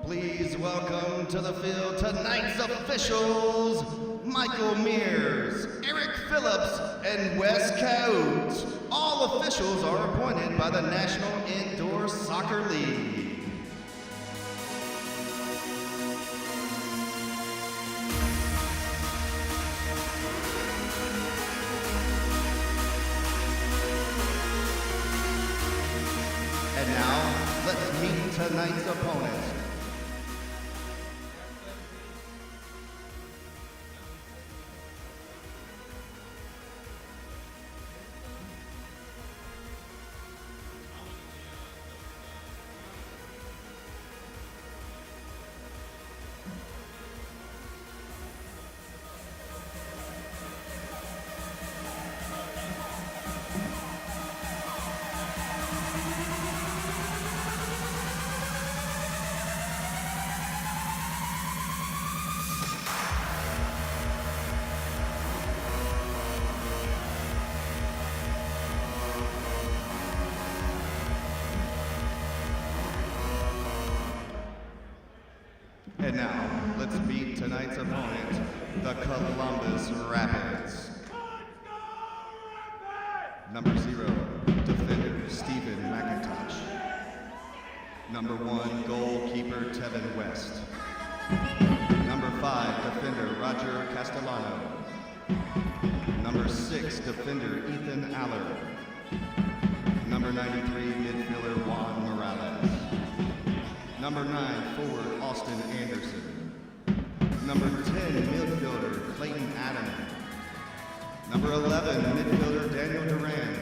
Please welcome to the field tonight's officials, Michael Mears, Eric Phillips, and Wes Coates. All officials are appointed by the National Indoor Soccer League. And now, let's meet tonight's opponents. And now, let's meet tonight's opponent, the Columbus Rapids. Number 0, defender Stephen McIntosh. Number 1, goalkeeper Tevin West. Number 5, defender Roger Castellano. Number 6, defender Ethan Aller. Number 93, midfielder Juan Morales. Number 9, forward Austin Anderson. Number 10, midfielder Clayton Adam. Number 11, midfielder Daniel Duran.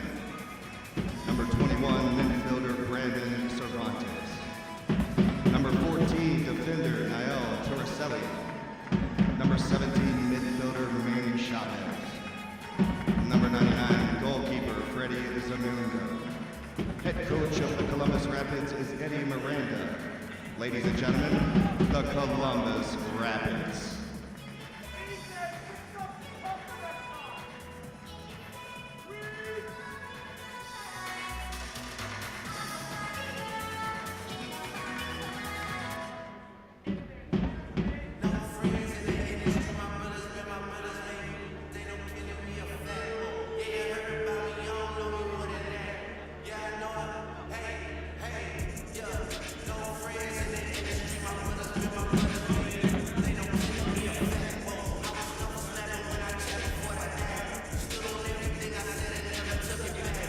Number 21, midfielder Brandon Cervantes. Number 14, defender Niall Torricelli. Number 17, midfielder Manny Chavez. Number 99, goalkeeper Freddie Zamundo. Head coach of the Columbus Rapids is Eddie Miranda. Ladies and gentlemen, the Columbus Rapids.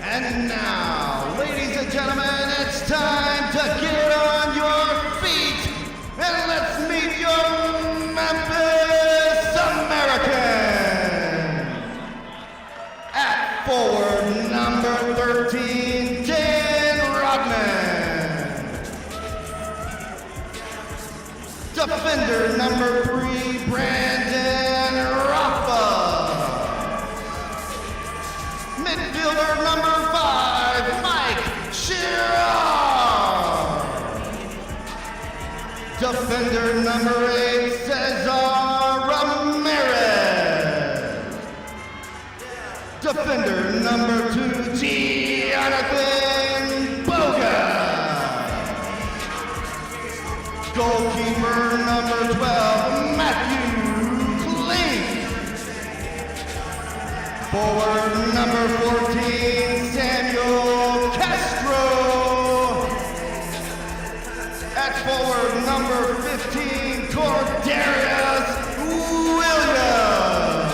And now, ladies and gentlemen, it's time to get on your feet and let's meet your Memphis Americans. At forward, number 13, Dan Rodman. Defender, number 3, Brandon Rafa. Midfielder number 5, Mike Shearer. Defender number 8, Cesar Ramirez. Defender number 2, Jonathan Boga. Goalkeeper number 12, Matthew Klink. Forward number 14, Samuel Castro. At forward number 15, Cordarius Williams.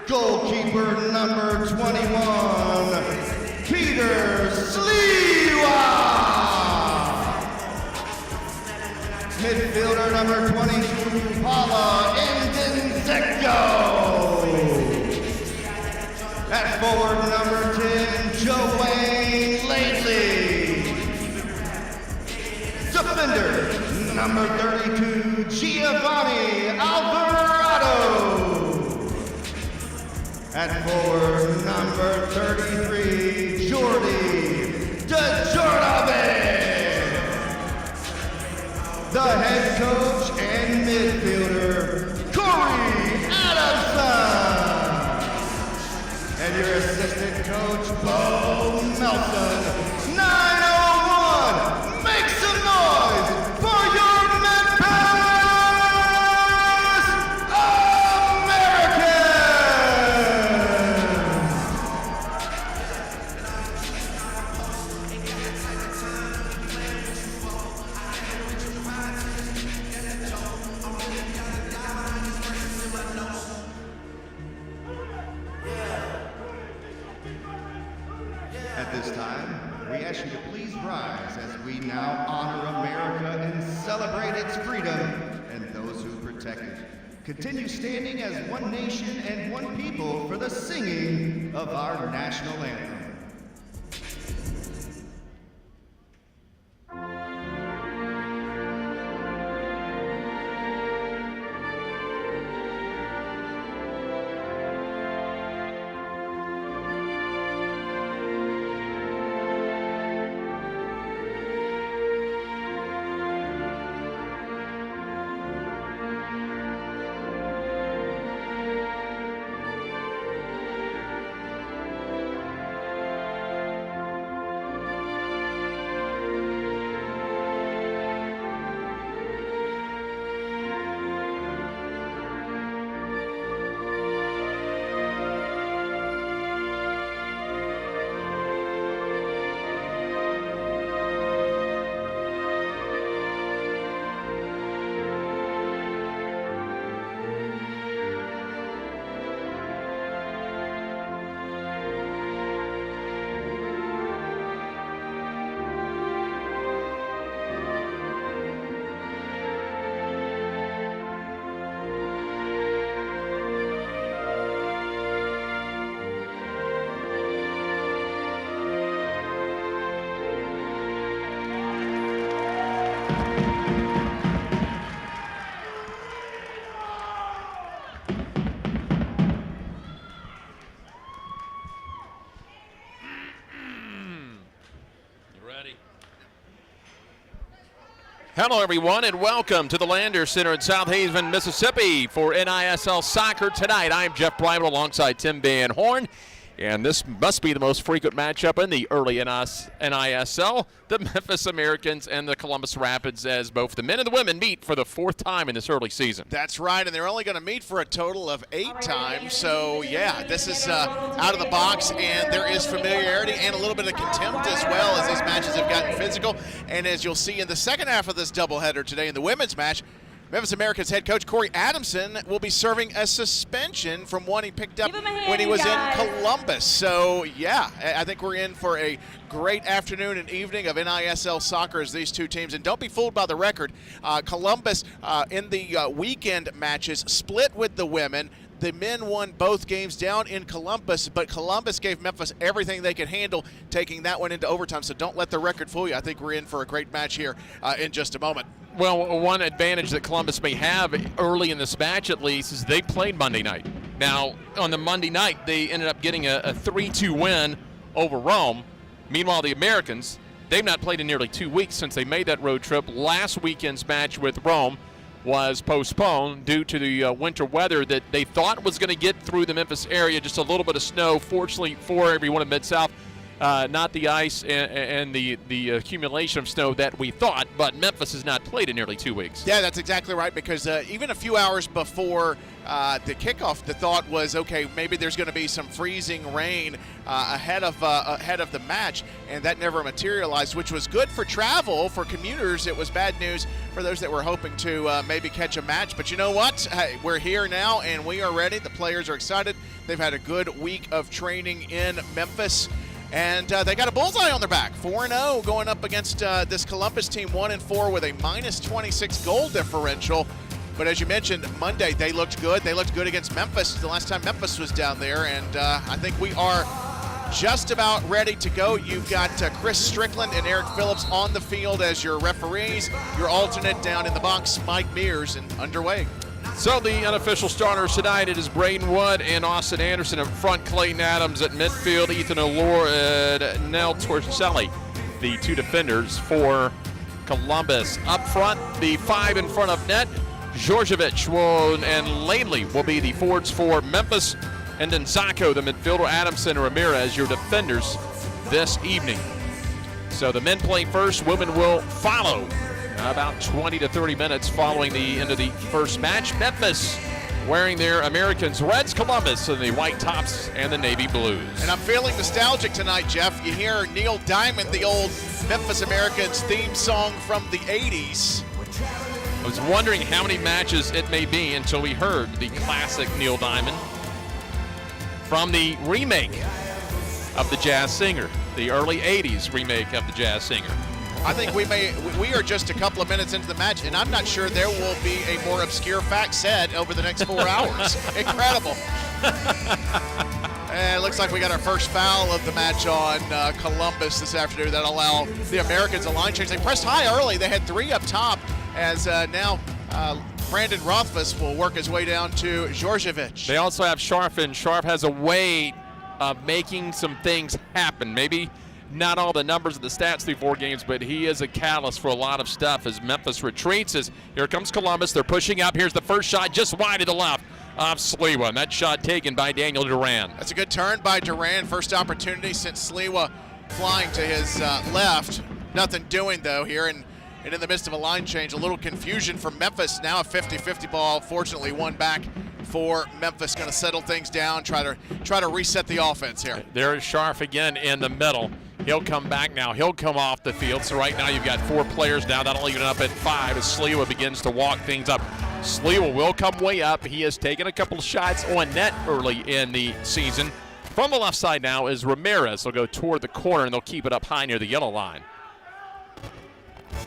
Goalkeeper number 21, Peter Sliwa. Midfielder number 22, Paula Indinzecco. At forward number 10, Joanne Lately. Defender number 32, Giovanni Alvarado. At forward number 33, Jordi DeJordave. The head coach and midfielder, Corey Adamson. And your assistant coach, Bo Melson. 901, make some noise for your Memphis Americans! At this time, we ask you to please rise as we now honor America and celebrate its freedom and those who protect it. Continue standing as one nation and one people for the singing of our national anthem. Hello, everyone, and welcome to the Lander Center in Southaven, Mississippi for NISL Soccer tonight. I'm Jeff Bryant alongside Tim Van Horn, and this must be the most frequent matchup in the early NISL. The Memphis Americans and the Columbus Rapids, as both the men and the women meet for the fourth time in this early season. That's right, and they're only going to meet for a total of 8 times. So, yeah, this is out of the box, and there is familiarity and a little bit of contempt as well as these matches have gotten physical. And as you'll see in the second half of this doubleheader today in the women's match, Memphis Americans head coach Corey Adamson will be serving a suspension from one he picked up when he was in Columbus. So, yeah, I think we're in for a great afternoon and evening of NISL soccer as these two teams. And don't be fooled by the record. Columbus in the weekend matches split with the women. The men won both games down in Columbus, but Columbus gave Memphis everything they could handle, taking that one into overtime. So don't let the record fool you. I think we're in for a great match here in just a moment. Well, one advantage that Columbus may have early in this match, at least, is they played Monday night. Now, on the Monday night, they ended up getting a 3-2 win over Rome. Meanwhile, the Americans, they've not played in nearly 2 weeks since they made that road trip. Last weekend's match with Rome was postponed due to the winter weather that they thought was going to get through the Memphis area. Just a little bit of snow. Fortunately for everyone in Mid-South, not the ice and the accumulation of snow that we thought, but Memphis has not played in nearly 2 weeks. Yeah, that's exactly right, because even a few hours before the kickoff, the thought was, okay, maybe there's going to be some freezing rain ahead of the match, and that never materialized, which was good for travel. For commuters, it was bad news for those that were hoping to maybe catch a match. But you know what? We're here now, and we are ready. The players are excited. They've had a good week of training in Memphis. And they got a bullseye on their back, 4-0 going up against this Columbus team, 1-4 with a -26 goal differential. But as you mentioned, Monday they looked good. They looked good against Memphis the last time Memphis was down there. And I think we are just about ready to go. You've got Chris Strickland and Eric Phillips on the field as your referees. Your alternate down in the box, Mike Mears, and underway. So the unofficial starters tonight, it is Braden Wood and Austin Anderson up front, Clayton Adams at midfield, Ethan Allure and Nell Torselli, the two defenders for Columbus. Up front, the 5 in front of net, Djordjevic and Langley will be the forwards for Memphis, and then Zacco, the midfielder, Adamson and Ramirez, your defenders this evening. So the men play first, women will follow. About 20 to 30 minutes following the end of the first match. Memphis wearing their Americans reds, Columbus in the white tops and the navy blues. And I'm feeling nostalgic tonight, Jeff. You hear Neil Diamond, the old Memphis Americans theme song from the 80s. I was wondering how many matches it may be until we heard the classic Neil Diamond from the remake of the Jazz Singer, the early 80s remake of the Jazz Singer. I think we are just a couple of minutes into the match, and I'm not sure there will be a more obscure fact said over the next 4 hours. Incredible. And it looks like we got our first foul of the match on Columbus this afternoon. That'll allow the Americans a line change. They pressed high early. They had 3 up top, as now Brandon Rothfuss will work his way down to Djordjevic. They also have Sharp, and Sharp has a way of making some things happen. Maybe not all the numbers of the stats through 4 games, but he is a catalyst for a lot of stuff as Memphis retreats. As here comes Columbus. They're pushing up. Here's the first shot just wide to the left of Sliwa, and that shot taken by Daniel Duran. That's a good turn by Duran. First opportunity since Sliwa flying to his left. Nothing doing, though, here. And in the midst of a line change, a little confusion for Memphis. Now a 50-50 ball. Fortunately, one back for Memphis. Going to settle things down, try to reset the offense here. There is Sharp again in the middle. He'll come back now. He'll come off the field. So right now you've got 4 players now. That'll even up at 5 as Sliwa begins to walk things up. Sliwa will come way up. He has taken a couple of shots on net early in the season. From the left side now is Ramirez. They'll go toward the corner, and they'll keep it up high near the yellow line.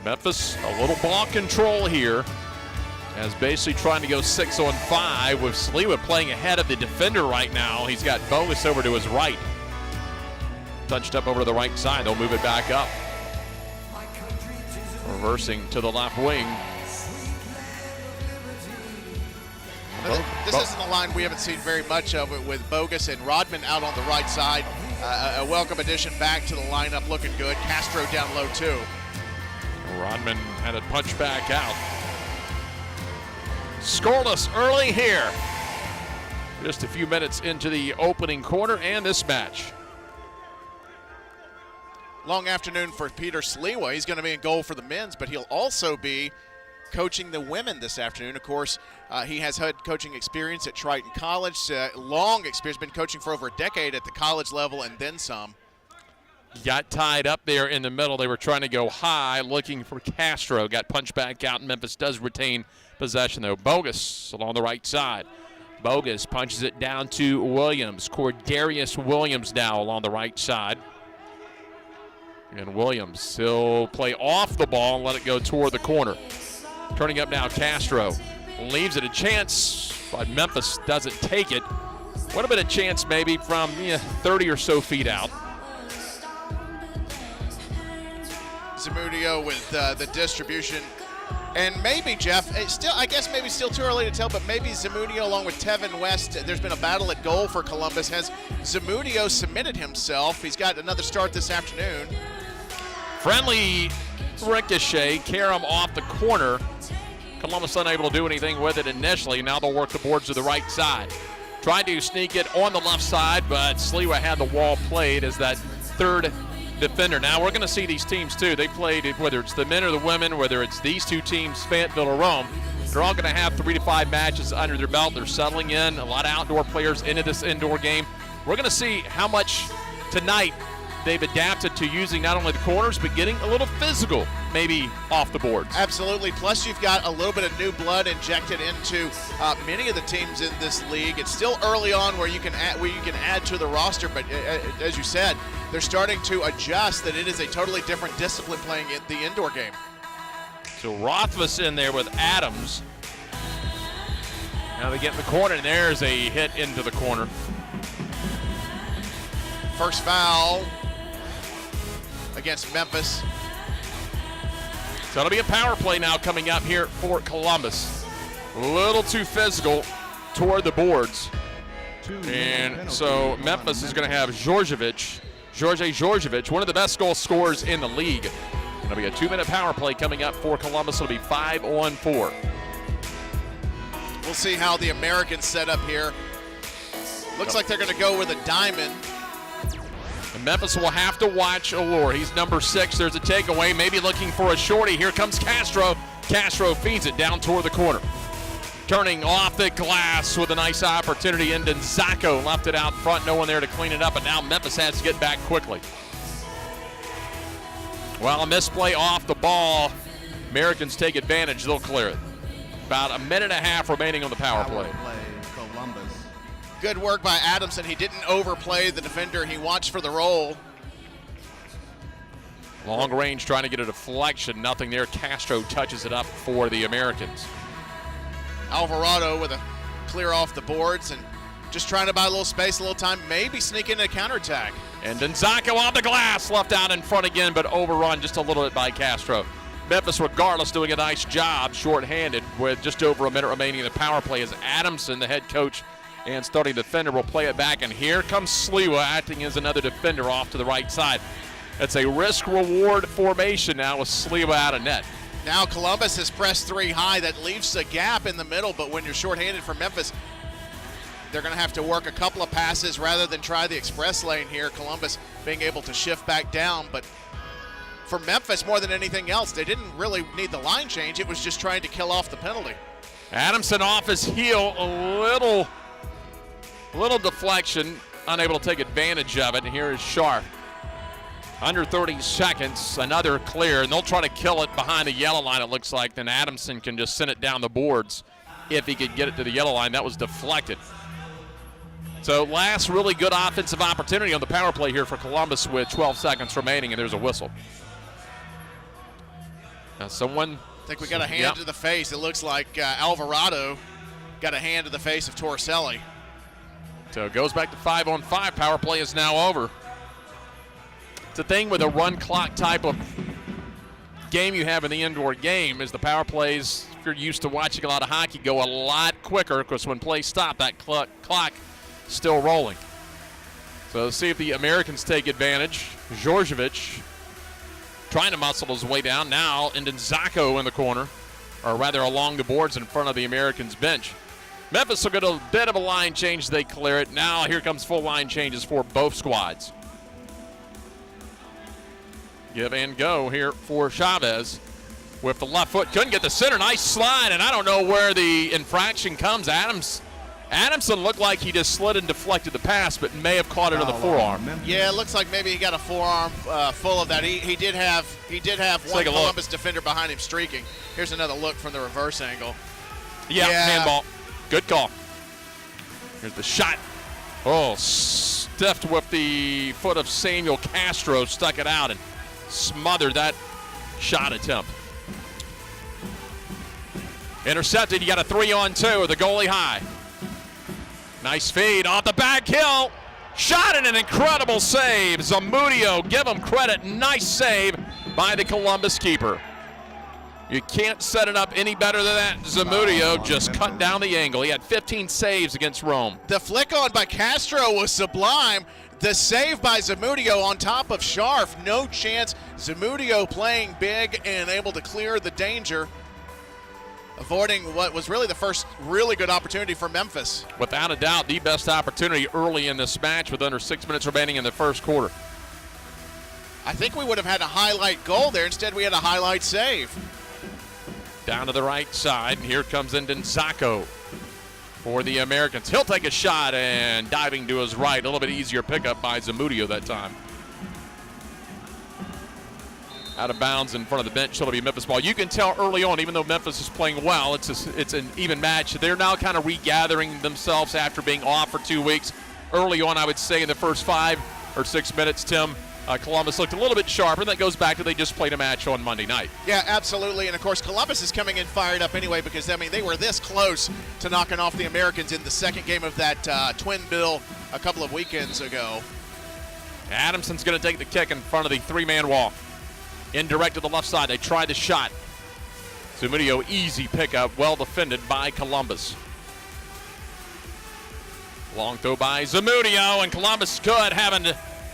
Memphis, a little ball control here, as basically trying to go 6-on-5 with Sliwa playing ahead of the defender right now. He's got Bogus over to his right. Touched up over to the right side. They'll move it back up. Reversing to the left wing. This isn't a line we haven't seen very much of it, with Bogus and Rodman out on the right side. A welcome addition back to the lineup, looking good. Castro down low too. Rodman had it punched back out. Scoreless early here. Just a few minutes into the opening quarter and this match. Long afternoon for Peter Sliwa. He's going to be in goal for the men's, but he'll also be coaching the women this afternoon. Of course, he has had coaching experience at Triton College, long experience, been coaching for over a decade at the college level and then some. Got tied up there in the middle. They were trying to go high, looking for Castro. Got punched back out, and Memphis does retain possession, though. Bogus along the right side. Bogus punches it down to Williams. Cordarius Williams now along the right side. And Williams, he'll play off the ball and let it go toward the corner. Turning up now, Castro leaves it a chance, but Memphis doesn't take it. Would have been a chance maybe from 30 or so feet out. Zamudio with the distribution. And maybe, Jeff, I guess maybe still too early to tell, but maybe Zamudio along with Tevin West, there's been a battle at goal for Columbus. Has Zamudio submitted himself? He's got another start this afternoon. Friendly ricochet, Karam off the corner. Columbus unable to do anything with it initially. Now they'll work the boards to the right side. Tried to sneak it on the left side, but Sliwa had the wall played as that third defender. Now we're going to see these teams too. They played, whether it's the men or the women, whether it's these two teams, Fayetteville or Rome, they're all going to have 3 to 5 matches under their belt. They're settling in, a lot of outdoor players into this indoor game. We're going to see how much tonight they've adapted to using not only the corners, but getting a little physical, maybe off the boards. Absolutely. Plus, you've got a little bit of new blood injected into many of the teams in this league. It's still early on where you can add to the roster, but as you said, they're starting to adjust that it is a totally different discipline playing in the indoor game. So Rothfuss in there with Adams. Now they get in the corner, and there's a hit into the corner. First foul against Memphis. So it'll be a power play now coming up here for Columbus. A little too physical toward the boards. And so Memphis is going to have George Georgievich, one of the best goal scorers in the league. It'll be a 2-minute power play coming up for Columbus. It'll be 5-on-4. We'll see how the Americans set up here. Looks like they're going to go with a diamond. And Memphis will have to watch Allure. He's number 6. There's a takeaway, maybe looking for a shorty. Here comes Castro. Castro feeds it down toward the corner. Turning off the glass with a nice opportunity, and Zacco left it out front. No one there to clean it up, and now Memphis has to get back quickly. Well, a misplay off the ball. Americans take advantage. They'll clear it. About a minute and a half remaining on the power play. Columbus. Good work by Adamson. He didn't overplay the defender. He watched for the roll. Long range trying to get a deflection. Nothing there. Castro touches it up for the Americans. Alvarado with a clear off the boards and just trying to buy a little space, a little time, maybe sneak in a counterattack. And Zacco on the glass, left out in front again, but overrun just a little bit by Castro. Memphis, regardless, doing a nice job, shorthanded, with just over a minute remaining in the power play as Adamson, the head coach and starting defender, will play it back. And here comes Sliwa acting as another defender off to the right side. It's a risk-reward formation now with Sliwa out of net. Now Columbus has pressed 3 high. That leaves a gap in the middle, but when you're shorthanded for Memphis, they're going to have to work a couple of passes rather than try the express lane here. Columbus being able to shift back down, but for Memphis, more than anything else, they didn't really need the line change. It was just trying to kill off the penalty. Adamson off his heel, a little deflection, unable to take advantage of it. And here is Sharp. Under 30 seconds, another clear, and they'll try to kill it behind the yellow line, it looks like. Then Adamson can just send it down the boards if he could get it to the yellow line. That was deflected. So last really good offensive opportunity on the power play here for Columbus with 12 seconds remaining, and there's a whistle. Now I think we got a hand to the face. It looks like Alvarado got a hand to the face of Torricelli. So it goes back to 5-on-5. Power play is now over. It's a thing with a run clock type of game you have in the indoor game is the power plays, if you're used to watching a lot of hockey, go a lot quicker because when plays stop, that clock still rolling. So let's see if the Americans take advantage. Georgievich trying to muscle his way down. Now Ndenzako in the corner, or rather along the boards in front of the Americans bench. Memphis will get a bit of a line change. They clear it. Now here comes full line changes for both squads. Give and go here for Chavez with the left foot. Couldn't get the center. Nice slide, and I don't know where the infraction comes. Adamson looked like he just slid and deflected the pass, but may have caught it in the forearm. Yeah, it looks like maybe he got a forearm full of that. He did have one Columbus defender behind him streaking. Here's another look from the reverse angle. Yeah, handball. Good call. Here's the shot. Oh, stiffed with the foot of Samuel Castro, stuck it out and smothered that shot attempt. Intercepted. You got a 3-on-2. The goalie high. Nice feed off the back heel. Shot and an incredible save. Zamudio, give him credit. Nice save by the Columbus keeper. You can't set it up any better than that. Zamudio just cut down the angle. He had 15 saves against Rome. The flick on by Castro was sublime. The save by Zamudio on top of Scharf. No chance. Zamudio playing big and able to clear the danger, avoiding what was really the first really good opportunity for Memphis. Without a doubt, the best opportunity early in this match with under 6 minutes remaining in the first quarter. I think we would have had a highlight goal there. Instead, we had a highlight save. Down to the right side, and here comes Ndenzako for the Americans. He'll take a shot, and diving to his right. A little bit easier pickup by Zamudio that time. Out of bounds in front of the bench, so it'll be Memphis ball. You can tell early on, even though Memphis is playing well, it's an even match. They're now kind of regathering themselves after being off for 2 weeks. Early on, I would say in the first 5 or 6 minutes, Tim, Columbus looked a little bit sharper. That goes back to they just played a match on Monday night. Yeah, absolutely. And, of course, Columbus is coming in fired up anyway because, I mean, they were this close to knocking off the Americans in the second game of that twin bill a couple of weekends ago. Adamson's going to take the kick in front of the 3-man wall. Indirect to the left side. They tried the shot. Zamudio, easy pickup, well defended by Columbus. Long throw by Zamudio, and Columbus could have an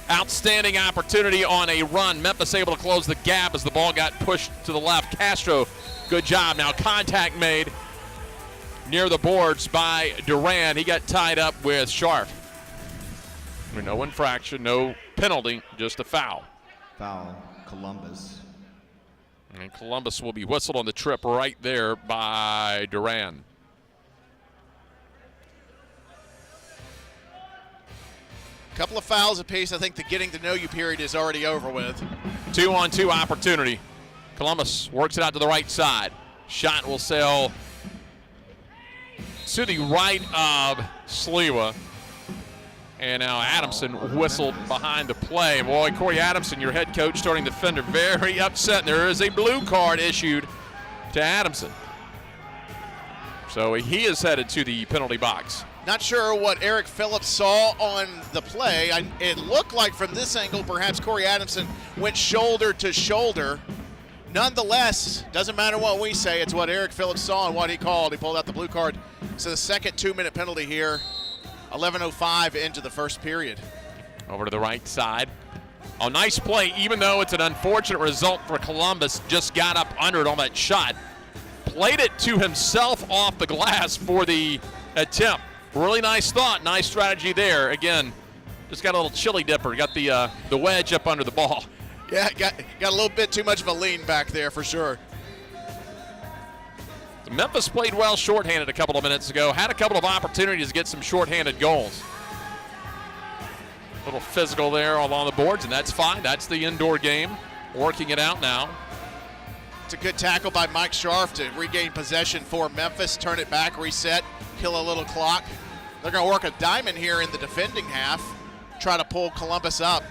outstanding opportunity on a run. Memphis able to close the gap as the ball got pushed to the left. Castro, good job. Now contact made near the boards by Duran. He got tied up with Scharf. No infraction, no penalty, just a foul. Foul, Columbus. And Columbus will be whistled on the trip right there by Duran. Couple of fouls apiece. I think the getting to know you period is already over with. 2-on-2 opportunity. Columbus works it out to the right side. Shot will sail to the right of Sliwa. And now Adamson whistled behind the play. Boy, Corey Adamson, your head coach, starting defender, very upset. There is a blue card issued to Adamson. So he is headed to the penalty box. Not sure what Eric Phillips saw on the play. It looked like from this angle, perhaps Corey Adamson went shoulder to shoulder. Nonetheless, doesn't matter what we say. It's what Eric Phillips saw and what he called. He pulled out the blue card. So the second 2-minute penalty here. 11:05 into the first period. Over to the right side. A nice play, even though it's an unfortunate result for Columbus. Just got up under it on that shot. Played it to himself off the glass for the attempt. Really nice thought, nice strategy there. Again, just got a little chili dipper. Got the wedge up under the ball. Yeah, got a little bit too much of a lean back there for sure. Memphis played well shorthanded a couple of minutes ago. Had a couple of opportunities to get some shorthanded goals. A little physical there along the boards, and that's fine. That's the indoor game. Working it out now. It's a good tackle by Mike Scharf to regain possession for Memphis. Turn it back, reset, kill a little clock. They're going to work a diamond here in the defending half. Try to pull Columbus up.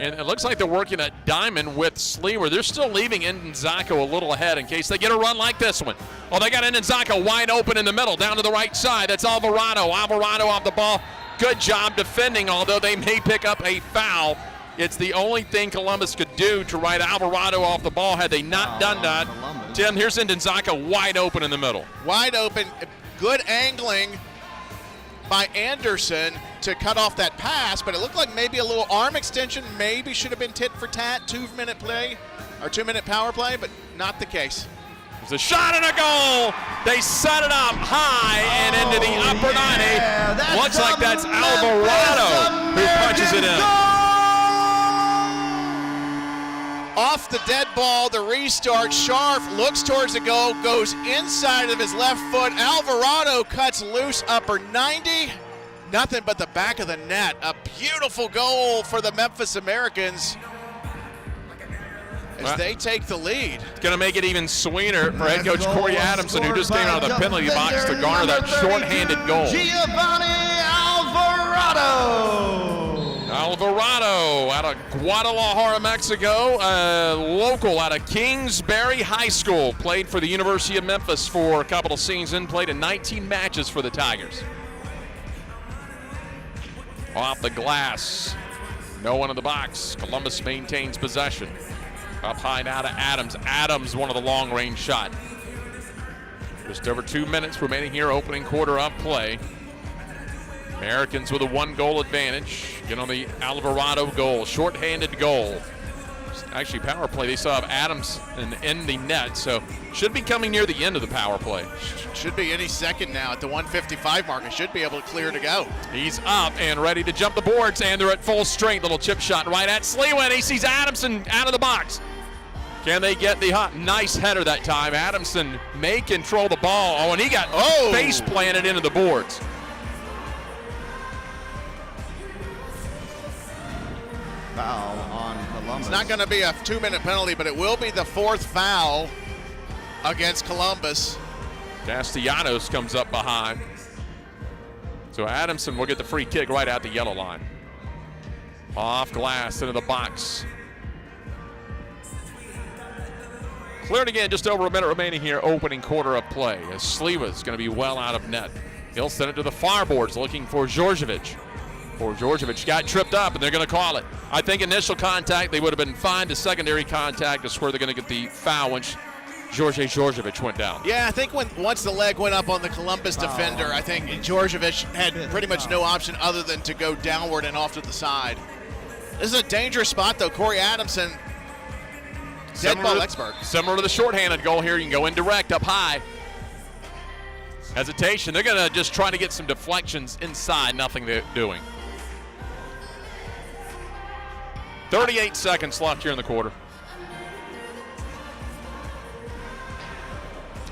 And it looks like they're working a diamond with Sleewer. They're still leaving Ndenzako a little ahead in case they get a run like this one. Oh, they got Ndenzako wide open in the middle, down to the right side. That's Alvarado. Alvarado off the ball. Good job defending, although they may pick up a foul. It's the only thing Columbus could do to ride Alvarado off the ball had they not done that. Columbus. Tim, here's Ndenzako wide open in the middle. Wide open. Good angling by Anderson to cut off that pass, but it looked like maybe a little arm extension maybe should have been tit for tat. 2-minute play. or 2-minute power play, but not the case. There's a shot and a goal. They set it up high and into the upper 90. Looks like that's Alvarado who punches it in. Off the dead ball, the restart. Scharf looks towards the goal, goes inside of his left foot. Alvarado cuts loose, upper 90. Nothing but the back of the net. A beautiful goal for the Memphis Americans as they take the lead. It's going to make it even sweeter for head coach Corey Adamson, who just came out of the penalty box to garner that shorthanded goal. Giovanni Alvarado. Alvarado out of Guadalajara, Mexico, local out of Kingsbury High School. Played for the University of Memphis for a couple of seasons, played in 19 matches for the Tigers. Off the glass, no one in the box. Columbus maintains possession. Up high now to Adams. Adams, one of the long-range shot. Just over 2 minutes remaining here, opening quarter of play. Americans with a 1-goal advantage. Get on the Alvarado goal, shorthanded goal. Actually, power play, they still have Adams in the net, so should be coming near the end of the power play. Should be any second now at the 1:55 mark. It should be able to clear to go. He's up and ready to jump the boards, and they're at full strength. Little chip shot right at Sleewa. He sees Adamson out of the box. Can they get the nice header that time? Adamson may control the ball. Oh, and he got face planted into the boards. Foul on Columbus. It's not going to be a 2-minute penalty, but it will be the 4th foul against Columbus. Castellanos comes up behind. So Adamson will get the free kick right at the yellow line. Off glass into the box. Cleared again, just over a minute remaining here, opening quarter of play. As Sleewa's going to be well out of net. He'll send it to the far boards looking for Djordjevic. Djordjevic got tripped up, and they're going to call it. I think initial contact, they would have been fine. The secondary contact is where they're going to get the foul once Djordjevic went down. Yeah, I think once the leg went up on the Columbus defender, I think Djordjevic had pretty much no option other than to go downward and off to the side. This is a dangerous spot, though. Corey Adamson, dead ball expert. Similar to the shorthanded goal here, you can go indirect up high. Hesitation. They're going to just try to get some deflections inside, nothing they're doing. 38 seconds left here in the quarter.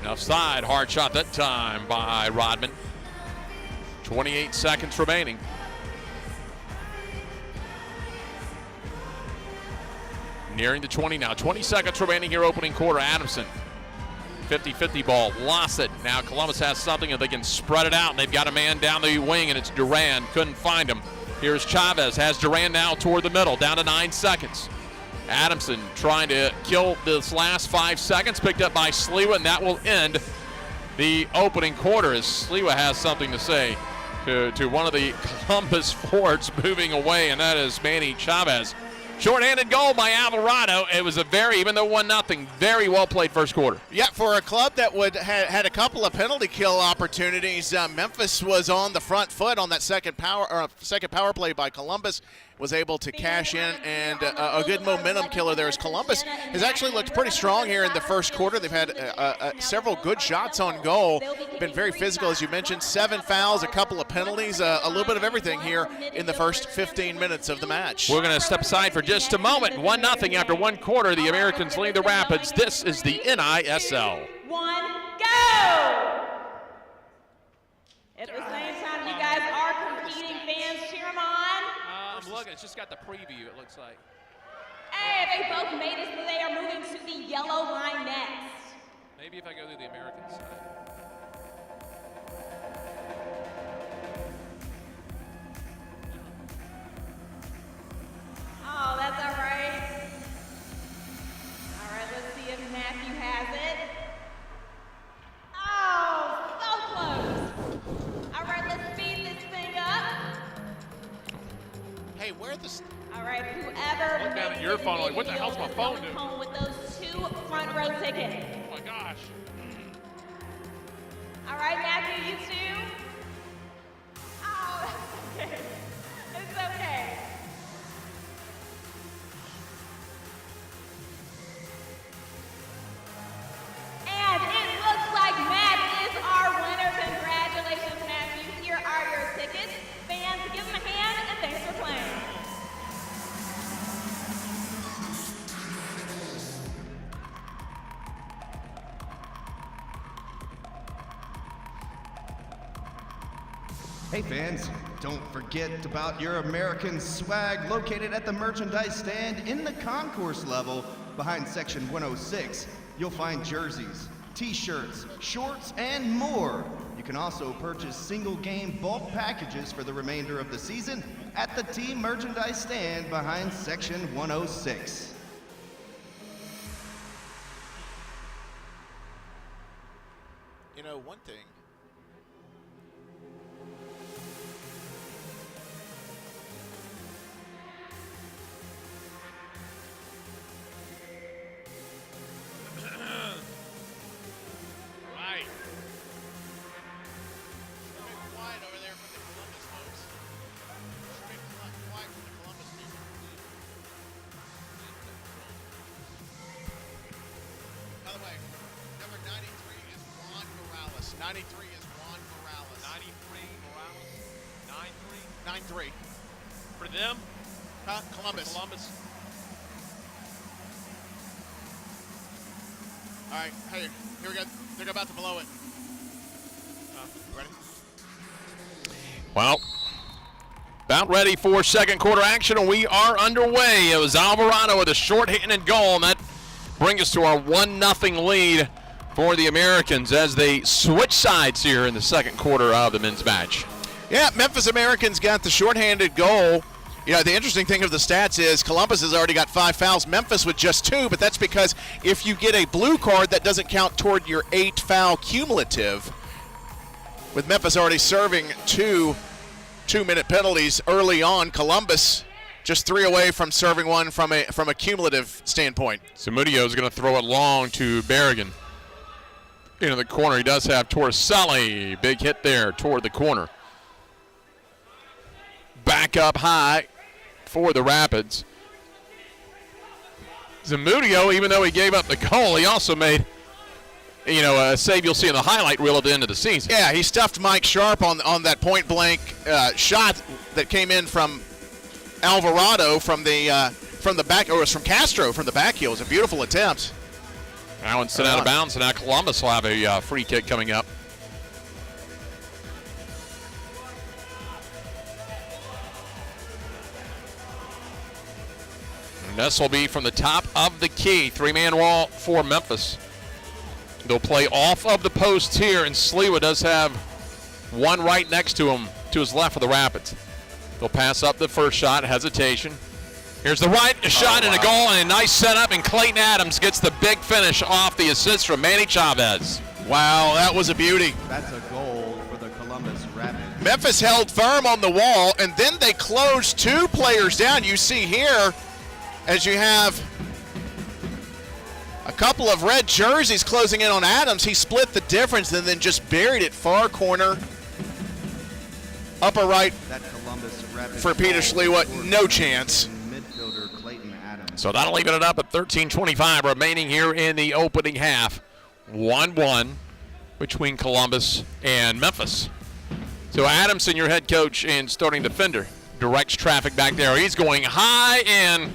Offside, hard shot that time by Rodman. 28 seconds remaining. Nearing the 20 now. 20 seconds remaining here, opening quarter. Adamson, 50-50 ball, lost it. Now Columbus has something that they can spread it out, and they've got a man down the wing, and it's Duran. Couldn't find him. Here's Chavez, has Duran now toward the middle, down to 9 seconds. Adamson trying to kill this last 5 seconds, picked up by Sleewa, and that will end the opening quarter as Sleewa has something to say to one of the Columbus forwards moving away, and that is Manny Chavez. Short-handed goal by Alvarado. It was even though 1-0, very well played first quarter. Yeah, for a club that had a couple of penalty kill opportunities, Memphis was on the front foot on that second power play by Columbus. Was able to cash in, and a good momentum killer there as Columbus has actually looked pretty strong here in the first quarter. They've had several good shots on goal. Been very physical, as you mentioned. 7 fouls, a couple of penalties, a little bit of everything here in the first 15 minutes of the match. We're going to step aside for just a moment. 1-0 after 1 quarter. The Americans lead the Rapids. This is the NISL. 1, go! At the same time, you guys are competing. Fans, cheer them on. I'm looking. It's just got the preview, it looks like. Hey, they both made it, so they are moving to the yellow line next. Maybe if I go through the American side. Oh, that's all right. All right, let's see if Matthew has it. Oh, so close. All right, let's speed this thing up. Hey, where the... All right, whoever Look down at your phone, like, what the hell's my phone doing? home with those 2 front row tickets. Oh my gosh. All right, Matthew, you too. Oh, it's okay. It's okay. Hey fans, don't forget about your American swag located at the merchandise stand in the concourse level behind section 106. You'll find jerseys, t-shirts, shorts, and more. You can also purchase single game bulk packages for the remainder of the season at the team merchandise stand behind section 106. You know, one thing. Right. Quiet over there from the Columbus folks. Quiet from the Columbus people. By the way, number 93 is Juan Morales. 93 is Juan Morales. 93 Morales. 9-3. 9-3. For them? Columbus. Columbus. All right, hey, here we go. They're about to blow it. Ready? Well, about ready for second quarter action, and we are underway. It was Alvarado with a short-handed goal, and that brings us to our 1-0 lead for the Americans as they switch sides here in the second quarter of the men's match. Yeah, Memphis Americans got the shorthanded goal. You know, the interesting thing of the stats is Columbus has already got 5 fouls, Memphis with just 2, but that's because if you get a blue card, that doesn't count toward your 8-foul cumulative. With Memphis already serving 2 2-minute penalties early on, Columbus just 3 away from serving one from a cumulative standpoint. So Mudio is going to throw it long to Berrigan. Into the corner, he does have Torricelli. Big hit there toward the corner. Back up high for the Rapids. Zamudio, even though he gave up the goal, he also made, a save you'll see in the highlight reel at the end of the season. Yeah, he stuffed Mike Sharp on that point-blank shot that came in from Alvarado from the back, or it was from Castro from the back heel. It was a beautiful attempt. That one sent out of bounds, and now Columbus will have a free kick coming up. And this will be from the top of the key. 3-man wall for Memphis. They'll play off of the posts here, and Sliwa does have one right next to him, to his left for the Rapids. They'll pass up the first shot, hesitation. Here's the right, a shot and a goal, and a nice setup, and Clayton Adams gets the big finish off the assist from Manny Chavez. Wow, that was a beauty. That's a goal for the Columbus Rapids. Memphis held firm on the wall, and then they closed 2 players down. You see here, as you have a couple of red jerseys closing in on Adams, he split the difference and then just buried it far corner, upper right That Columbus Rapids for Peter Sliwa. No chance. Midfielder Clayton Adams. So that'll even it up at 13:25 remaining here in the opening half. 1-1 between Columbus and Memphis. So Adamson, your head coach and starting defender, directs traffic back there. He's going high and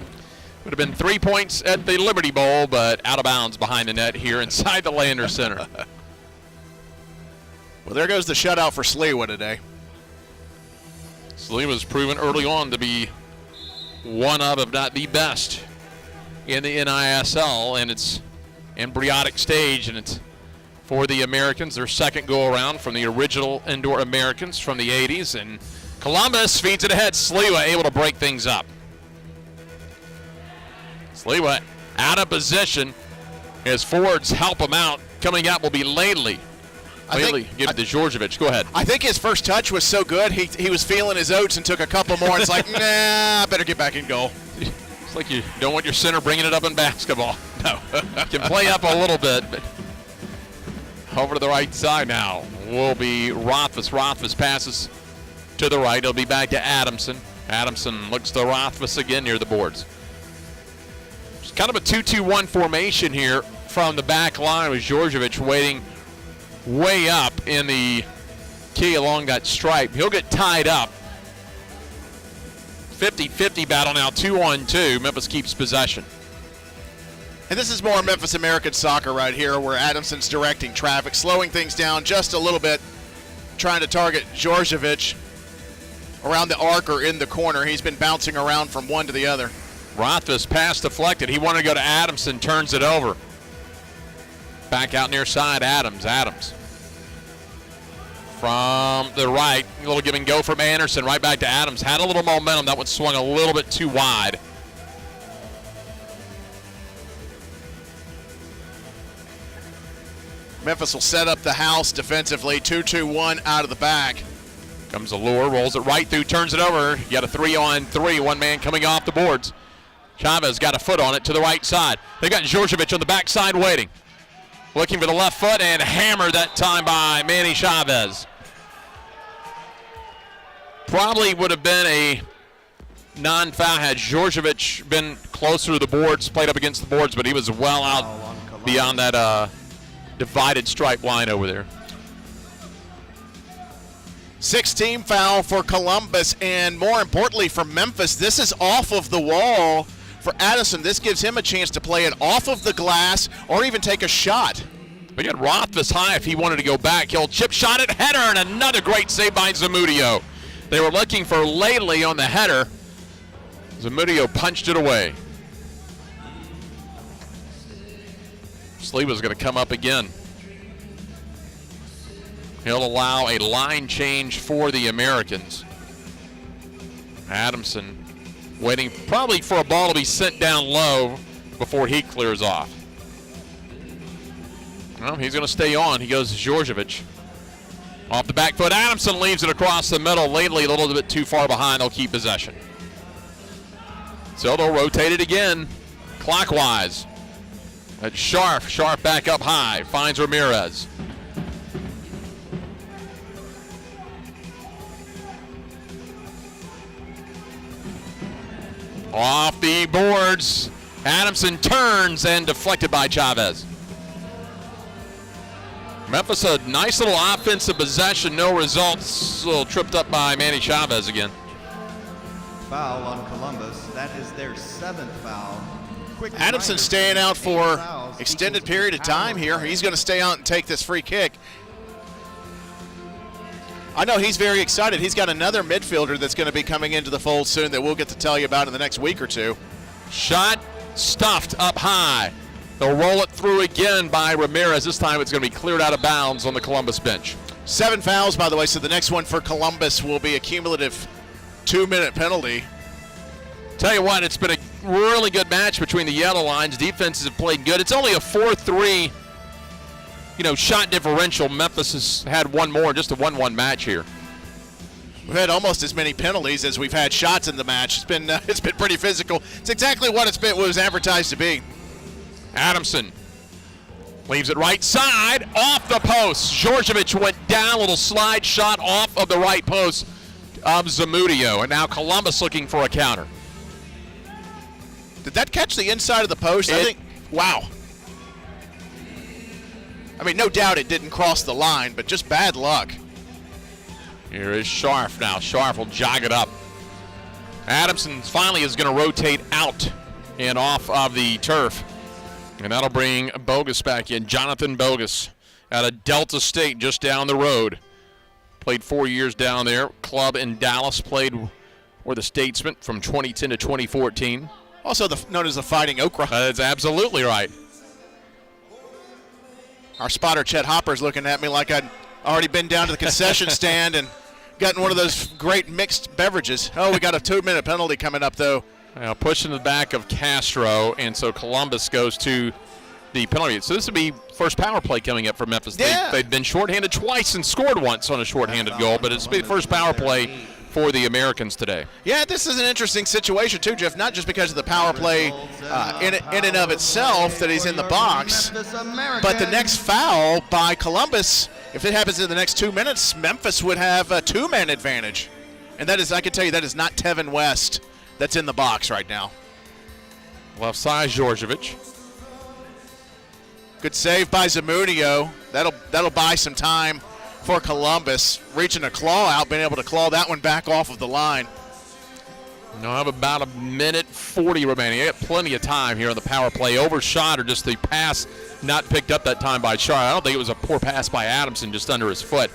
would have been 3 points at the Liberty Bowl, but out of bounds behind the net here inside the Landers Center. Well, there goes the shutout for Sliwa today. Sliwa was proven early on to be one of, if not the best, in the NISL, and its embryonic stage, and it's for the Americans, their second go-around from the original indoor Americans from the 80s, and Columbus feeds it ahead. Sliwa able to break things up. Sliwa out of position. His forwards help him out. Coming up will be Laley. Laley, give it to Djordjevic. Go ahead. I think his first touch was so good, he was feeling his oats and took a couple more. It's like, nah, better get back in goal. It's like you don't want your center bringing it up in basketball. No. Can play up a little bit, but over to the right side now will be Rothfuss. Rothfuss passes to the right. It'll be back to Adamson. Adamson looks to Rothfuss again near the boards. It's kind of a 2-2-1 formation here from the back line with Djordjevic waiting way up in the key along that stripe. He'll get tied up. 50-50 battle now, 2-on-2. Memphis keeps possession. And this is more Memphis American soccer right here, where Adamson's directing traffic, slowing things down just a little bit, trying to target Djordjevic. around the arc or in the corner. He's been bouncing around from one to the other. Rothfuss pass deflected. He wanted to go to Adamson, turns it over. Back out near side, Adams. From the right, a little give and go from Anderson, right back to Adams. Had a little momentum. That one swung a little bit too wide. Memphis will set up the house defensively. 2-2-1 out of the back. Comes Allure, rolls it right through, turns it over. You got a 3-on-3, one man coming off the boards. Chavez got a foot on it to the right side. They got Djordjevic on the backside waiting. Looking for the left foot and hammered that time by Manny Chavez. Probably would have been a non-foul had Djordjevic been closer to the boards, played up against the boards, but he was well out beyond that divided stripe line over there. 6-team foul for Columbus, and more importantly for Memphis, this is off of the wall for Addison. This gives him a chance to play it off of the glass or even take a shot. We got Rothfuss high if he wanted to go back. He'll chip shot it, header, and another great save by Zamudio. They were looking for Laley on the header. Zamudio punched it away. Sleeva's going to come up again. He'll allow a line change for the Americans. Adamson waiting probably for a ball to be sent down low before he clears off. Well, he's going to stay on. He goes to Djordjevic. Off the back foot, Adamson leaves it across the middle. Lately a little bit too far behind. They'll keep possession. So they'll rotate it again clockwise. That's Sharp. Sharp back up high. Finds Ramirez. Off the boards. Adamson turns and deflected by Chavez. Memphis a nice little offensive possession, no results. A little tripped up by Manny Chavez again. Foul on Columbus. That is their 7th foul. Quick Adamson reminder, staying out 8 for fouls extended equals period of time hour here. play. He's going to stay out and take this free kick. I know he's very excited. He's got another midfielder that's going to be coming into the fold soon that we'll get to tell you about in the next week or two. Shot stuffed up high. They'll roll it through again by Ramirez. This time it's going to be cleared out of bounds on the Columbus bench. 7 fouls, by the way, so the next one for Columbus will be a cumulative 2-minute penalty. Tell you what, it's been a really good match between the yellow lines. Defenses have played good. It's only a 4-3, shot differential. Memphis has had one more, just a 1-1 match here. We've had almost as many penalties as we've had shots in the match. It's been pretty physical. It's exactly what it was advertised to be. Adamson leaves it right side, off the post. Djordjevic went down, a little slide shot off of the right post of Zamudio. And now Columbus looking for a counter. Did that catch the inside of the post? I think, wow. I mean, no doubt it didn't cross the line, but just bad luck. Here is Scharf now. Scharf will jog it up. Adamson finally is going to rotate out and off of the turf. And that'll bring Bogus back in. Jonathan Bogus out of Delta State, just down the road. Played 4 years down there. Club in Dallas, played for the Statesman from 2010 to 2014. Also known as the Fighting Okra. That's absolutely right. Our spotter, Chet Hopper's looking at me like I'd already been down to the concession stand and gotten one of those great mixed beverages. Oh, we got a 2-minute penalty coming up, though. Now pushing the back of Castro, and so Columbus goes to the penalty. So this would be first power play coming up for Memphis. Yeah. They've been shorthanded twice and scored once on a shorthanded goal, but it's the first power play for the Americans today. Yeah, this is an interesting situation, too, Jeff, not just because of the power play in and of itself that he's in the box, but the next foul by Columbus, if it happens in the next 2 minutes, Memphis would have a 2-man advantage. And that is, I can tell you, that is not Tevin West that's in the box right now. Left side, Djordjevic. Good save by Zamudio. That'll buy some time for Columbus. Reaching a claw out, being able to claw that one back off of the line. Now have about 1:40 remaining. I got plenty of time here on the power play. Overshot or just the pass not picked up that time by Char. I don't think it was a poor pass by Adamson, just under his foot.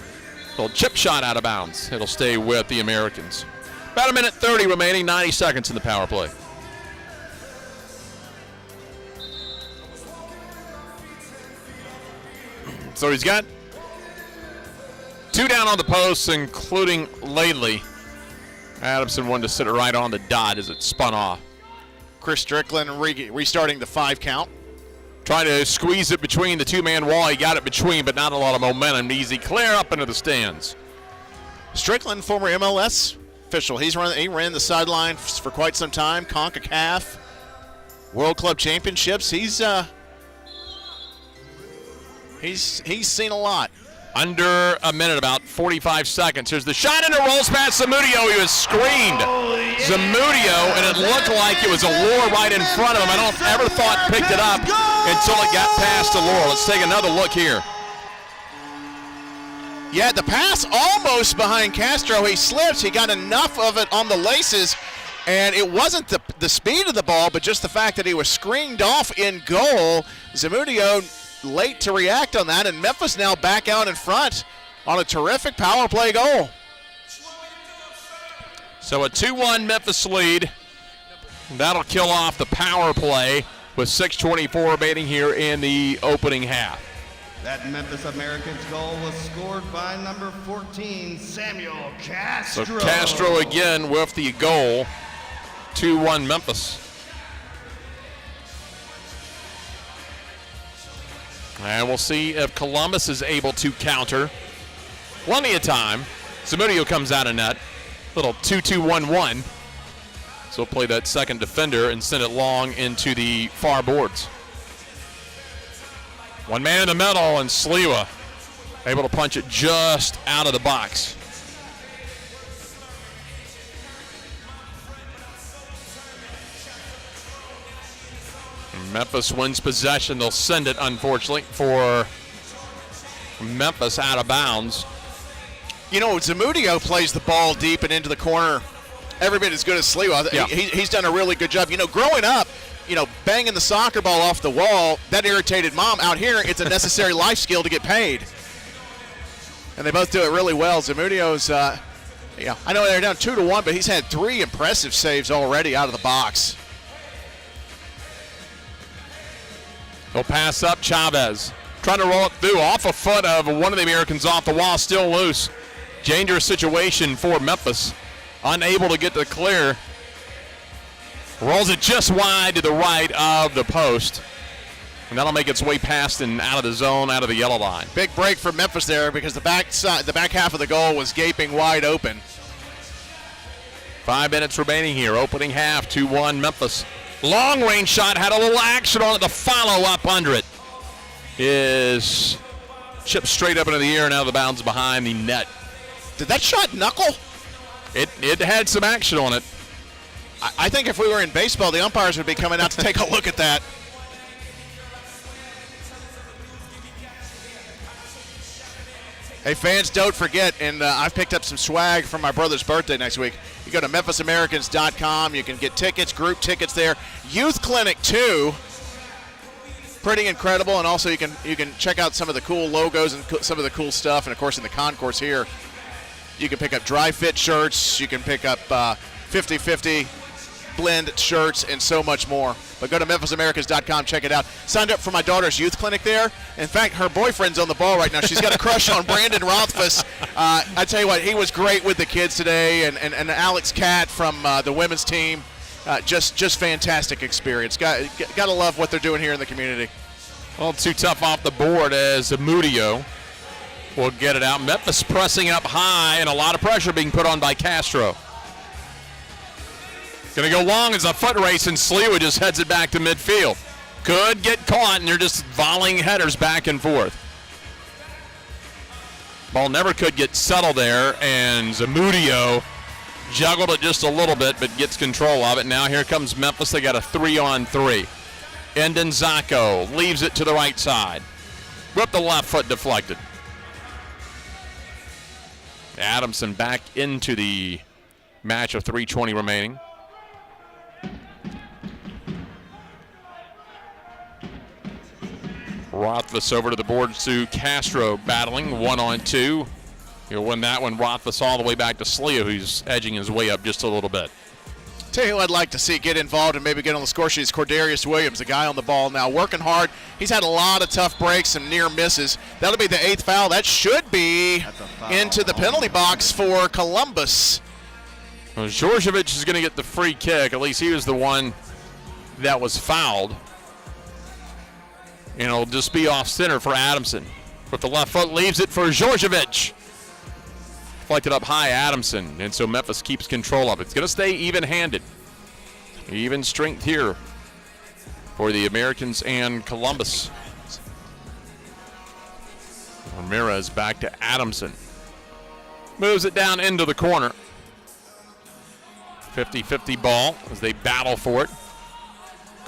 Little chip shot out of bounds. It'll stay with the Americans. About a minute 30 remaining, 90 seconds in the power play. So he's got 2 down on the posts, including Laidley. Adamson wanted to sit it right on the dot as it spun off. Chris Strickland restarting the 5 count. Trying to squeeze it between the 2-man wall. He got it between, but not a lot of momentum. Easy clear up into the stands. Strickland, former MLS official. He ran the sideline for quite some time. CONCACAF, World Club Championships. He's seen a lot. Under a minute, about 45 seconds. Here's the shot, and it rolls past Zamudio. He was screened. Zamudio, and it looked like it was Allure right in front of him. I don't ever thought picked it up until it got past Allure. Let's take another look here. Yeah, the pass almost behind Castro. He slips. He got enough of it on the laces, and it wasn't the speed of the ball, but just the fact that he was screened off in goal. Zamudio late to react on that, and Memphis now back out in front on a terrific power play goal. So a 2-1 Memphis lead. That'll kill off the power play with 6:24 remaining here in the opening half. That Memphis Americans goal was scored by number 14, Samuel Castro. So Castro again with the goal. 2-1 Memphis. And we'll see if Columbus is able to counter. Plenty of time. Zamudio comes out of net. Little 2-2-1-1. So we'll play that second defender and send it long into the far boards. One man in the middle, and Sliwa able to punch it just out of the box. Memphis wins possession. They'll send it, unfortunately, for Memphis out of bounds. You know, Zamudio plays the ball deep and into the corner every bit as good as Sliwa. Yeah. He's done a really good job. You know, growing up, banging the soccer ball off the wall, that irritated Mom. Out here, it's a necessary life skill to get paid. And they both do it really well. Zamudio's, I know they're down 2-1, but he's had 3 impressive saves already out of the box. He'll pass up. Chavez trying to roll it through off a foot of one of the Americans off the wall, still loose. Dangerous situation for Memphis. Unable to get the clear. Rolls it just wide to the right of the post. And that'll make its way past and out of the zone, out of the yellow line. Big break for Memphis there because the back half of the goal was gaping wide open. 5 minutes remaining here. Opening half, 2-1 Memphis. Long range shot, had a little action on it. The follow up under it is chipped straight up into the air and out of the bounds behind the net. Did that shot knuckle? It had some action on it. I think if we were in baseball, the umpires would be coming out to take a look at that. Hey, fans, don't forget, and I've picked up some swag for my brother's birthday next week. You go to MemphisAmericans.com. You can get tickets, group tickets there. Youth Clinic, too. Pretty incredible, and also you can check out some of the cool logos and some of the cool stuff. And, of course, in the concourse here, you can pick up dry fit shirts. You can pick up 50-50 blend shirts and so much more. But go to MemphisAmericans.com, check it out. Signed up for my daughter's youth clinic there. In fact, her boyfriend's on the ball right now. She's got a crush on Brandon Rothfuss. I tell you what, he was great with the kids today, and Alex Catt from the women's team. Just fantastic experience. Got to love what they're doing here in the community. Well, too tough off the board as Zamudio will get it out. Memphis pressing up high, and a lot of pressure being put on by Castro. Going to go long as a foot race, and Sliwa just heads it back to midfield. Could get caught, and they're just volleying headers back and forth. Ball never could get settled there, and Zamudio juggled it just a little bit, but gets control of it. Now here comes Memphis. They got a 3-on-3. Endenzako leaves it to the right side. With the left foot deflected. Adamson back into the match of 3:20 remaining. Rothfuss over to the boards to Castro, battling 1-on-2. He'll win that one. Rothfuss all the way back to Slia, who's edging his way up just a little bit. Tell you who I'd like to see get involved and maybe get on the score sheet is Cordarius Williams, the guy on the ball now, working hard. He's had a lot of tough breaks, some near misses. That'll be the 8th foul. That should be into the penalty box for Columbus. Well, Djordjevic is going to get the free kick. At least he was the one that was fouled. And it'll just be off center for Adamson. With the left foot, leaves it for Djordjevic. Deflected up high, Adamson, and so Memphis keeps control of it. It's going to stay even-handed. Even strength here for the Americans and Columbus. Ramirez back to Adamson. Moves it down into the corner. 50-50 ball as they battle for it.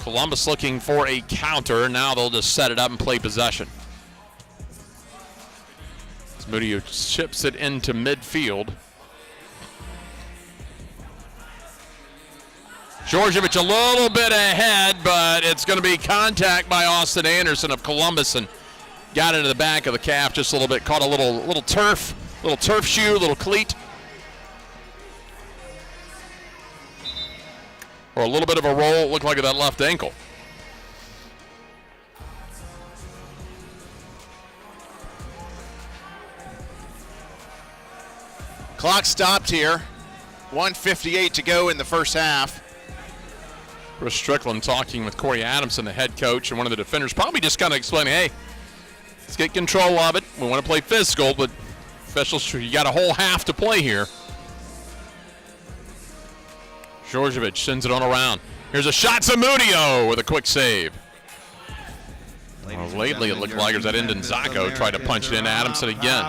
Columbus looking for a counter. Now they'll just set it up and play possession. Mudio chips it into midfield. Djordjevic a little bit ahead, but it's going to be contact by Austin Anderson of Columbus and got into the back of the calf just a little bit. Caught a little turf shoe, little cleat. Or a little bit of a roll. It looked like that left ankle. Clock stopped here. 1:58 to go in the first half. Chris Strickland talking with Corey Adamson, the head coach, and one of the defenders, probably just kind of explaining, hey, let's get control of it. We want to play physical, but officials, you got a whole half to play here. Djordjevic sends it on around. Here's a shot to Mudio with a quick save. Well, lately it looked like it was that Ndenzako tried to punch it into Adamson again.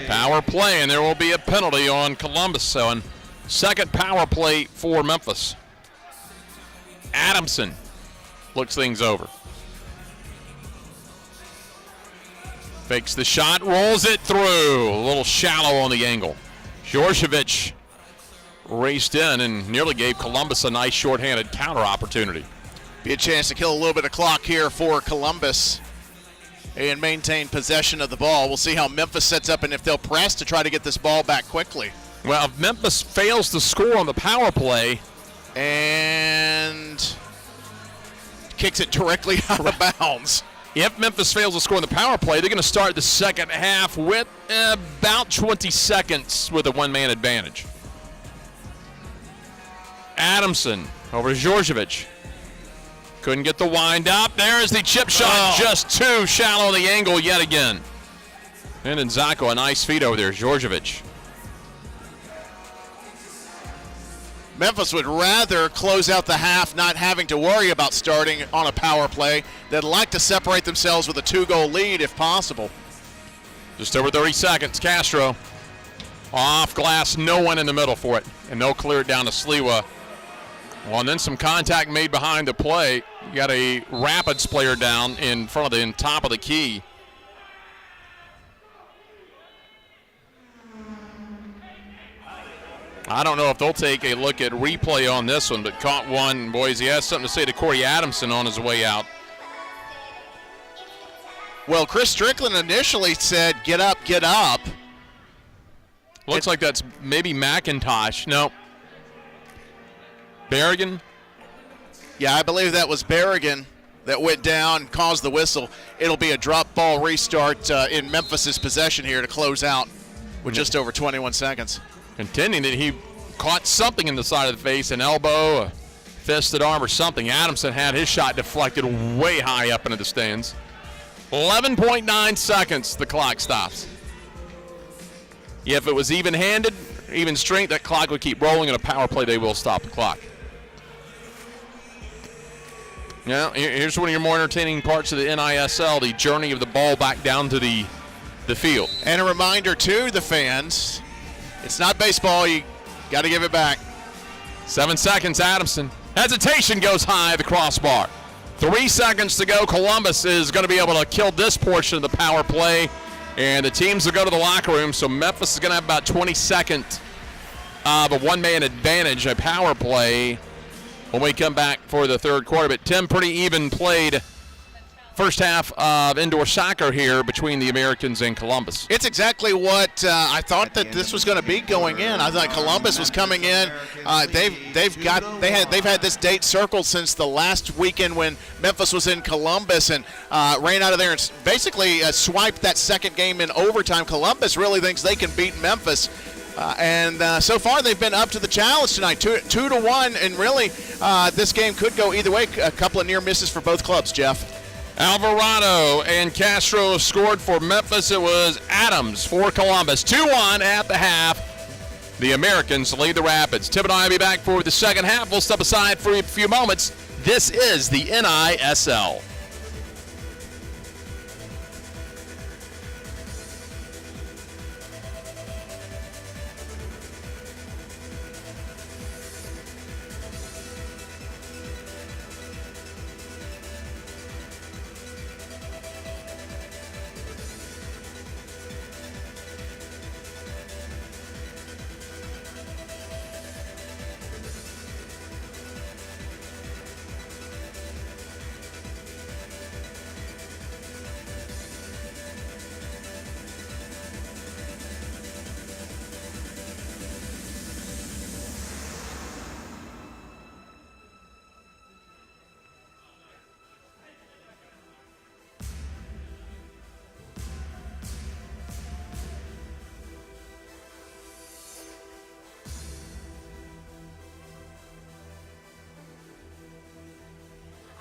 Power play, and there will be a penalty on Columbus. So, on second power play for Memphis. Adamson looks things over. Fakes the shot, rolls it through. A little shallow on the angle. Djordjevic raced in and nearly gave Columbus a nice shorthanded counter opportunity. Be a chance to kill a little bit of clock here for Columbus and maintain possession of the ball. We'll see how Memphis sets up and if they'll press to try to get this ball back quickly. Well, if Memphis fails to score on the power play and kicks it directly out of bounds. If Memphis fails to score on the power play, they're going to start the second half with about 20 seconds with a one-man advantage. Adamson over to Djordjevic. Couldn't get the wind up. There's the chip shot, just too shallow the angle yet again. And Nzako, a nice feed over there, Djordjevic. Memphis would rather close out the half not having to worry about starting on a power play. They'd like to separate themselves with a 2-goal lead if possible. Just over 30 seconds. Castro off glass, no one in the middle for it. And they'll clear it down to Sliwa. Well, and then some contact made behind the play. You got a Rapids player down in front of the top of the key. I don't know if they'll take a look at replay on this one, but caught one. Boys, he has something to say to Corey Adamson on his way out. Well, Chris Strickland initially said, get up, get up. Looks like that's maybe McIntosh. No. Berrigan? Yeah, I believe that was Berrigan that went down, caused the whistle. It'll be a drop ball restart in Memphis's possession here to close out with just over 21 seconds. Contending that he caught something in the side of the face, an elbow, a fisted arm or something. Adamson had his shot deflected way high up into the stands. 11.9 seconds, the clock stops. If it was even-handed, even strength, that clock would keep rolling. In a power play, they will stop the clock. Now, here's one of your more entertaining parts of the NISL, the journey of the ball back down to the field. And a reminder to the fans, it's not baseball. You got to give it back. 7 seconds, Adamson. Hesitation goes high at the crossbar. 3 seconds to go. Columbus is going to be able to kill this portion of the power play, and the teams will go to the locker room. So Memphis is going to have about 20 seconds of a one-man advantage, a power play, when we come back for the third quarter. But Tim, pretty even played first half of indoor soccer here between the Americans and Columbus. It's exactly what I thought that this was going to be going in. I thought Columbus was coming in. They've had this date circled since the last weekend when Memphis was in Columbus and ran out of there and basically swiped that second game in overtime. Columbus really thinks they can beat Memphis. And so far they've been up to the challenge tonight, 2-1, and really this game could go either way. A couple of near misses for both clubs, Jeff. Alvarado and Castro scored for Memphis. It was Adams for Columbus. 2-1 at the half. The Americans lead the Rapids. Tim and I will be back for the second half. We'll step aside for a few moments. This is the NISL.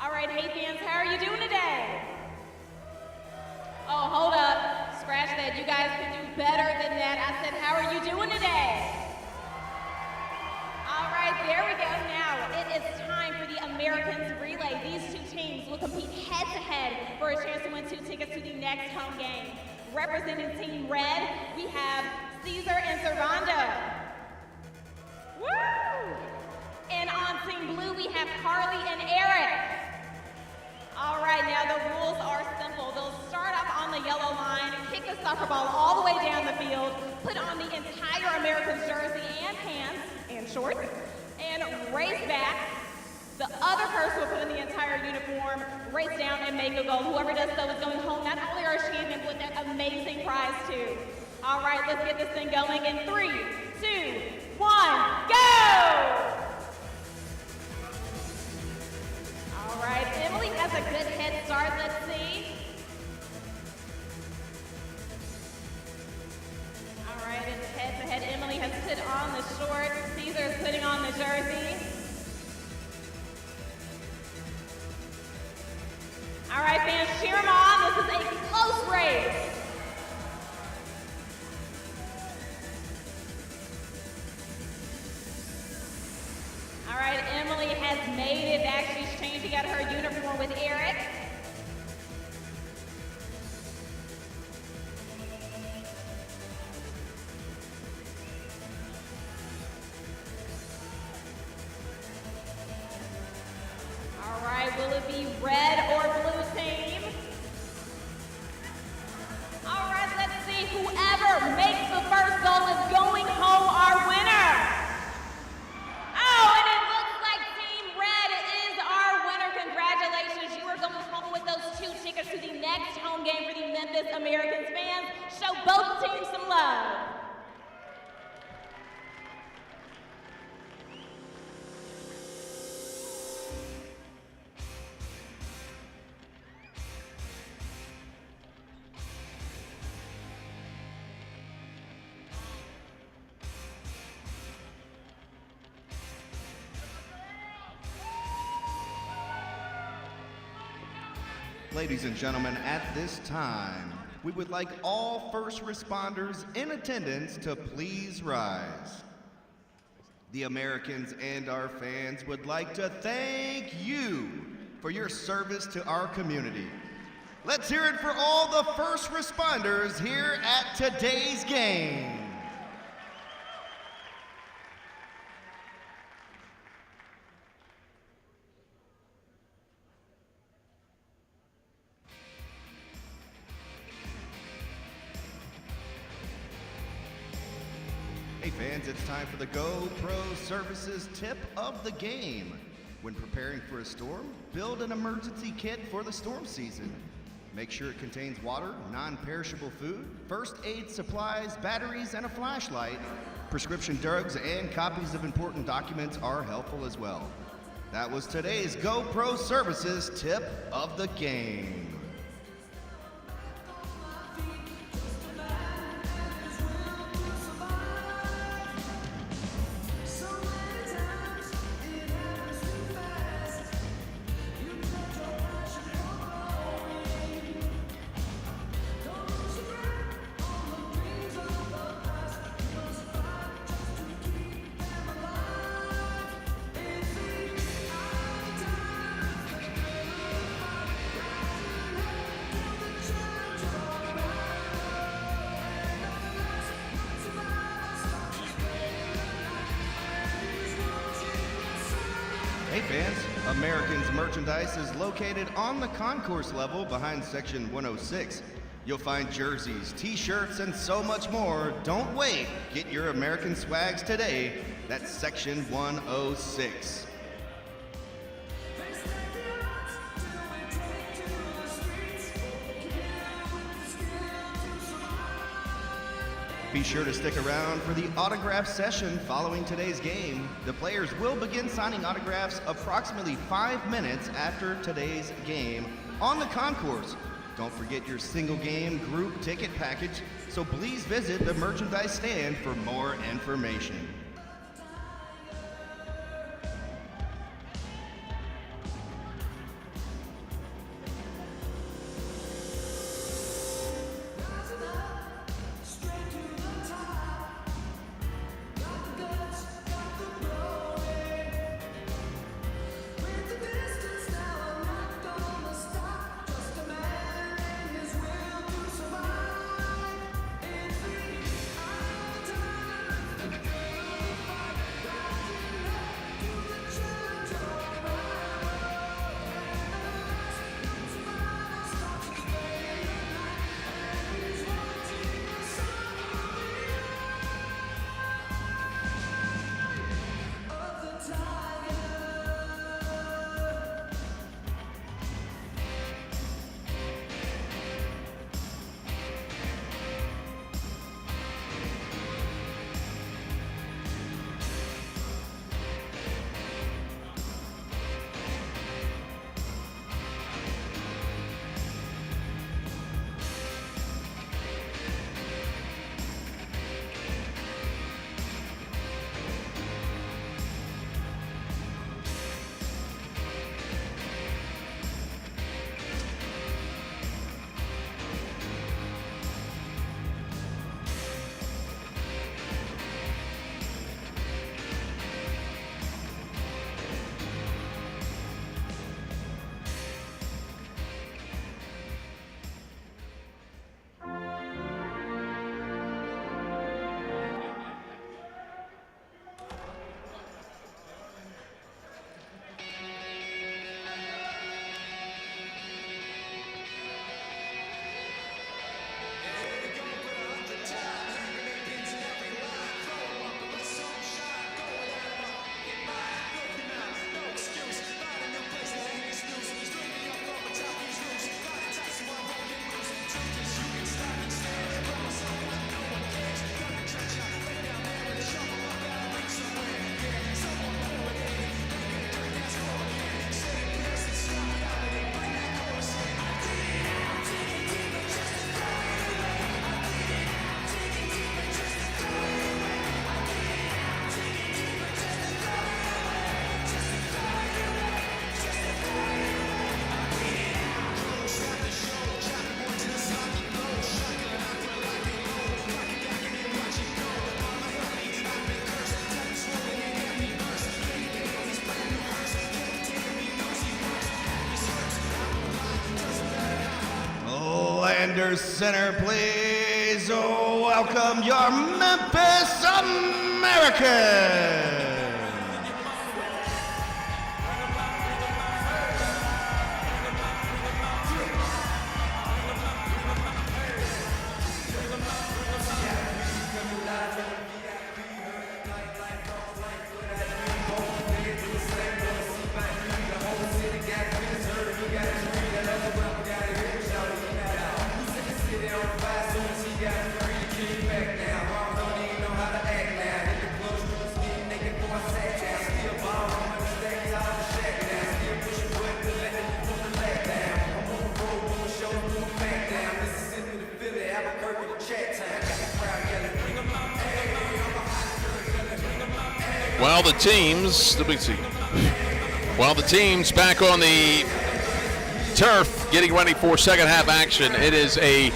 All right, hey fans, how are you doing today? Oh, hold up. Scratch that. You guys can do better than that. I said, how are you doing today? All right, there we go. Now, it is time for the Americans relay. These two teams will compete head-to-head for a chance to win 2 tickets to the next home game. Representing Team Red, we have Caesar and Servando. Woo! And on Team Blue, we have Carly and Eric. All right, now the rules are simple. They'll start off on the yellow line, kick the soccer ball all the way down the field, put on the entire Americans jersey and pants and shorts, and race back. The other person will put in the entire uniform, race down and make a goal. Whoever does so is going home. Not only are champions with that amazing prize too. All right, let's get this thing going in 3, 2, 1, go! All right, Emily has a good head start. Let's see. All right, it's head-to-head. Emily has put on the shorts. Caesar is putting on the jersey. All right, fans, cheer them on. This is a close race. All right, Emily has made it back. She's changing out her uniform with Eric. All right, will it be red or blue team? All right, let's see. Whoever makes the first goal is going home our winner. Oh, and it looks like Team Red is our winner. Congratulations. You are going home with those 2 tickets to the next home game for the Memphis Americans fans. Show both teams some love. Ladies and gentlemen, at this time, we would like all first responders in attendance to please rise. The Americans and our fans would like to thank you for your service to our community. Let's hear it for all the first responders here at today's game. Hey fans, it's time for the GoPro Services tip of the game. When preparing for a storm, build an emergency kit for the storm season. Make sure it contains water, non-perishable food, first aid supplies, batteries, and a flashlight. Prescription drugs and copies of important documents are helpful as well. That was today's GoPro Services tip of the game. Hey fans, Americans Merchandise is located on the concourse level behind section 106. You'll find jerseys, t-shirts, and so much more. Don't wait, get your American swags today. That's section 106. Be sure to stick around for the autograph session following today's game. The players will begin signing autographs approximately 5 minutes after today's game on the concourse. Don't forget your single game group ticket package, so please visit the merchandise stand for more information. Under center, please welcome your Memphis Americans. Well, the teams, let me see. Well, the teams back on the turf getting ready for second half action. It is a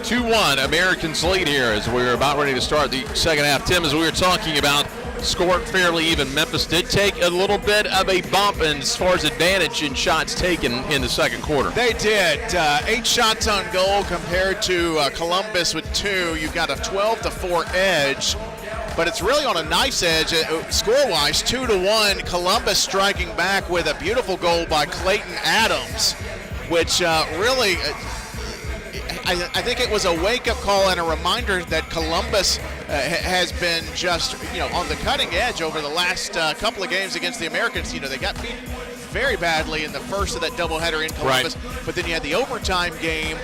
2-1 Americans lead here as we're about ready to start the second half. Tim, as we were talking about, scored fairly even. Memphis did take a little bit of a bump as far as advantage in shots taken in the second quarter. They did. 8 shots on goal compared to Columbus with 2. You've got a 12-4 edge. But it's really on a nice edge, score-wise, 2-1. Columbus striking back with a beautiful goal by Clayton Adams, which really, I think it was a wake-up call and a reminder that Columbus has been just, on the cutting edge over the last couple of games against the Americans. They got beat very badly in the first of that doubleheader in Columbus, right. But then you had the overtime game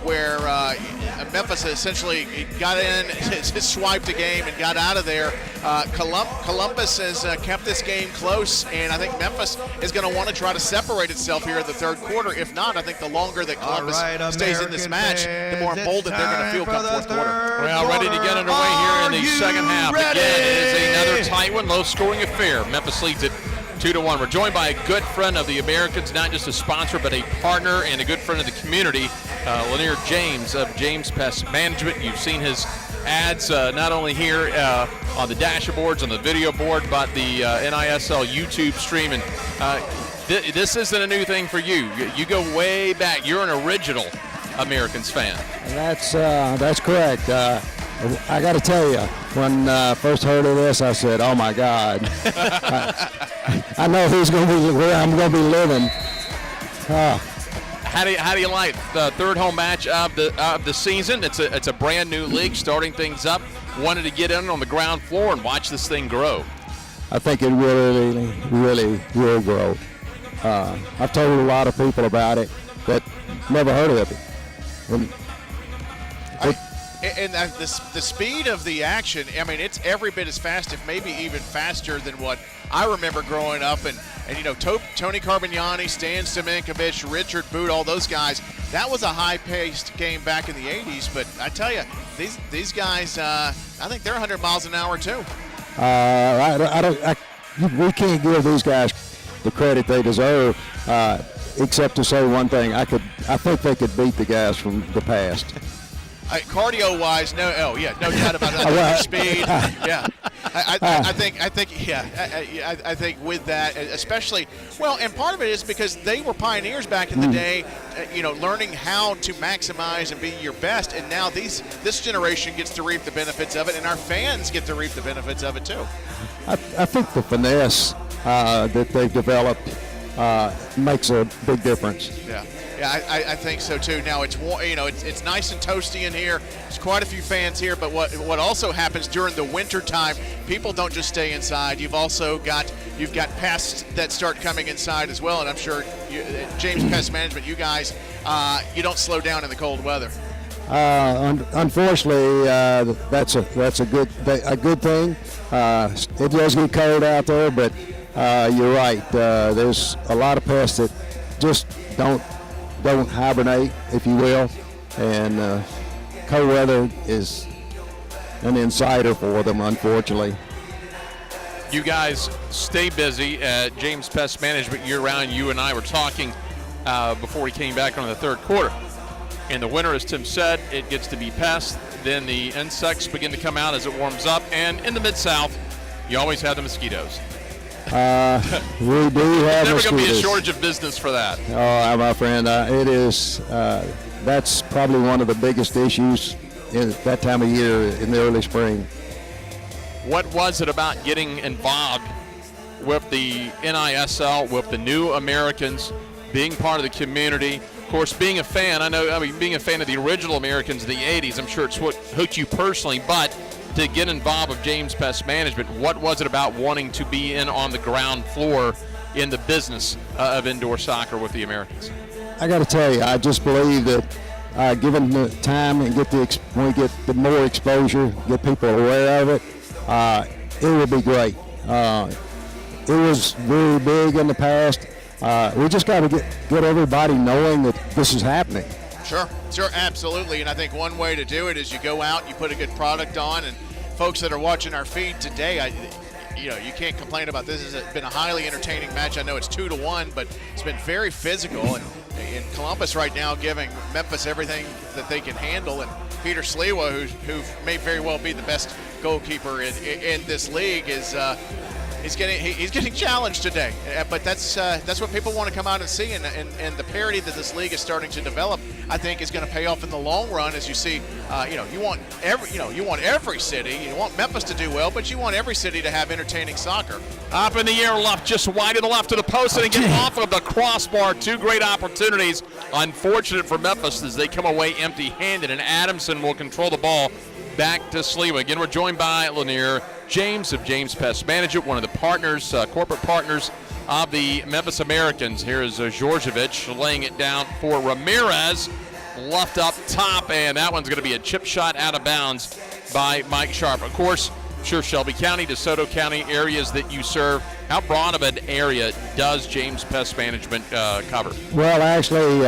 where Memphis essentially got in, just swiped the game and got out of there. Columbus has kept this game close, and I think Memphis is going to want to try to separate itself here in the third quarter. If not, I think the longer that Columbus stays in this match, the more emboldened they're going to feel come fourth quarter. Well, ready to get underway here in the second half. Ready? Again, it is another tight one, low-scoring affair. Memphis leads it 2-1. We're joined by a good friend of the Americans, not just a sponsor, but a partner and a good friend of the community, Lanier James of James Pest Management. You've seen his ads not only here on the dashboards, on the video board, but the NISL YouTube stream. And this isn't a new thing for you. You go way back. You're an original Americans fan. That's correct. I got to tell you, when I first heard of this, I said, "Oh my God, I know who's going to be where I'm going to be living." How do you like the third home match of the season? It's a brand new league starting things up. Wanted to get in on the ground floor and watch this thing grow. I think it really, really will grow. I've told a lot of people about it that never heard of it. And the speed of the action, I mean, it's every bit as fast, if maybe even faster than what I remember growing up. And Tony Carbagnani, Stan Stamenkovich, Richard Boot, all those guys, that was a high-paced game back in the 80s. But I tell you, these guys, I think they're 100 miles an hour too. We can't give these guys the credit they deserve, except to say one thing. I think they could beat the guys from the past. Cardio-wise, no doubt about that. Speed, yeah. I think with that, especially, and part of it is because they were pioneers back in the day, learning how to maximize and be your best, and now this generation gets to reap the benefits of it, and our fans get to reap the benefits of it too. I think the finesse that they've developed makes a big difference. Yeah, I think so too. Now it's nice and toasty in here. There's quite a few fans here, but what also happens during the winter time, people don't just stay inside. You've got pests that start coming inside as well, and I'm sure James Pest Management, you guys, you don't slow down in the cold weather. Unfortunately, that's a good thing. It does get cold out there, but you're right. There's a lot of pests that just don't hibernate, if you will, and cold weather is an insider for them, unfortunately. You guys stay busy at James Pest Management year-round. You and I were talking before we came back on the third quarter. In the winter, as Tim said, it gets to be pests. Then the insects begin to come out as it warms up. And in the Mid-South, you always have the mosquitoes. We do have There's never going to be a mosquitoes. shortage of business for that. Oh, my friend, it is. That's probably one of the biggest issues in that time of year in the early spring. What was it about getting involved with the NISL, with the new Americans, being part of the community? Of course, being a fan, being a fan of the original Americans in the 80s, I'm sure it's what hooked you personally, but to get involved with James Pest Management, what was it about wanting to be in on the ground floor in the business of indoor soccer with the Americans? I got to tell you, I just believe that given the time and when we get the more exposure, get people aware of it, it will be great. It was very big in the past. We just got to get everybody knowing that this is happening. Sure, absolutely. And I think one way to do it is you go out, you put a good product on, and folks that are watching our feed today, you can't complain about this. It's been a highly entertaining match. I know it's 2-1, but it's been very physical. And in Columbus right now, giving Memphis everything that they can handle. And Peter Sliwa, who may very well be the best goalkeeper in this league, he's getting challenged today. But that's what people want to come out and see. And the parity that this league is starting to develop, I think, is going to pay off in the long run. As you see, you want every city. You want Memphis to do well, but you want every city to have entertaining soccer. Up in the air left, just wide to the left to the post, and get off of the crossbar. Two great opportunities. Unfortunate for Memphis as they come away empty-handed, and Adamson will control the ball back to Sliwa. Again, we're joined by Lanier James of James Pest Management, one of the partners, corporate partners of the Memphis Americans. Here is Djordjevic laying it down for Ramirez, left up top, and that one's going to be a chip shot out of bounds by Mike Sharp. Of course, sure, Shelby County, DeSoto County, areas that you serve. How broad of an area does James Pest Management cover? Well, actually,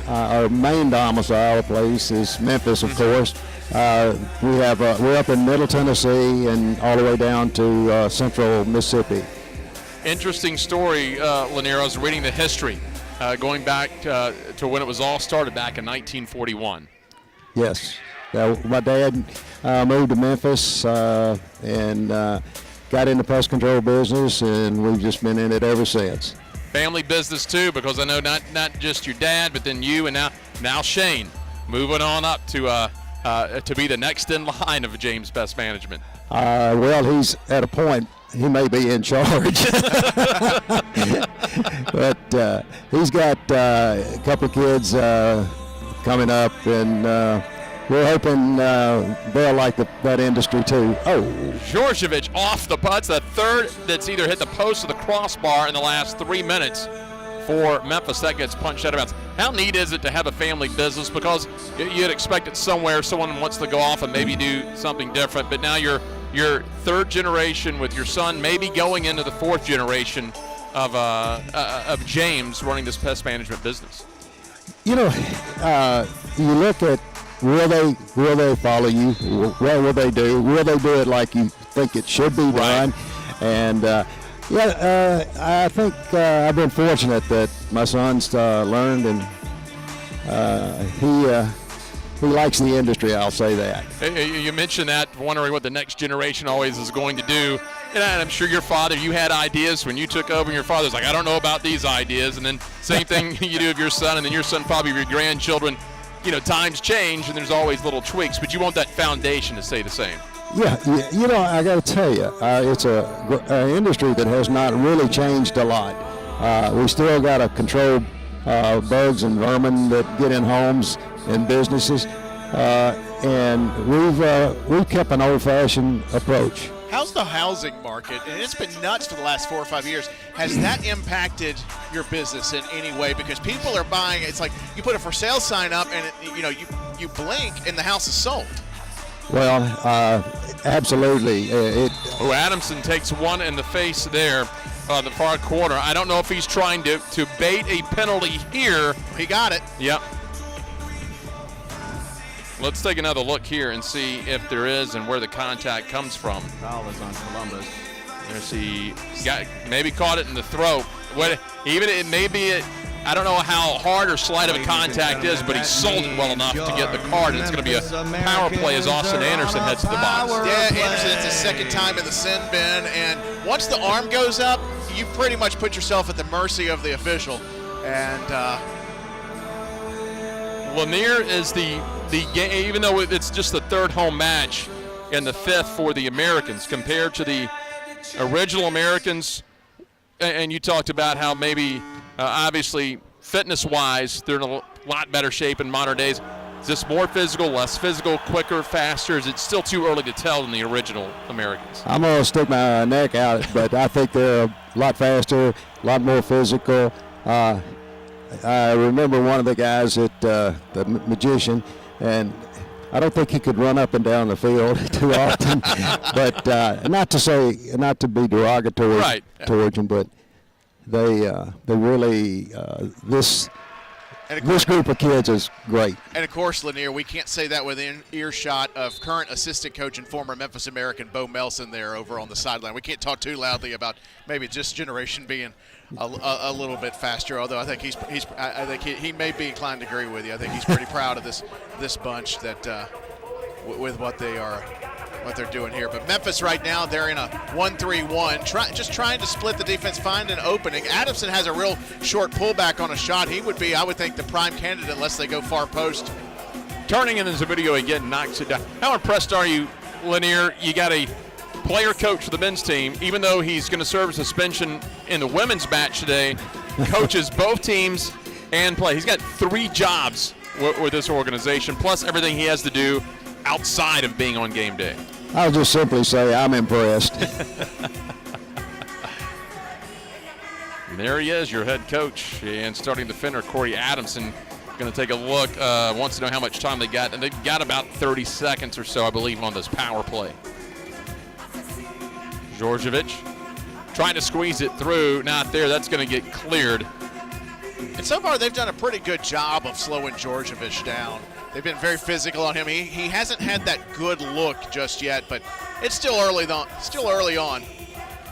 our main domicile place is Memphis, of course. We're up in Middle Tennessee and all the way down to central Mississippi. Interesting story, Lanier. I was reading the history going back to when it was all started back in 1941. Yes. My dad moved to Memphis and got in the pest control business, and we've just been in it ever since. Family business too, because I know not just your dad, but then you and now Shane moving on up to be the next in line of James Pest Management. Well, he's at a point he may be in charge, but he's got a couple of kids coming up, and we're hoping they'll like that industry too. Oh, Djordjevic off the putts, the third that's either hit the post or the crossbar in the last 3 minutes for Memphis. That gets punched out of bounds. How neat is it to have a family business? Because you'd expect it somewhere someone wants to go off and maybe do something different, but now you're third generation with your son, maybe going into the fourth generation of James running this pest management business. You look at will they follow you? What will they do? Will they do it like you think it should be done? Right. And I think I've been fortunate that my son's learned, and he likes the industry, I'll say that. You mentioned that, wondering what the next generation always is going to do. And I'm sure your father, you had ideas when you took over, and your father's like, I don't know about these ideas. And then same thing you do of your son, and then your son probably of your grandchildren. Times change, and there's always little tweaks, but you want that foundation to stay the same. Yeah, I got to tell you, it's an industry that has not really changed a lot. We still got to control bugs and vermin that get in homes and businesses, and we've kept an old-fashioned approach. How's the housing market? And it's been nuts for the last 4 or 5 years. Has that impacted your business in any way? Because people are buying. It's like you put a for sale sign up, and you blink, and the house is sold. Well, absolutely. Adamson takes one in the face there, the far corner. I don't know if he's trying to bait a penalty here. He got it. Yep. Let's take another look here and see if there is and where the contact comes from. Foul is on Columbus. There's maybe caught it in the throat. I don't know how hard or slight of a contact is, but he sold it well enough to get the card, and it's going to be a power play as Austin Anderson heads to the box. Yeah, Anderson, it's his second time in the sin bin, and once the arm goes up, you pretty much put yourself at the mercy of the official. And Lanier is the game, even though it's just the third home match and the fifth for the Americans compared to the original Americans. And you talked about how maybe, obviously, fitness-wise, they're in a lot better shape in modern days. Is this more physical, less physical, quicker, faster? Is it still too early to tell than the original Americans? I'm going to stick my neck out, but I think they're a lot faster, a lot more physical. I remember one of the guys the magician, and I don't think he could run up and down the field too often. But not to be derogatory towards him, but they really this group of kids is great. And of course, Lanier, we can't say that within earshot of current assistant coach and former Memphis American Bo Melson there over on the sideline. We can't talk too loudly about maybe just generation being a little bit faster. Although I think I think he may be inclined to agree with you. I think he's pretty proud of this bunch that with what they're doing here. But Memphis right now, they're in a 1-3-1, just trying to split the defense, find an opening. Adamson has a real short pullback on a shot. He would be, I would think, the prime candidate unless they go far post. Turning in his video again, knocks it down. How impressed are you, Lanier? You got a player coach for the men's team, even though he's going to serve a suspension in the women's match today, coaches both teams and play. He's got 3 jobs with this organization, plus everything he has to do outside of being on game day. I'll just simply say I'm impressed. There he is, your head coach and starting defender Corey Adamson. Going to take a look, wants to know how much time they got, and they've got about 30 seconds or so, I believe, on this power play. Djordjevic trying to squeeze it through, not there. That's going to get cleared. And so far, they've done a pretty good job of slowing Djordjevic down. They've been very physical on him. He hasn't had that good look just yet, but it's still early on.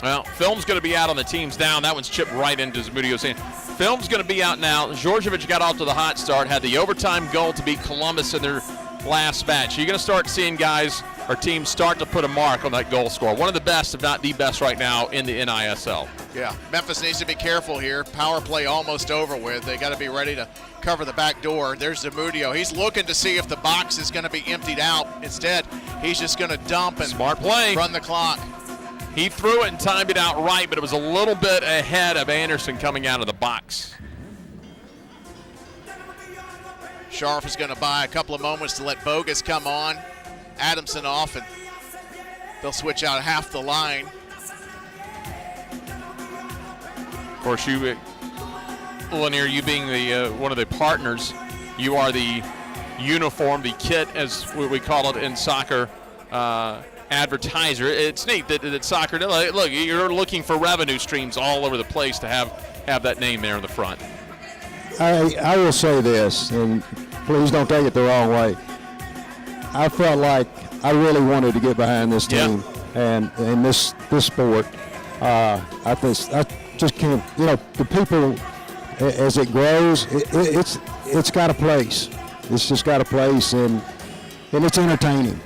Well, film's going to be out on the team's down. That one's chipped right into Zamudio's hand. Film's going to be out now. Djordjevic got off to the hot start, had the overtime goal to beat Columbus in their last match. You're going to start seeing guys or teams start to put a mark on that goal score. One of the best, if not the best right now in the NISL. Yeah, Memphis needs to be careful here. Power play almost over with. They got to be ready to cover the back door. There's Zamudio. He's looking to see if the box is going to be emptied out. Instead, he's just going to dump and smart play. Run the clock. He threw it and timed it out right, but it was a little bit ahead of Anderson coming out of the box. Scharf is going to buy a couple of moments to let Bogus come on. Adamson off, and they'll switch out half the line. Of course, you, Lanier, you being the one of the partners, you are the uniform, the kit, as we call it in soccer, advertiser. It's neat that soccer, look, you're looking for revenue streams all over the place to have that name there in the front. I will say this, and please don't take it the wrong way. I felt like I really wanted to get behind this team and this sport. I just can't, the people, as it grows, it's got a place. It's just got a place, and it's entertaining.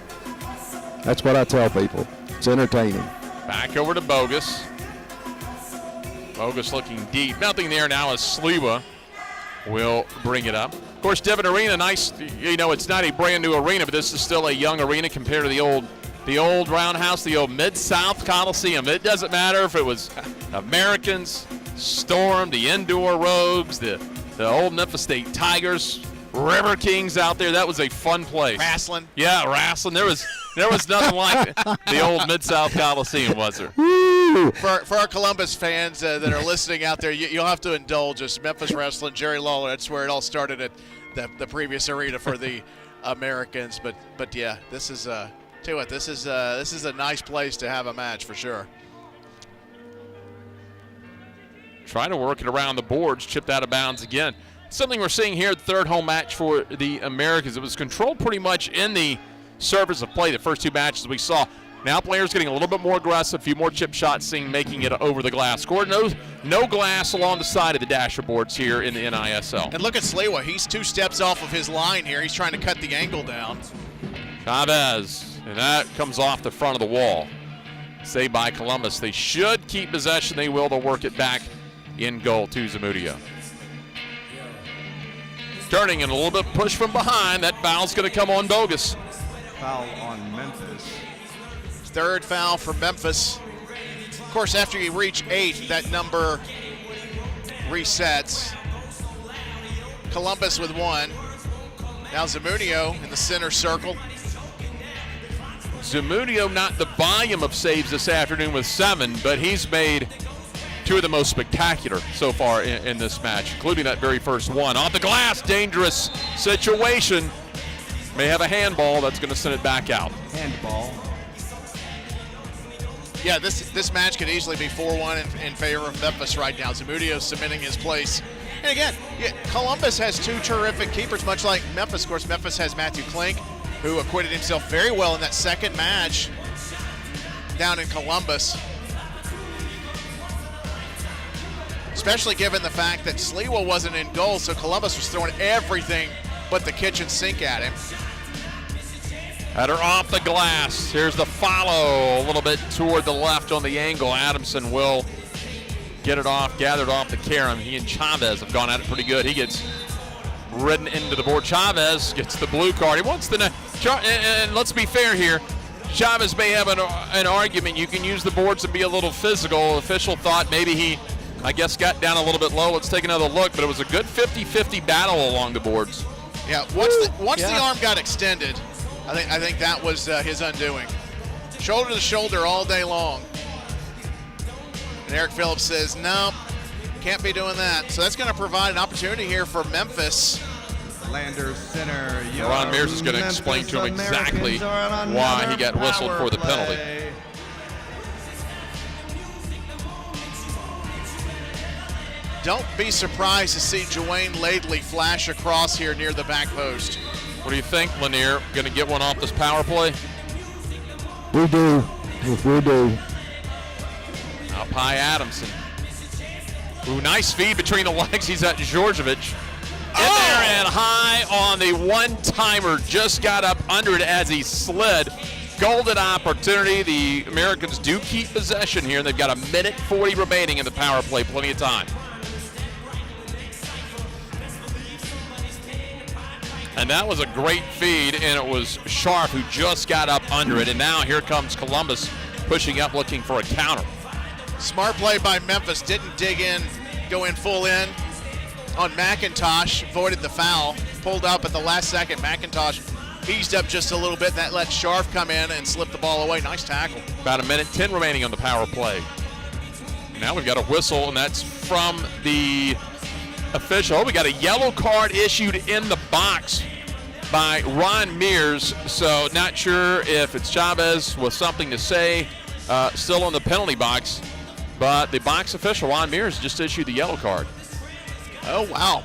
That's what I tell people. It's entertaining. Back over to Bogus. Bogus looking deep. Nothing there now as Sliwa will bring it up. Of course, Devon Arena, nice. It's not a brand new arena, but this is still a young arena compared to the old Roundhouse, the old Mid-South Coliseum. It doesn't matter if it was Americans, Storm, the Indoor Rogues, the old Memphis State Tigers, River Kings out there. That was a fun place. Wrestling. Yeah, wrestling. There was nothing like the old Mid-South Coliseum, was there? For our Columbus fans that are listening out there, you'll have to indulge us. Memphis Wrestling, Jerry Lawler, that's where it all started at the previous arena for the Americans. But yeah, this is tell you what, this is a nice place to have a match for sure. Trying to work it around the boards, chipped out of bounds again. Something we're seeing here, the third home match for the Americans. It was controlled pretty much in the surface of play the first 2 matches we saw. Now players getting a little bit more aggressive, a few more chip shots, making it over the glass. Scored no glass along the side of the dasher boards here in the NISL. And look at Sliwa. He's 2 steps off of his line here. He's trying to cut the angle down. Chavez, and that comes off the front of the wall. Saved by Columbus. They should keep possession. They will. They'll work it back in goal to Zamudio. Turning and a little bit push from behind. That foul's going to come on Bogus. Foul on Memphis. 3rd foul for Memphis. Of course, after you reach 8, that number resets. Columbus with 1. Now Zamudio in the center circle. Zamudio not the volume of saves this afternoon with 7, but he's made two of the most spectacular so far in this match, including that very first one. Off the glass, dangerous situation. May have a handball. That's going to send it back out. Handball. Yeah, this match could easily be 4-1 in favor of Memphis right now. Zamudio submitting his place. And again, Columbus has two terrific keepers, much like Memphis. Of course, Memphis has Matthew Klink, who acquitted himself very well in that second match down in Columbus. Especially given the fact that Sliwa wasn't in goal, so Columbus was throwing everything but the kitchen sink at him. Header off the glass. Here's the follow, a little bit toward the left on the angle. Adamson will get it off, gathered off the carom. He and Chavez have gone at it pretty good. He gets ridden into the board. Chavez gets the blue card. He wants the and let's be fair here. Chavez may have an argument. You can use the boards and be a little physical. The official thought maybe he, I guess, got down a little bit low. Let's take another look, but it was a good 50-50 battle along the boards. Yeah, once the arm got extended, I think that was his undoing. Shoulder to shoulder all day long. And Eric Phillips says, no, can't be doing that. So that's going to provide an opportunity here for Memphis. Landers Center. Ron Mears is going to explain to him exactly why he got whistled for the penalty. Don't be surprised to see Dwayne Laidley flash across here near the back post. What do you think, Lanier? Going to get one off this power play? We do. If we do. Up high, Adamson. Ooh, nice feed between the legs. He's at Djordjevic. In there and high on the one-timer. Just got up under it as he slid. Golden opportunity. The Americans do keep possession here. They've got 1:40 remaining in the power play. Plenty of time. And that was a great feed, and it was Sharp who just got up under it. And now here comes Columbus pushing up, looking for a counter. Smart play by Memphis. Didn't dig in, go in full in on McIntosh. Avoided the foul. Pulled up at the last second. McIntosh eased up just a little bit. That let Sharp come in and slip the ball away. Nice tackle. About 1:10 remaining on the power play. Now we've got a whistle, and that's from the official. We got a yellow card issued in the box by Ron Mears, so not sure if it's Chavez with something to say still on the penalty box, but the box official, Ron Mears, just issued the yellow card. Oh, wow.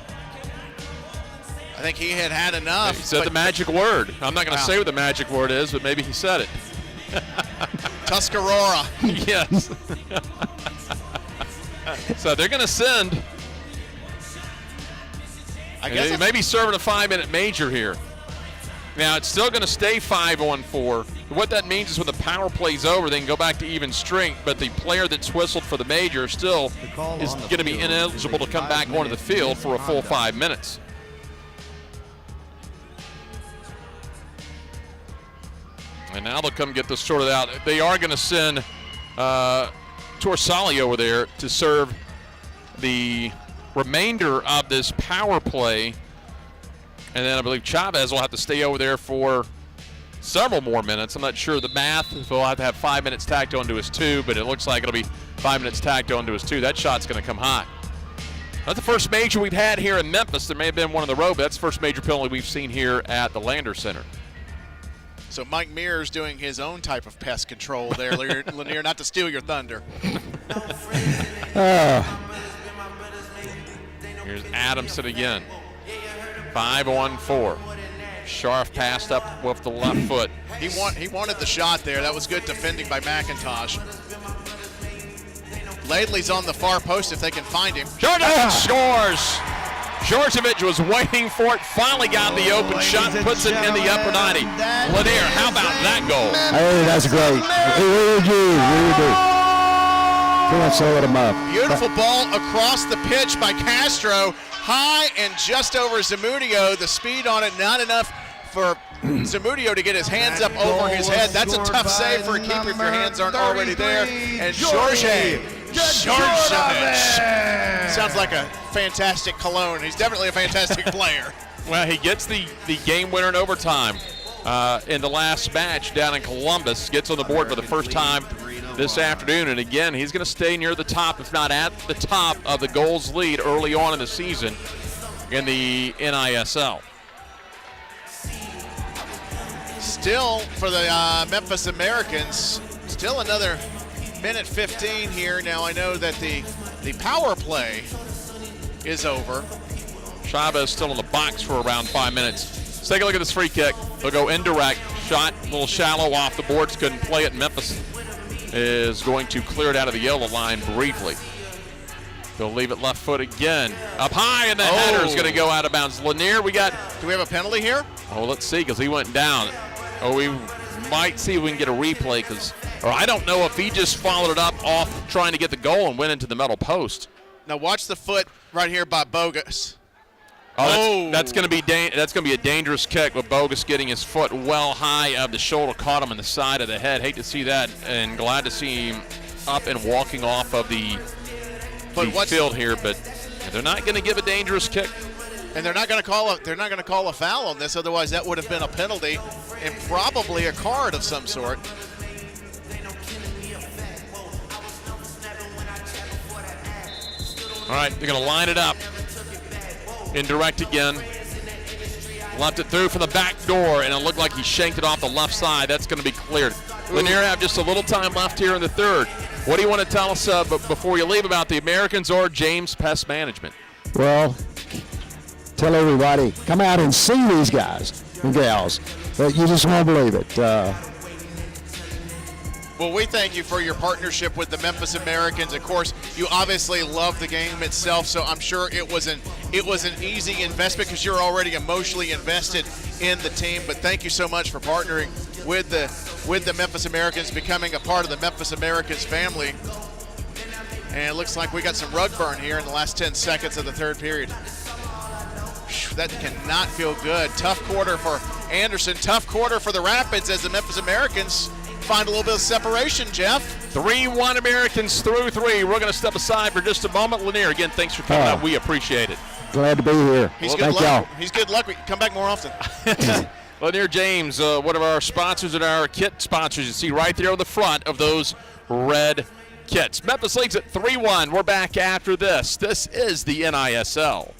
I think he had enough. He said the magic word. I'm not going to say what the magic word is, but maybe he said it. Tuscarora. Yes. So they're going to send. I guess they may be serving a 5-minute major here. Now, it's still going to stay 5-on-4. What that means is when the power play's over, they can go back to even strength, but the player that's whistled for the major still is going to be ineligible to come back onto the field for a full 5 minutes. And now they'll come get this sorted out. They are going to send Torsali over there to serve the remainder of this power play. And then I believe Chavez will have to stay over there for several more minutes. I'm not sure the math, if he'll have to have 5 minutes tacked onto his 2, but it looks like it'll be 5 minutes tacked onto his 2. That shot's going to come high. That's the first major we've had here in Memphis. There may have been one on the road, but that's the first major penalty we've seen here at the Landers Center. So Mike Mears doing his own type of pest control there, Lanier, not to steal your thunder. Here's Adamson again. 5-on-4. Sharp passed up with the left foot. He wanted the shot there. That was good defending by McIntosh. Laidley's on the far post if they can find him. Djordjevic scores. Djordjevic was waiting for it, finally got the open shot, puts it in the upper 90. Lanier, how about that goal? Hey, that's great. Really do. Come on, slow him up. Beautiful ball across the pitch by Castro. High and just over Zamudio. The speed on it not enough for Zamudio to get his hands up over his head. That's a tough save for a keeper if your hands aren't already there. And Djordjevic sounds like a fantastic cologne. He's definitely a fantastic player. Well, he gets the game winner in overtime. in the last match down in Columbus. Gets on the board for the first time this afternoon. And again, he's going to stay near the top, if not at the top, of the goals lead early on in the season in the NISL. Still for the Memphis Americans, still another minute 15 here. Now I know that the power play is over. Chavez still in the box for around 5 minutes. Let's take a look at this free kick. They'll go indirect. Shot a little shallow off the boards. Couldn't play it. Memphis is going to clear it out of the yellow line briefly. They'll leave it left foot again. Up high, and the header is going to go out of bounds. Lanier, do we have a penalty here? Oh, let's see, because he went down. Oh, we might see if we can get a replay, or I don't know if he just followed it up off trying to get the goal and went into the metal post. Now watch the foot right here by Bogus. That's going to be a dangerous kick with Bogus getting his foot well high of the shoulder, caught him in the side of the head. Hate to see that, and glad to see him up and walking off of the field here. But they're not going to give a dangerous kick, and they're not going to call a foul on this. Otherwise, that would have been a penalty and probably a card of some sort. All right, they're going to line it up. Indirect again. Left it through from the back door, and it looked like he shanked it off the left side. That's going to be cleared. Lanier have just a little time left here in the third. What do you want to tell us before you leave about the Americans or James Pest Management? Well, tell everybody, come out and see these guys and gals. You just won't believe it. Well, we thank you for your partnership with the Memphis Americans. Of course, you obviously love the game itself, so I'm sure it was an easy investment because you're already emotionally invested in the team. But thank you so much for partnering with the Memphis Americans, becoming a part of the Memphis Americans family. And it looks like we got some rug burn here in the last 10 seconds of the third period. That cannot feel good. Tough quarter for Anderson. Tough quarter for the Rapids as the Memphis Americans find a little bit of separation, Jeff. 3-1 Americans through 3. We're going to step aside for just a moment. Lanier, again, thanks for coming up. We appreciate it. Glad to be here. Thank y'all. He's good luck. Come back more often. Lanier James, one of our sponsors and our kit sponsors. You see right there on the front of those red kits. Memphis leads at 3-1. We're back after this. This is the NISL.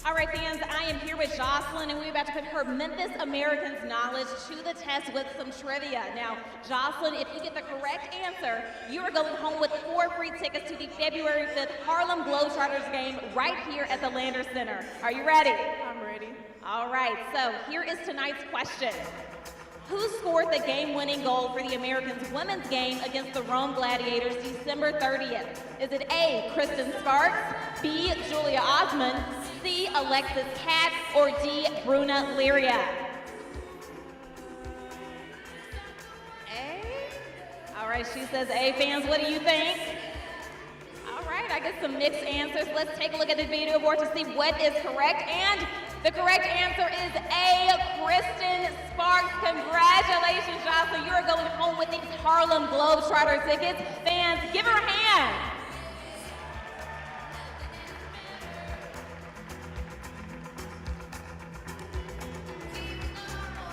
All right, fans, I am here with Jocelyn, and we're about to put her Memphis Americans knowledge to the test with some trivia. Now, Jocelyn, if you get the correct answer, you are going home with 4 free tickets to the February 5th Harlem Globetrotters game right here at the Lander Center. Are you ready? I'm ready. All right, so here is tonight's question. Who scored the game-winning goal for the Americans women's game against the Rome Gladiators December 30th? Is it A, Kristen Sparks, B, Julia Osmond, C, Alexis Katz, or D, Bruna Liria? A? All right, she says A. Fans, what do you think? All right, I get some mixed answers. Let's take a look at the video board to see what is correct. And the correct answer is A, Kristen Sparks. Congratulations, Jocelyn. You are going home with these Harlem Globetrotter tickets. Fans, give her a hand.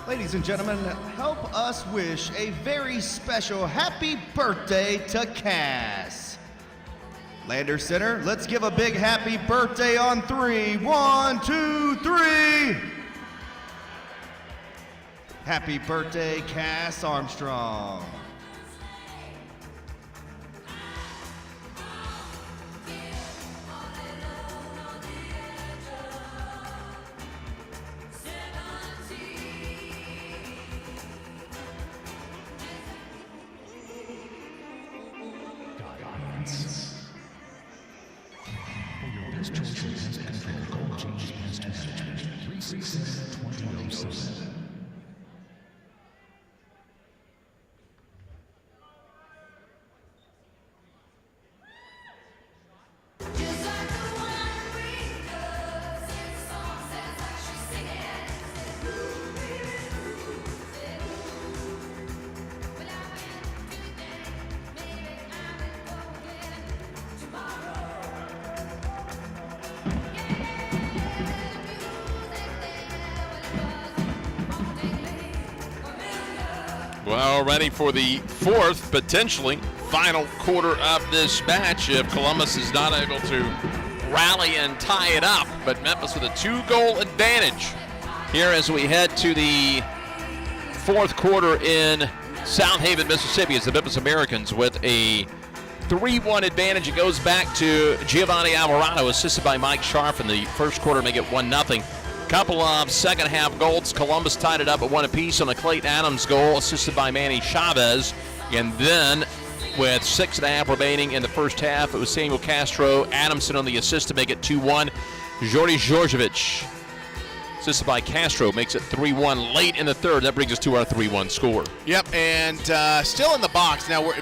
Ladies and gentlemen, help us wish a very special happy birthday to Cass. Lander Center, let's give a big happy birthday on 3. 1, 2, 3. Happy birthday, Cass Armstrong. Well, ready for the fourth, potentially final quarter of this match if Columbus is not able to rally and tie it up. But Memphis with a 2-goal advantage here as we head to the fourth quarter in Southaven, Mississippi, as the Memphis Americans with a 3-1 advantage. It goes back to Giovanni Alvarado, assisted by Mike Scharf in the first quarter, make it 1-0. Couple of second half goals. Columbus tied it up at 1 apiece on a Clayton Adams goal, assisted by Manny Chavez. And then with 6.5 remaining in the first half, it was Samuel Castro Adamson on the assist to make it 2-1. Jordy Georgievich, assisted by Castro, makes it 3-1 late in the third. That brings us to our 3-1 score. Yep, and still in the box. Now,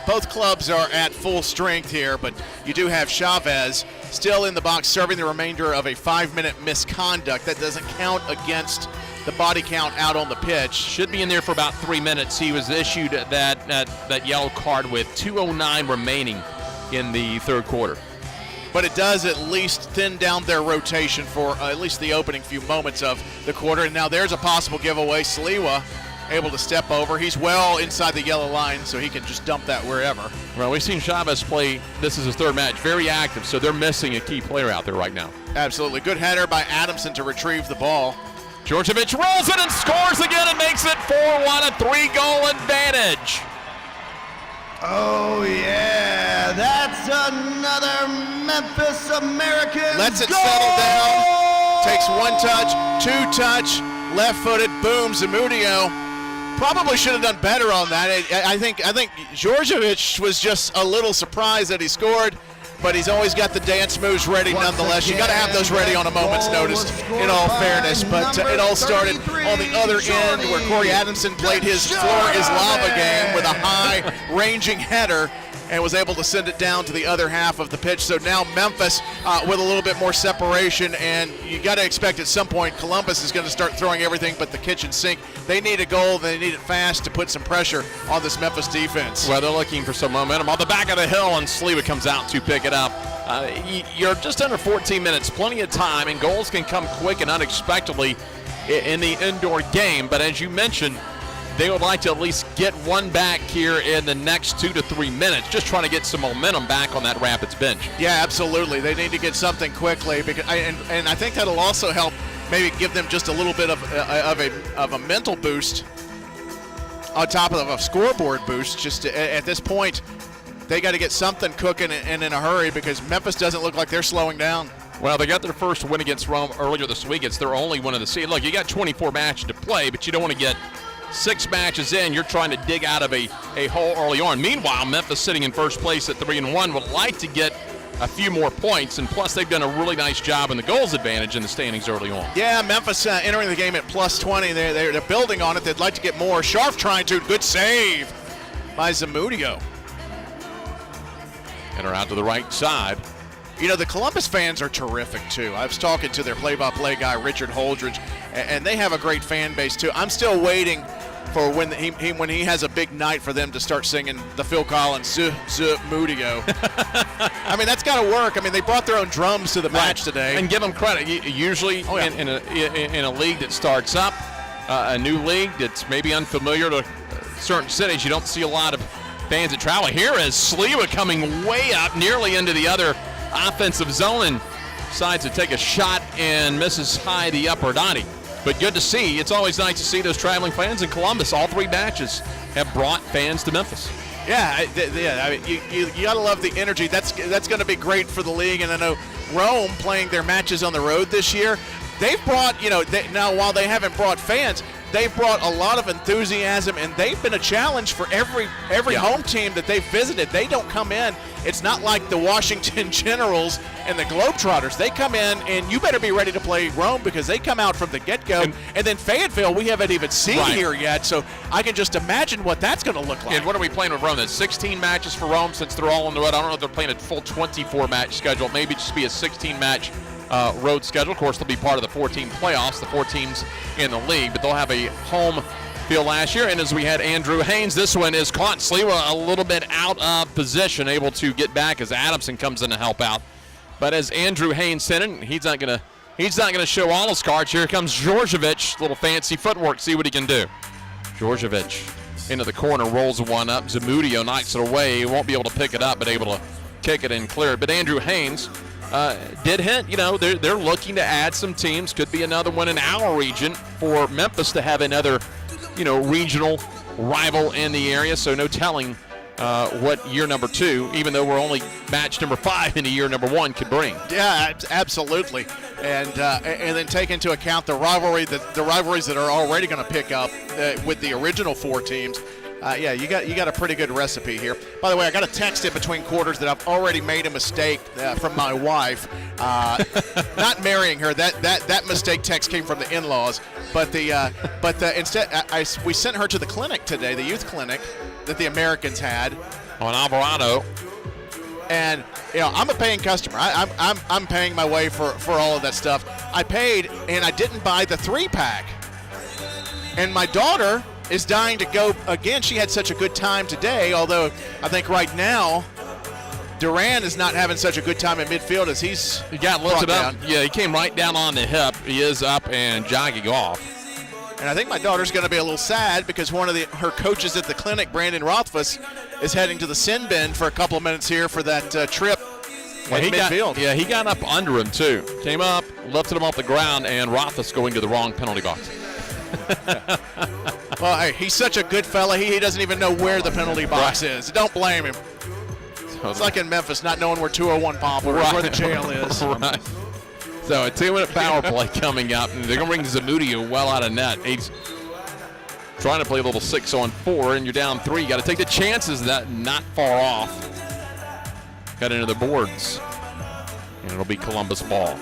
both clubs are at full strength here, but you do have Chavez still in the box serving the remainder of a 5-minute misconduct. That doesn't count against the body count out on the pitch. Should be in there for about 3 minutes. He was issued that yellow card with 2:09 remaining in the third quarter. But it does at least thin down their rotation for at least the opening few moments of the quarter. And now there's a possible giveaway. Sliwa able to step over. He's well inside the yellow line, so he can just dump that wherever. Well, we've seen Chavez play. This is his third match. Very active, so they're missing a key player out there right now. Absolutely. Good header by Adamson to retrieve the ball. Georgievich rolls it and scores again and makes it 4-1, a 3-goal advantage. Oh, yeah, that's another Memphis American Lets it goal! settle down. Takes one touch, two touch, left-footed, boom, Zamudio. Probably should have done better on that. I think Georgievich was just a little surprised that he scored, but he's always got the dance moves ready nonetheless. You got to have those ready on a moment's notice, in all fairness. But it all started on the other end where Corey Adamson played his floor is lava game with a high ranging header and was able to send it down to the other half of the pitch. So now Memphis with a little bit more separation, and you got to expect at some point Columbus is going to start throwing everything but the kitchen sink. They need a goal. They need it fast to put some pressure on this Memphis defense. Well, they're looking for some momentum on the back of the hill, and Sliwa comes out to pick it up. You're just under 14 minutes, plenty of time, and goals can come quick and unexpectedly in the indoor game. But as you mentioned, they would like to at least get one back here in the next 2 to 3 minutes, just trying to get some momentum back on that Rapids bench. Yeah, absolutely. They need to get something quickly, because and I think that'll also help maybe give them just a little bit of a mental boost on top of a scoreboard boost. Just at this point, they got to get something cooking and in a hurry, because Memphis doesn't look like they're slowing down. Well, they got their first win against Rome earlier this week. It's their only one of the season. Look, you got 24 matches to play, but you don't want to get 6 matches in. You're trying to dig out of a hole early on. Meanwhile, Memphis sitting in first place at 3-1 would like to get a few more points, and plus they've done a really nice job in the goals advantage in the standings early on. Yeah, Memphis entering the game at plus 20. They're building on it. They'd like to get more. Scharf trying to. Good save by Zamudio. And are out to the right side. You know, the Columbus fans are terrific, too. I was talking to their play-by-play guy, Richard Holdridge, and they have a great fan base, too. I'm still waiting for when he has a big night for them to start singing the Phil Collins Zamudio. I mean, that's got to work. I mean, they brought their own drums to the match today. And give them credit. Usually in a league that starts up, a new league that's maybe unfamiliar to certain cities, you don't see a lot of fans that travel. Here is Sliwa coming way up, nearly into the other offensive zone, and decides to take a shot and misses high the upper dotty. But good to see. It's always nice to see those traveling fans in Columbus. All 3 matches have brought fans to Memphis. Yeah, I mean, you got to love the energy. That's going to be great for the league. And I know Rome playing their matches on the road this year, they've brought, now while they haven't brought fans, they've brought a lot of enthusiasm, and they've been a challenge for every home team that they've visited. They don't come in. It's not like the Washington Generals and the Globetrotters. They come in, and you better be ready to play Rome, because they come out from the get-go. And then Fayetteville, we haven't even seen here yet, so I can just imagine what that's going to look like. And what are we playing with Rome? There's 16 matches for Rome since they're all on the road. I don't know if they're playing a full 24-match schedule. Maybe just be a 16-match road schedule. Of course, they'll be part of the 14 playoffs, the 4 teams in the league, but they'll have a home field last year. And as we had Andrew Haynes, this one is caught. Sliwa a little bit out of position, able to get back as Adamson comes in to help out. But as Andrew Haynes said it, he's not gonna show all his cards. Here comes Georgievich, little fancy footwork. See what he can do. Georgievich into the corner, rolls one up. Zamudio knocks it away. He won't be able to pick it up, but able to kick it and clear it. But Andrew Haynes did hint, they're looking to add some teams. Could be another one in our region for Memphis to have another, regional rival in the area. So no telling what year number 2, even though we're only match number 5 into year number 1, could bring. Yeah, absolutely. And then take into account the rivalries that are already going to pick up with the original 4 teams. You got a pretty good recipe here. By the way, I got a text in between quarters that I've already made a mistake from my wife. Not marrying her. That mistake text came from the in-laws. But instead we sent her to the clinic today, the youth clinic that the Americans had on Alvarado. And I'm a paying customer. I'm paying my way for all of that stuff. I paid and I didn't buy the 3-pack. And my daughter is dying to go again. She had such a good time today, although I think right now Duran is not having such a good time in midfield as he got lifted up. Yeah, he came right down on the hip. He is up and jogging off. And I think my daughter's going to be a little sad because one of her coaches at the clinic, Brandon Rothfuss, is heading to the sin bin for a couple of minutes here for that trip at midfield. He got up under him too. Came up, lifted him off the ground, and Rothfuss going to the wrong penalty box. Well, hey, he's such a good fella. He doesn't even know where the penalty box is. Don't blame him. It's like in Memphis, not knowing where 201 Poplar is, where the jail is. Right. So a 2-minute power play coming up, and they're going to bring Zamudio well out of net. He's trying to play a little 6-on-4, and you're down 3. You got to take the chances of that not far off. Got into the boards, and it'll be Columbus ball.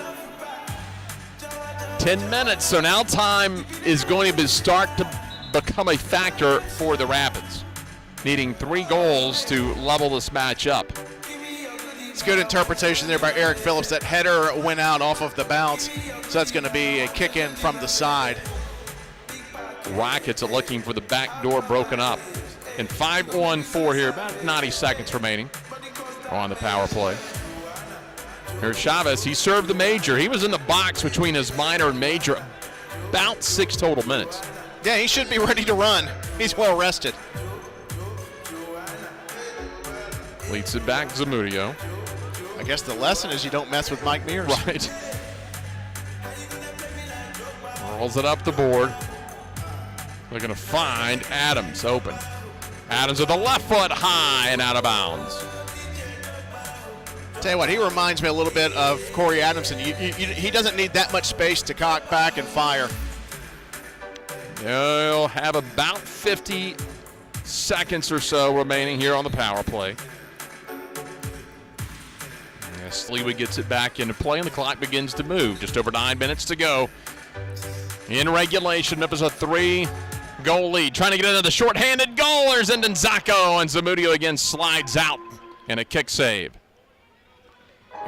10 minutes, so now time is going to start to become a factor for the Rapids, needing 3 goals to level this match up. It's good interpretation there by Eric Phillips. That header went out off of the bounce, so that's going to be a kick in from the side. Rockets are looking for the back door broken up. And 5-on-4 here, about 90 seconds remaining on the power play. Here's Chavez. He served the major. He was in the box between his minor and major about 6 total minutes. Yeah, he should be ready to run. He's well rested. Leads it back, Zamudio. I guess the lesson is you don't mess with Mike Mears. Right. Rolls it up the board. They're going to find Adams open. Adams with the left foot high and out of bounds. Tell you what, he reminds me a little bit of Corey Adamson. He doesn't need that much space to cock back and fire. They'll have about 50 seconds or so remaining here on the power play. Sleewa gets it back into play, and the clock begins to move. Just over 9 minutes to go. In regulation, Memphis a 3-goal lead. Trying to get into the short-handed goal. There's Ndenzako, and Zamudio again slides out and a kick save.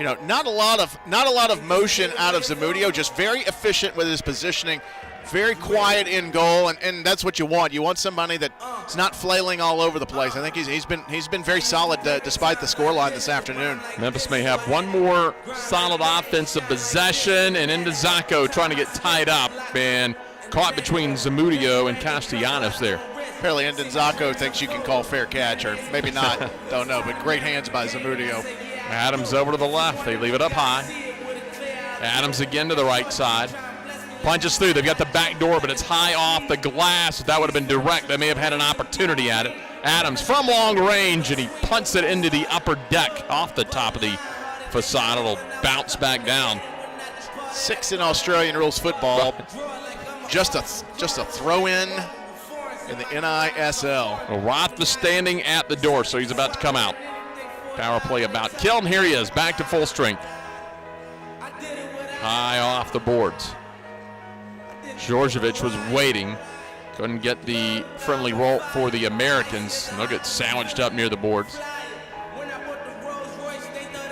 Not a lot of motion out of Zamudio, just very efficient with his positioning, very quiet in goal, and that's what you want. You want somebody that's not flailing all over the place. I think he's been very solid despite the scoreline this afternoon. Memphis may have one more solid offensive possession, and Ndenzako trying to get tied up and caught between Zamudio and Castellanos there. Apparently Ndenzako thinks you can call fair catch, or maybe not, don't know, but great hands by Zamudio. Adams over to the left. They leave it up high. Adams again to the right side. Punches through. They've got the back door, but it's high off the glass. If that would have been direct, they may have had an opportunity at it. Adams from long range, and he punts it into the upper deck off the top of the facade. It'll bounce back down. 6 in Australian rules football. Just a throw-in the NISL. Well, Roth was standing at the door, so he's about to come out. Power play about killed. Here he is, back to full strength. High off the boards. Djordjevic was waiting. Couldn't get the friendly roll for the Americans. They'll get sandwiched up near the boards.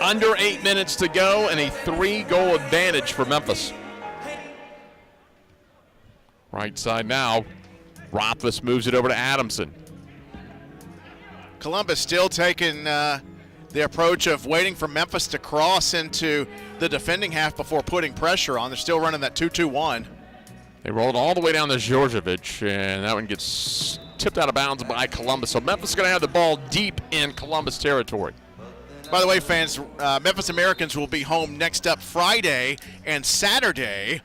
Under 8 minutes to go and a 3-goal advantage for Memphis. Right side now. Rothfuss moves it over to Adamson. Columbus still taking the approach of waiting for Memphis to cross into the defending half before putting pressure on. They're still running that 2-2-1. They rolled all the way down to Djordjevic, and that one gets tipped out of bounds by Columbus. So Memphis is going to have the ball deep in Columbus territory. By the way, fans, Memphis Americans will be home next up Friday and Saturday,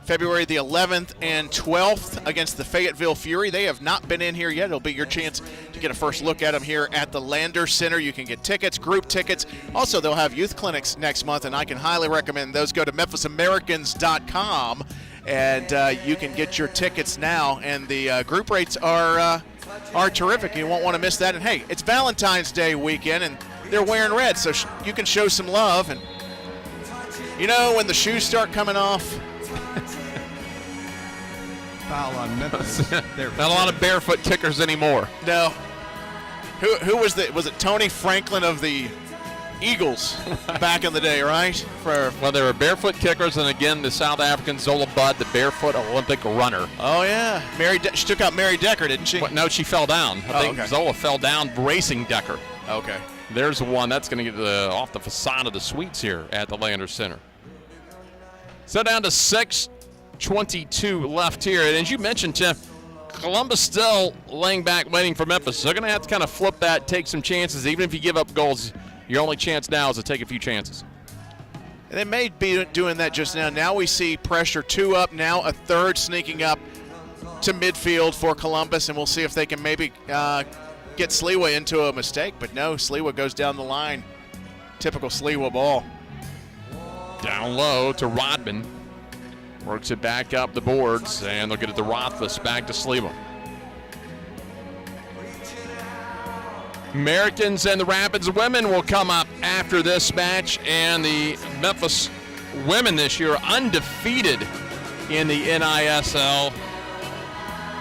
February the 11th and 12th against the Fayetteville Fury. They have not been in here yet. It'll be your chance to get a first look at them here at the Lander Center. You can get tickets, group tickets. Also, they'll have youth clinics next month, and I can highly recommend those. Go to memphisamericans.com, and you can get your tickets now. And the group rates are terrific. You won't want to miss that. And, hey, it's Valentine's Day weekend, and they're wearing red, so you can show some love. And, you know, when the shoes start coming off, Foul on Memphis. Not a lot of barefoot kickers anymore. no. Who was it Tony Franklin of the Eagles back in the day, right? Well, there were barefoot kickers, and again, the South African Zola Budd, the barefoot Olympic runner. Oh, yeah. She took out Mary Decker, didn't she? No, she fell down. I think okay. Zola fell down racing Decker. Okay. There's one that's going to get off the facade of the suites here at the Lander Center. So down to 6:22 left here. And as you mentioned, Tim, Columbus still laying back waiting for Memphis. So they're going to have to kind of flip that, take some chances. Even if you give up goals, your only chance now is to take a few chances. And they may be doing that just now. Now we see pressure 2 up, now a third sneaking up to midfield for Columbus, and we'll see if they can maybe get Sliwa into a mistake. But no, Sliwa goes down the line. Typical Sliwa ball. Down low to Rodman. Works it back up the boards, and they'll get it to Rothfuss, back to Sliwa. Americans and the Rapids women will come up after this match, and the Memphis women this year undefeated in the NISL,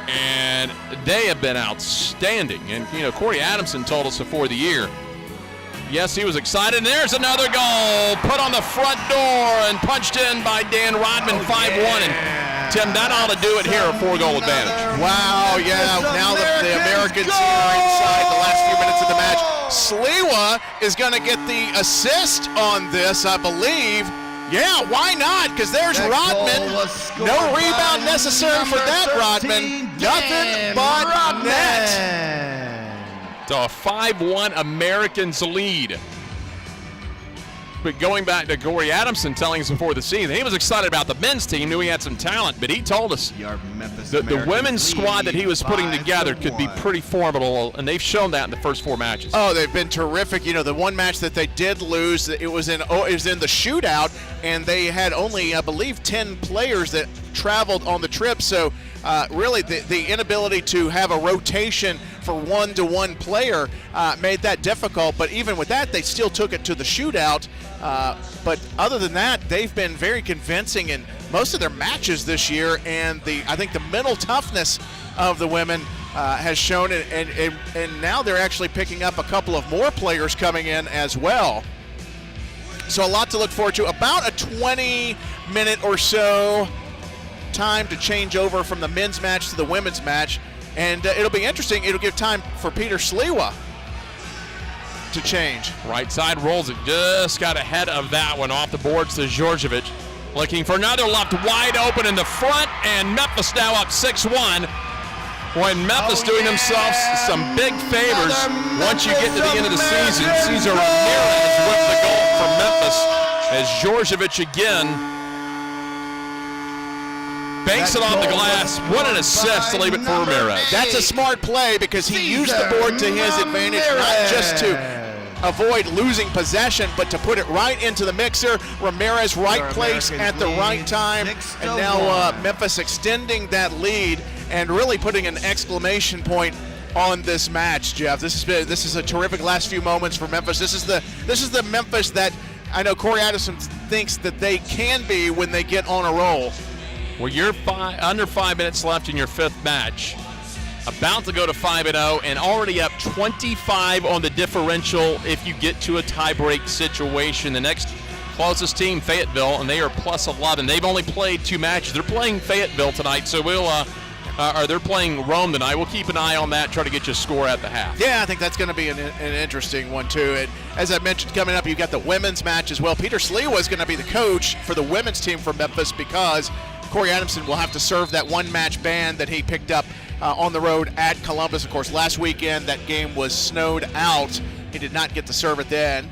and they have been outstanding. And, you know, Corey Adamson told us before the year, yes, he was excited. And there's another goal put on the front door and punched in by Dan Rodman, 5-1. And, Tim, that ought to do it here, a 4-goal advantage. Wow, yeah. Now the Americans here are inside the last few minutes of the match. Sliwa is going to get the assist on this, I believe. Yeah, why not? Because there's Rodman. No rebound necessary for that, Rodman. Nothing but net. So a 5-1 Americans lead. But going back to Corey Adamson telling us before the season, he was excited about the men's team, knew he had some talent, but he told us the women's squad that he was putting together could be pretty formidable, and they've shown that in the first 4 matches. Oh, they've been terrific. You know, the one match that they did lose, it was in the shootout, and they had only, I believe, 10 players that traveled on the trip. So really the inability to have a rotation for one-to-one player made that difficult. But even with that, they still took it to the shootout. But other than that, they've been very convincing in most of their matches this year. And I think the mental toughness of the women has shown it. And now they're actually picking up a couple of more players coming in as well. So a lot to look forward to. About a 20-minute or so time to change over from the men's match to the women's match. And it'll be interesting. It'll give time for Peter Sliwa to change. Right side rolls it. Just got ahead of that one off the boards to Djordjevic. Looking for another left wide open in the front, and Memphis now up 6-1. When Memphis doing themselves some big favors once you get to the end of the season. Cesar Ramirez with the goal for Memphis as Djordjevic again banks it off the glass. What an assist to leave it for Ramirez. That's a smart play because he used the board to his advantage, not just to avoid losing possession, but to put it right into the mixer. Ramirez, right place at the right time. And now Memphis extending that lead and really putting an exclamation point on this match, Jeff. This is a terrific last few moments for Memphis. This is the Memphis that I know Corey Addison thinks that they can be when they get on a roll. Well, you're under 5 minutes left in your 5th match. About to go to 5-0 and already up 25 on the differential if you get to a tiebreak situation. The next closest team, Fayetteville, and they are plus 11. They've only played 2 matches. They're playing Fayetteville tonight, so they're playing Rome tonight. We'll keep an eye on that, try to get you a score at the half. Yeah, I think that's going to be an interesting one, too. And as I mentioned, coming up, you've got the women's match as well. Peter Sliwa is going to be the coach for the women's team for Memphis because Corey Adamson will have to serve that one-match ban that he picked up on the road at Columbus. Of course, last weekend that game was snowed out. He did not get to serve it then.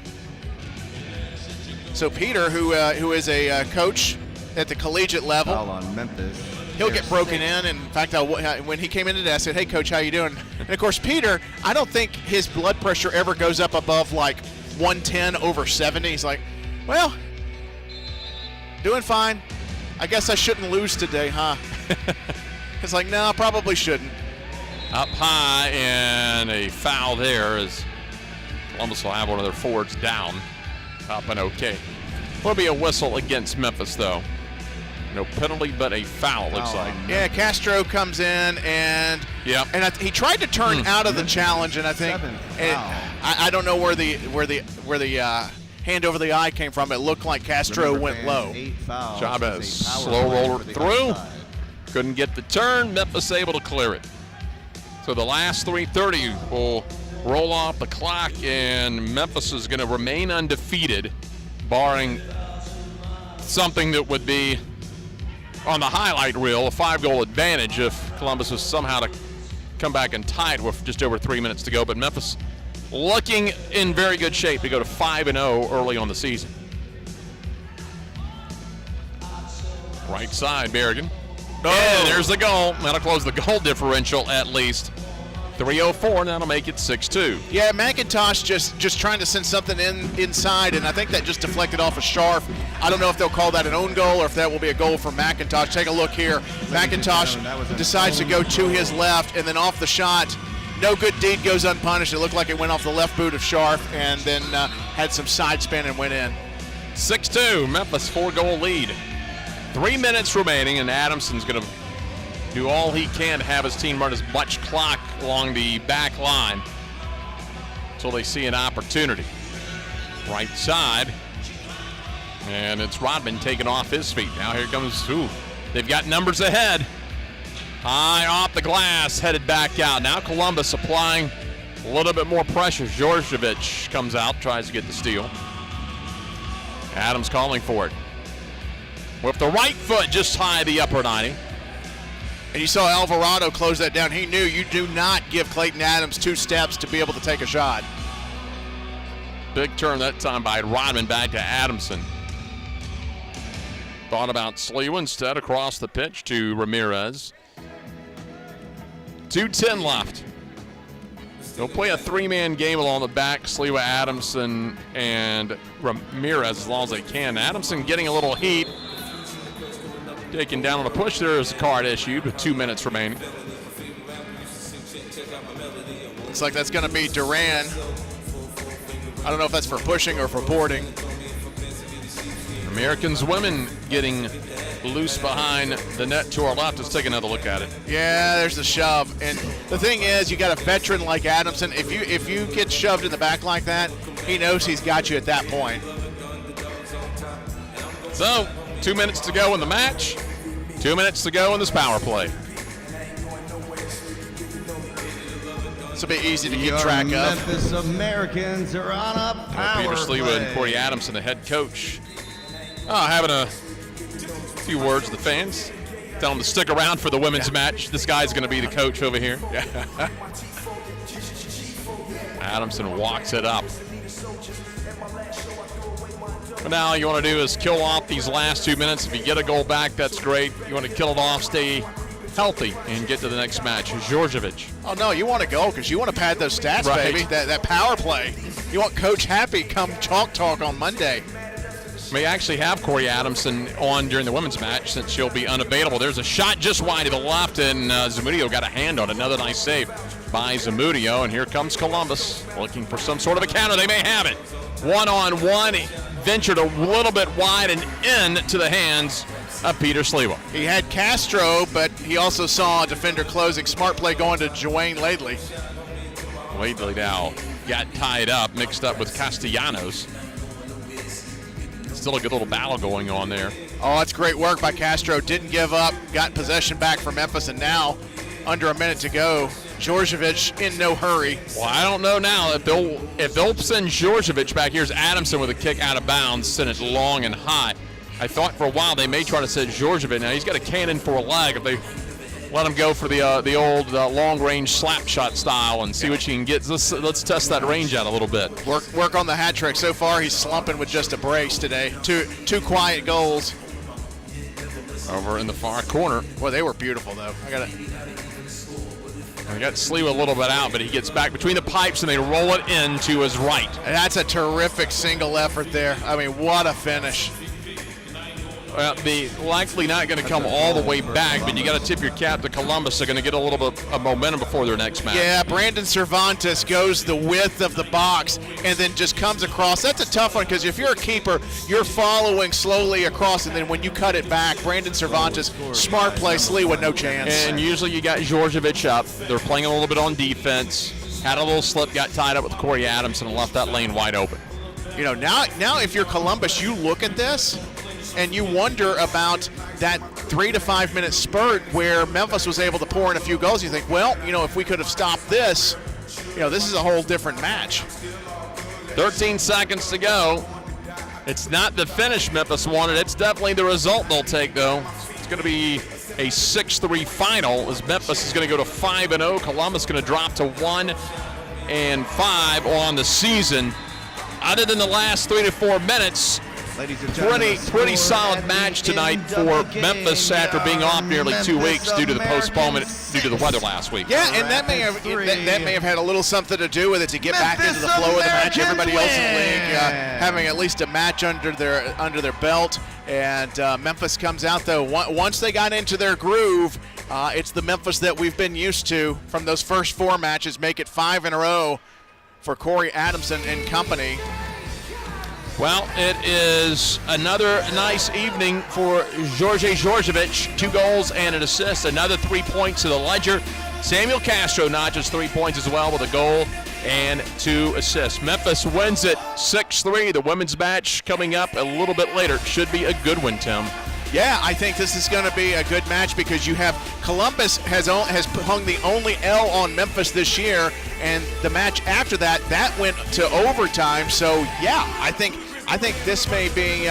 So Peter, who is a coach at the collegiate level, Foul on Memphis. he'll get broken in. And in fact, when he came in today, I said, "Hey, Coach, how you doing?" And of course, Peter, I don't think his blood pressure ever goes up above like 110/70. He's like, "Well, doing fine. I guess I shouldn't lose today, huh?" It's like, no, probably shouldn't. Up high and a foul there as Columbus will have one of their forwards down. Up and okay. Will be a whistle against Memphis, though. No penalty, but a foul, looks like. Yeah, Castro comes in and he tried to turn out of the challenge, and I think I don't know where the hand over the eye came from. It looked like Castro went low. Chavez slow roller through. Couldn't get the turn. Memphis able to clear it. So the last 3:30 will roll off the clock, and Memphis is going to remain undefeated, barring something that would be on the highlight reel, a 5-goal advantage if Columbus is somehow to come back and tie it with just over 3 minutes to go. But Memphis looking in very good shape to go to 5-0 early on the season. Right side, Berrigan. And there's the goal. That'll close the goal differential at least. 3:04, that'll make it 6-2. Yeah, McIntosh just trying to send something inside, and I think that just deflected off a Scharf. I don't know if they'll call that an own goal or if that will be a goal for McIntosh. Take a look here. McIntosh decides to go to his left, and then off the shot, no good deed goes unpunished. It looked like it went off the left boot of Scharf and then had some side spin and went in. 6-2, Memphis 4-goal lead. 3 minutes remaining, and Adamson's going to do all he can to have his team run as much clock along the back line until they see an opportunity. Right side, and it's Rodman taking off his feet. Now here comes, they've got numbers ahead. High off the glass, headed back out. Now Columbus applying a little bit more pressure. Djordjevic comes out, tries to get the steal. Adams calling for it. With the right foot just high the upper 90. And you saw Alvarado close that down. He knew you do not give Clayton Adams 2 steps to be able to take a shot. Big turn that time by Rodman back to Adamson. Thought about Sliwa instead across the pitch to Ramirez. 2:10 left. They'll play a 3-man game along the back, Sliwa, Adamson, and Ramirez as long as they can. Adamson getting a little heat. Taken down on a push. There is a card issued with 2 minutes remaining. Looks like that's going to be Duran. I don't know if that's for pushing or for boarding. Americans women getting loose behind the net to our left. Let's take another look at it. Yeah, there's the shove. And the thing is, you got a veteran like Adamson. If you get shoved in the back like that, he knows he's got you at that point. So, 2 minutes to go in the match. 2 minutes to go in this power play. This will be easy to keep track of. Memphis Americans are on a power Peter Sliwa play. and Corey Adamson, the head coach, having a few words with the fans. Tell them to stick around for the women's match. This guy's going to be the coach over here. Adamson walks it up. But now you want to do is kill off these last 2 minutes. If you get a goal back, that's great. You want to kill it off, stay healthy, and get to the next match. Djordjevic. Oh, no, you want to go because you want to pad those stats, Right. baby. That power play. You want Coach happy come chalk talk on Monday. May actually have Corey Adamson on during the women's match since she'll be unavailable. There's a shot just wide to the left, and Zamudio got a hand on it. Another nice save by Zamudio, and here comes Columbus looking for some sort of a counter. They may have it. One-on-one, ventured a little bit wide and in to the hands of Peter Sliwa. He had Castro, but he also saw a defender closing. Smart play going to Joanne Laidley. Laidley now got tied up, mixed up with Castellanos. Still a good little battle going on there. Oh, that's great work by Castro. Didn't give up, got possession back from Memphis, and now, under a minute to go, Djordjevic in no hurry. Well, I don't know now if they'll send Djordjevic back. Here's Adamson with a kick out of bounds, sent it long and high. I thought for a while they may try to send Djordjevic. Now he's got a cannon for a leg. If they let him go for the old long-range slap shot style and see what you can get. Let's test that range out a little bit. Work on the hat trick. So far, he's slumping with just a brace today. Two quiet goals. Over in the far corner. Well, they were beautiful, though. I got Sliwa a little bit out, but he gets back between the pipes and they roll it in to his right. And that's a terrific single effort there. I mean, what a finish. Well, likely not going to come all the way back, but you got to tip your cap to Columbus. They're going to get a little bit of momentum before their next match. Yeah, Brandon Cervantes goes the width of the box and then just comes across. That's a tough one because if you're a keeper, you're following slowly across, and then when you cut it back, Brandon Cervantes, smart play, Sliwa, no chance. And usually you got Georgievich up. They're playing a little bit on defense. Had a little slip, got tied up with Corey Adamson, and left that lane wide open. You know, now if you're Columbus, you look at this and you wonder about that 3 to 5 minute spurt where Memphis was able to pour in a few goals. You think, well, you know, if we could have stopped this, you know, this is a whole different match. 13 seconds to go. It's not the finish Memphis wanted. It's definitely the result they'll take, though. It's going to be a 6-3 final as Memphis is going to go to 5-0. Columbus going to drop to 1-5 on the season. Other than the last 3 to 4 minutes, pretty solid match tonight for Memphis after being off nearly 2 weeks due to the postponement due to the weather last week. Yeah, and that may have had a little something to do with it to get back into the flow of the match. Everybody else in the league having at least a match under their belt, and Memphis comes out though. Once they got into their groove, it's the Memphis that we've been used to from those first 4 matches. Make it 5 in a row for Corey Adamson and company. Well, it is another nice evening for Georgievich. 2 goals and an assist, another 3 points to the ledger. Samuel Castro notches 3 points as well with a goal and 2 assists. Memphis wins it 6-3. The women's match coming up a little bit later. Should be a good one, Tim. Yeah, I think this is going to be a good match because you have Columbus has hung the only L on Memphis this year, and the match after that went to overtime. So yeah, I think this may be,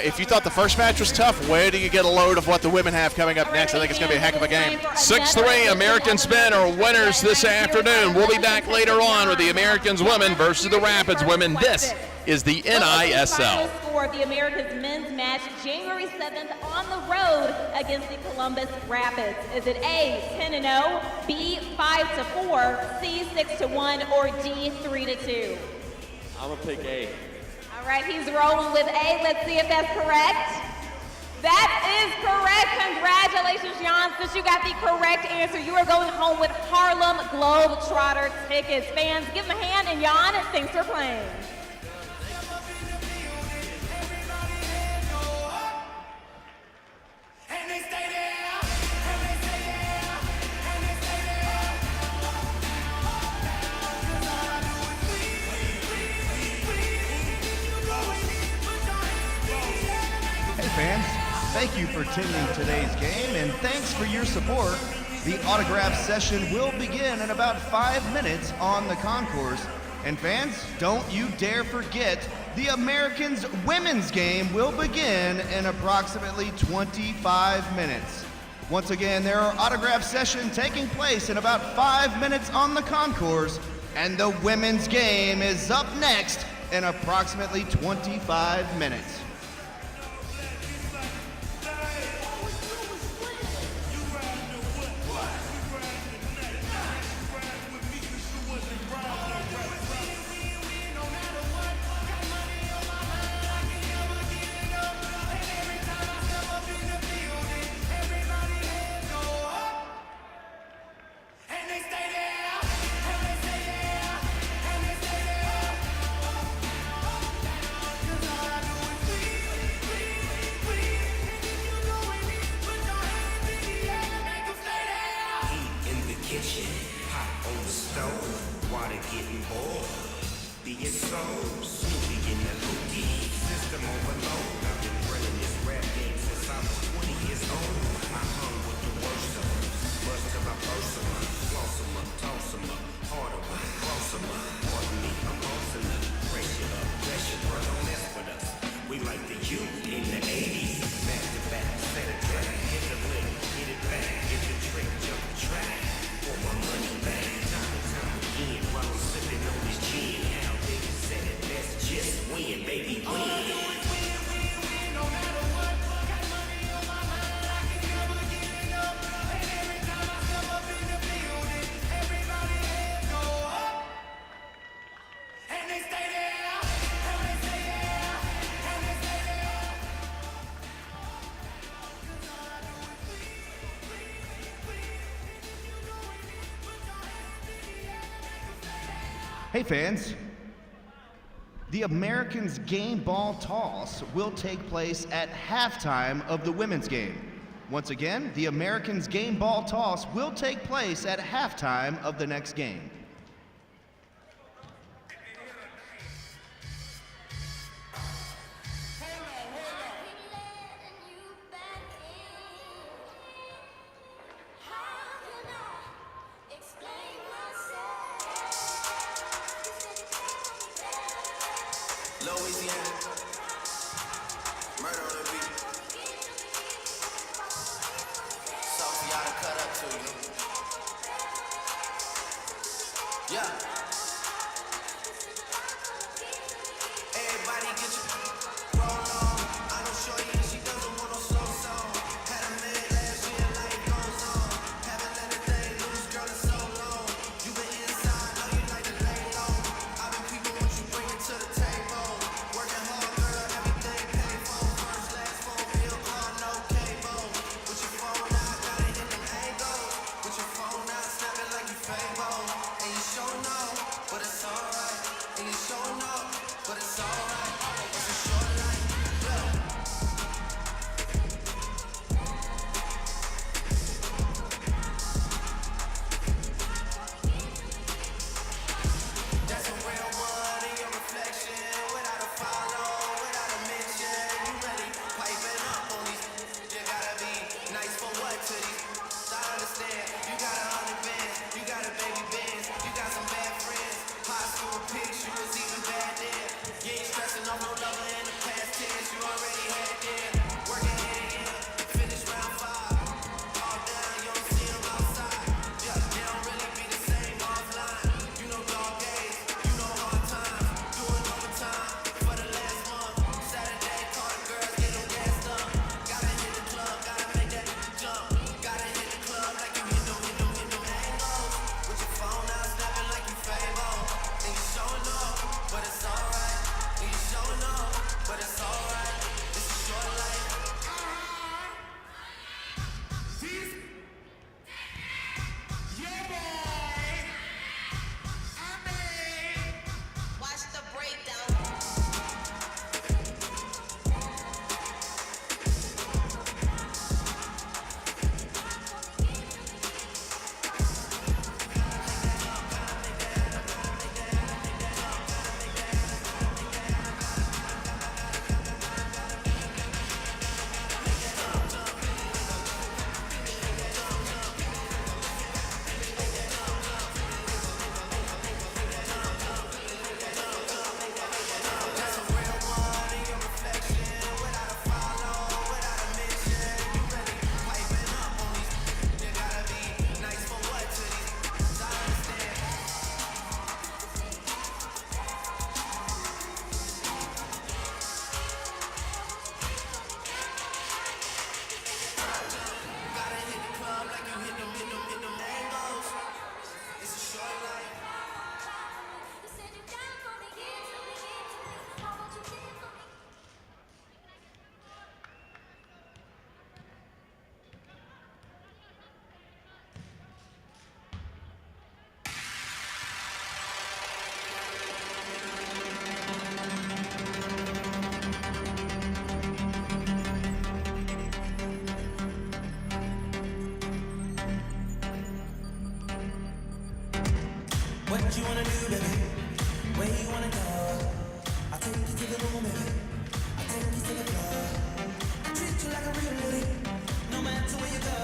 if you thought the first match was tough, where do you get a load of what the women have coming up next? I think it's going to be a heck of a game. 6-3, Americans men are winners this afternoon. We'll be back later on with the Americans women versus the Rapids women. This is the NISL. For the Americans men's match January 7th on the road against the Columbus Rapids. Is it A, 10-0, B, 5-4, C, 6-1, or D, 3-2? I'm going to pick A. All right, he's rolling with A. Let's see if that's correct. That is correct. Congratulations, Jan. Since you got the correct answer, you are going home with Harlem Globetrotter tickets. Fans, give them a hand, and Jan, thanks for playing. Fans, thank you for attending today's game, and thanks for your support. The autograph session will begin in about 5 minutes on the concourse. And fans, don't you dare forget, the Americans women's game will begin in approximately 25 minutes. Once again, there are autograph sessions taking place in about 5 minutes on the concourse, and the women's game is up next in approximately 25 minutes. Hey fans, the Americans game ball toss will take place at halftime of the women's game. Once again, the Americans game ball toss will take place at halftime of the next game. Louisiana, murder on the beat. Sophie, y'all to cut up to you. Yeah. Everybody get your roll on. I know shorty and she doesn't want no slow song. Had a minute last year, life goes on. Haven't let a thing loose, girl, in so long. You been inside, know you like to lay low. I've been peeping what you bring it to the table. Working hard, girl, everything paid for. First, last phone bill, car, no cable. With your phone out, gotta hit them angles. With your phone out, snapping like you Fable. And you showing up, but it's alright. And you showing up, but it's alright. It's a short life, yeah. That's a real one in your reflection. Without a follow, without a mention. You really piping up on these. You gotta be nice for what to these. I understand. You got 100 bands. You got a baby Benz. You got some bad friends. High school pics. You was even bad then. You ain't stressing on no lover in the past tense. You already had them. Working hand in hand. Finish round 5. All down. You don't see them outside. Yeah, they don't really be the same offline. You know dog days. You know hard times. Doing overtime for the last month. Saturday, call the girls, get them gassed up. Gotta hit the club, gotta make that jump. Gotta hit the club like you hit them angles. With your phone out, snapping like you Fable. And you showing up, but it's alright. And you showing up, but it's alright. It's a short life. Watch the breakdown. That's a real one in your reflection. Without a follow, without a mention. You really piping up on these. You gotta be nice for what to these. I understand. Gotta hit the club like you hit them angles. It's a short life. What you wanna do, baby? Where you wanna go? I'll take you to the room, baby. I'll take you to the club. I treat you like a real lady, no matter where you go.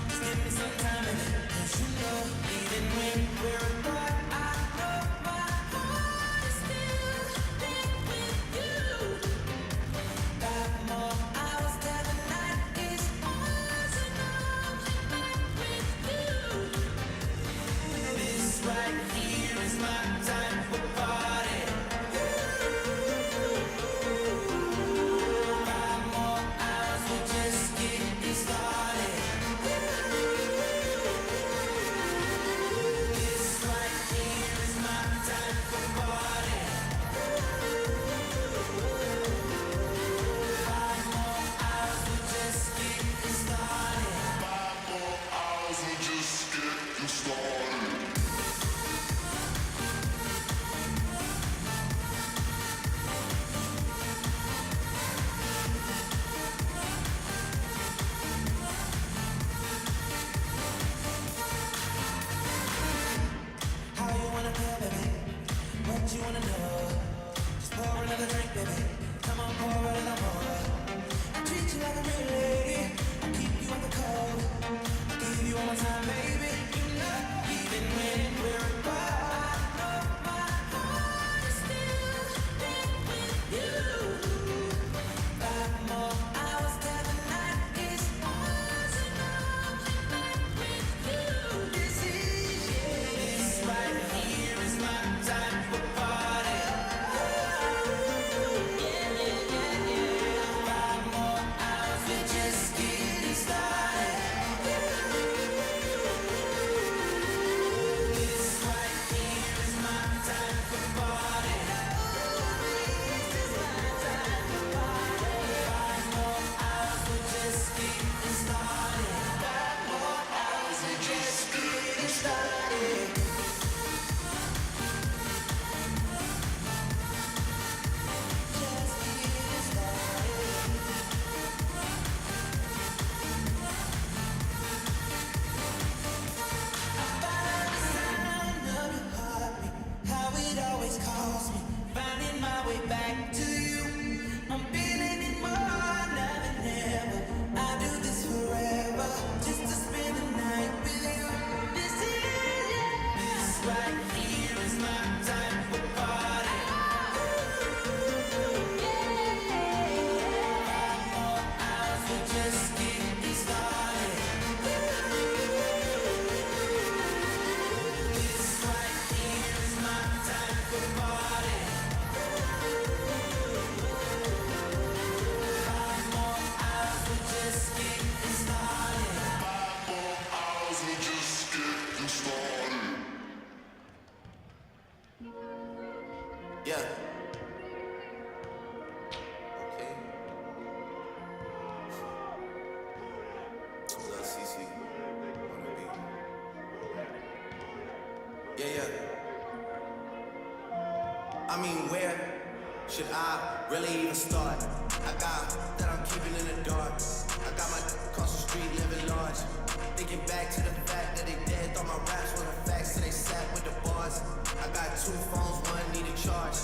Just give me some time, baby. 'Cause you know, even when we're apart, I know my heart is still there with you. 5 more hours till the night is ours, and I'll be back with you. This right here is my time for party. Yeah. I mean, where should I really even start? I got that I'm keeping in the dark. I got my across the street living large. Thinking back to the fact that they dead, thought my raps were the facts, so they sat with the bars. I got 2 phones, one needed charge.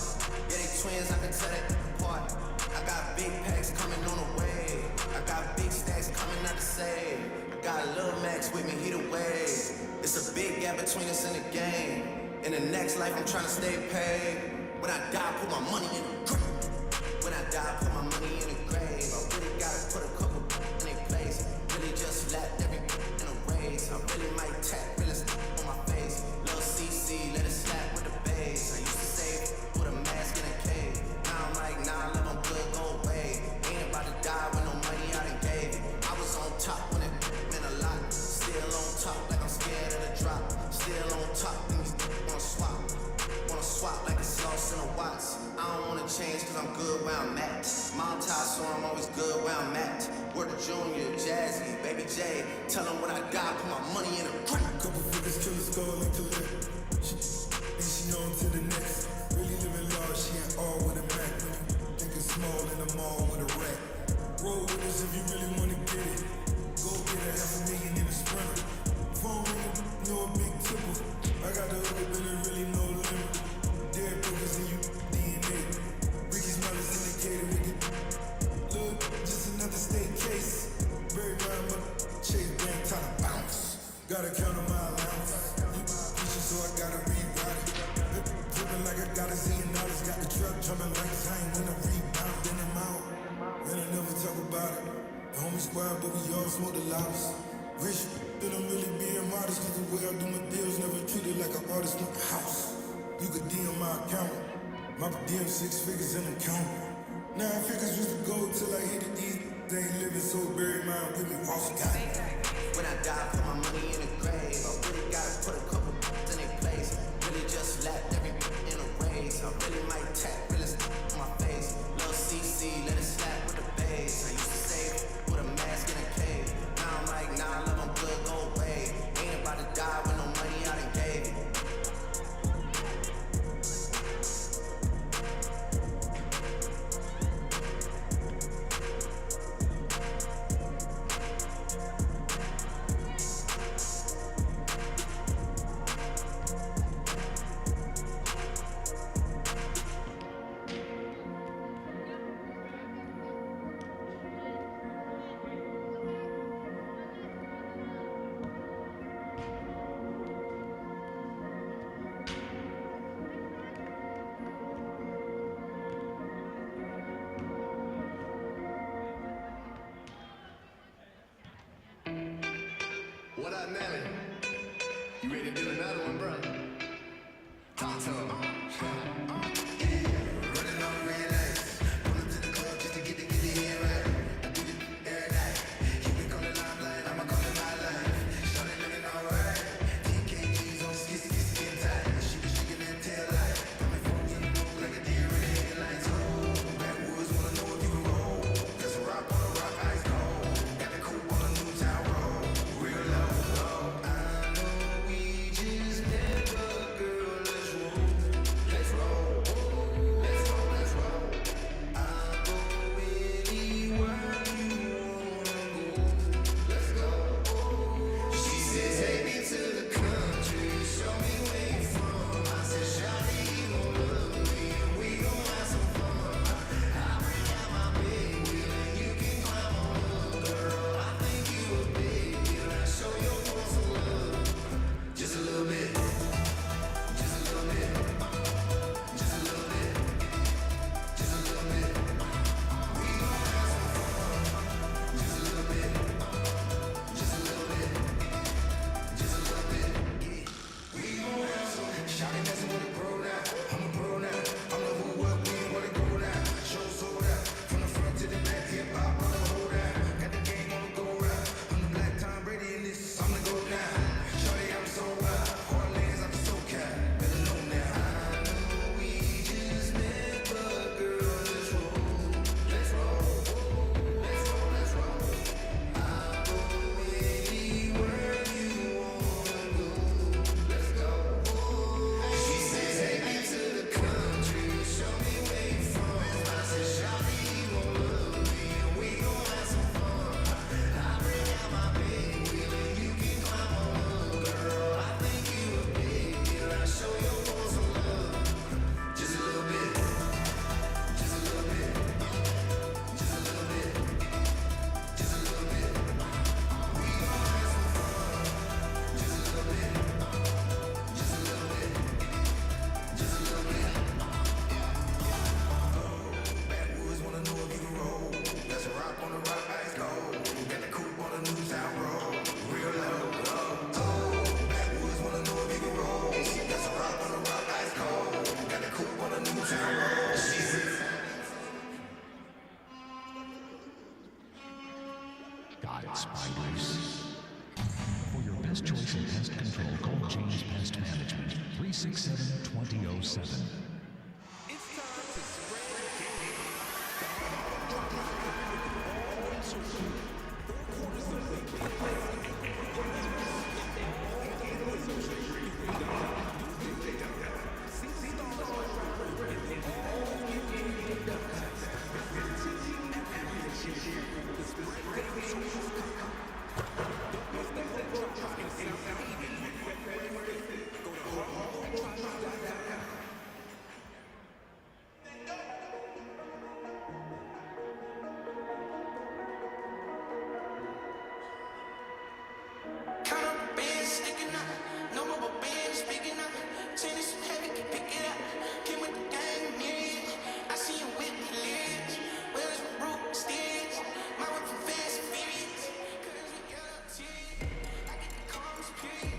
Yeah, they twins, I can tell it apart. I got big packs coming on the way. I got big stacks coming out to save. I got Lil Max with me, he the wave. It's a big gap between us in the game. In the next life, I'm trying to stay paid. When I die, put my money in the grave. When I die, put my money in the grave. I really gotta put a couple in their place. Really just lapped every in a race. I really might tap realest on my face. Lil CC, let it slap with the bass. I used to save with a mask in a cave. Now I'm like, nah, live on good, go away. Ain't about to die with no money I done gave it. I was on top when it meant a lot. Still on top like I'm scared of the drop. Still on top and these wanna swap. Wanna swap like it's lost in a watts. I don't wanna change cause I'm good where I'm at. Mom tie so I'm always good where I'm at. Word to Junior, Jazzy, Baby J. Tell them when I die, put my money in a grip. Couple figures, kill the skull and kill it. And she on to the next. Really living large, she ain't all with a Mac. Thinking small in the mall with a rat. Roll with us if you really wanna get it. Go get a $500,000 in a sprinter. Phone ringing, no big tipple. I got the hook and there really no limit. Dead boogers in you, DNA. Ricky's mother's indicated with it. Look, just another state case. Very round, but chase bank time to bounce. Gotta count on my allowance. You pushing, so I gotta reroute it. Dripping like I got $1 zillion. Got the truck jumping like time when I rebound. Then I'm out. And I never talk about it. The homie squad, but we all smoke the loudest. Rich, then I'm really being modest. Cause the way I do my deals never treated like an artist with a house. You could DM my account. My DM 6 figures and I'm counting. 9 figures used to go till I hit it. These they ain't living so buried mine with me. Walls got it. When I die, put my money in the grave. I really gotta put a couple in their place. Really just lapped every in a race. I really might tap realest on my face. Lil CC, let it slap with the bass. I used to save with a mask in a cave. Now I'm like, nah, love, I'm good, go away. Ain't about to die with no money I done gave it. What up, Nelly? You ready to do another one, bro? Talk to him. Running on red lights. Pull up to the club just to get the head right. I do it every night. You can call it limelight, I'ma call it my life. Shawty looking alright. TKGs on skin tight. She was shaking that tail light. Coming from in the road like a deer in the headlights. Oh, backwoods wanna know if you can roll. Cause a rock on a rock, ice cold. Got the coupe on a new town road. Real low, low. lice. For your pest choice and pest control, call James Pest Management, 367-2007. Count up bands sticking up, no more bands speaking up. Tennis heavy, can pick it up. Came with the gang myriad. I see him with the lyrics. Where's my root stairs? My whip from fast and furious. Cause we got up tears. I get the calmest period.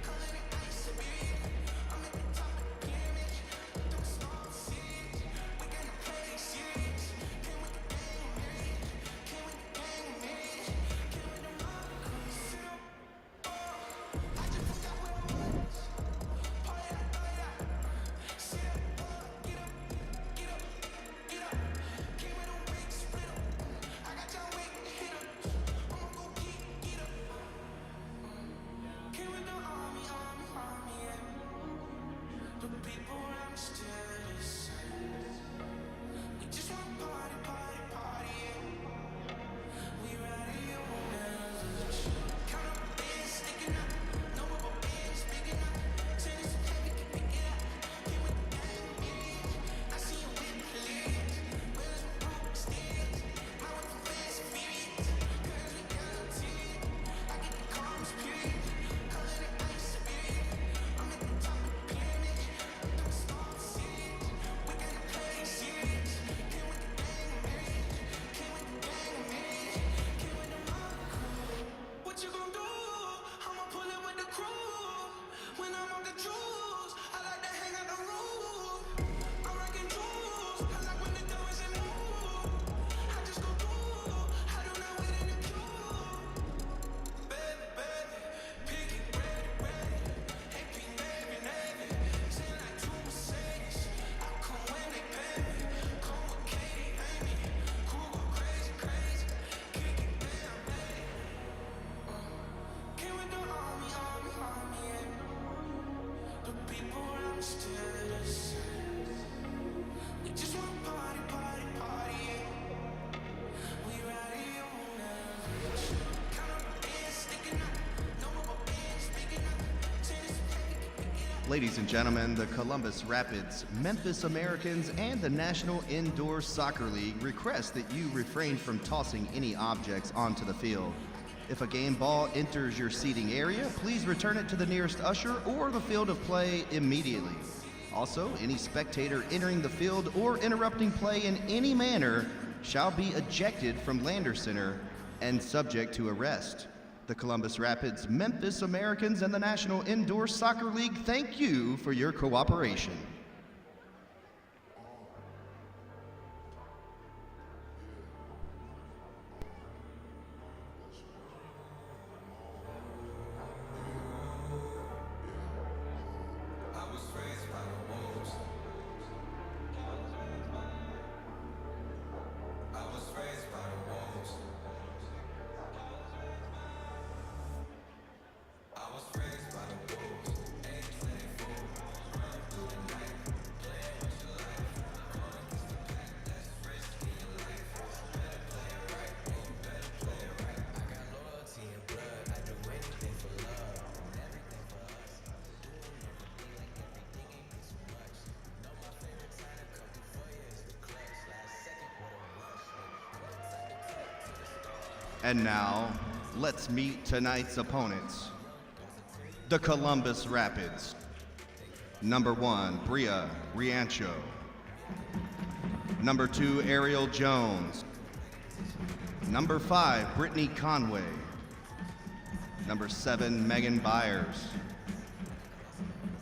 Color the ice Siberia. I'm at the top of the pyramid. Don't stop serious. We gonna play serious. Came with the gang myriad. Came with the gang myriad. Came with the mother. Sit up. I just forgot what I was. Party out, party out. Sit up, get up, get up, get up. Came with a wig, split up. I got your wig, hit up. I'ma go get up. Came with the army, yeah. The people around still the same. We just want party, party, party, yeah. We ready, you won't never chill. Count up bands sticking up, no more bands speaking up. Tennis heavy, can pick it up. Came with the gang myriad. I see him with the lyrics. Where's my root stairs? My whip from fast and furious. Cause we got up tears. I get the calmest period. Color the ice Siberia. I'm at the top of the pyramid. Don't stop serious. We gonna play serious. Came with the gang myriad. Came with the gang myriad. Came with the mother crew. What you gon' do? I'ma pull it with the crew. When I'm on the juice, I like to hang out the roof. I'm rocking jewels. I like when the doors in move. I just go through. I do not wait in the queue. Baby, baby, picky, ready, ready. AP, Navy, Navy. Send like two Mercedes. I come when they pay me. Come with Katie, Amy. Cool, go crazy, crazy. Kick it, damn, lady. Came with the army, yeah. The people around still the same. We just want party, party, party, yeah. We ready, you won't never chill. Count up bands sticking up, no more bands speaking up. Tennis heavy, can pick it up. Ladies and gentlemen, the Columbus Rapids, Memphis Americans, and the National Indoor Soccer League request that you refrain from tossing any objects onto the field. If a game ball enters your seating area, please return it to the nearest usher or the field of play immediately. Also, any spectator entering the field or interrupting play in any manner shall be ejected from Lander Center and subject to arrest. The Columbus Rapids, Memphis Americans, and the National Indoor Soccer League thank you for your cooperation. I was raised by the wolves. I was raised by the wolves. I was raised by the wolves. Ain't playing fool. Run through the night, playing with your life. Going against the pack, that's risky in life. Better play it right, and you better play it right. I got loyalty and blood. I do anything for love and everything for us. And now, let's meet tonight's opponents. The Columbus Rapids. Number 1, Bria Riancho. Number 2, Ariel Jones. Number 5, Brittany Conway. Number 7, Megan Byers.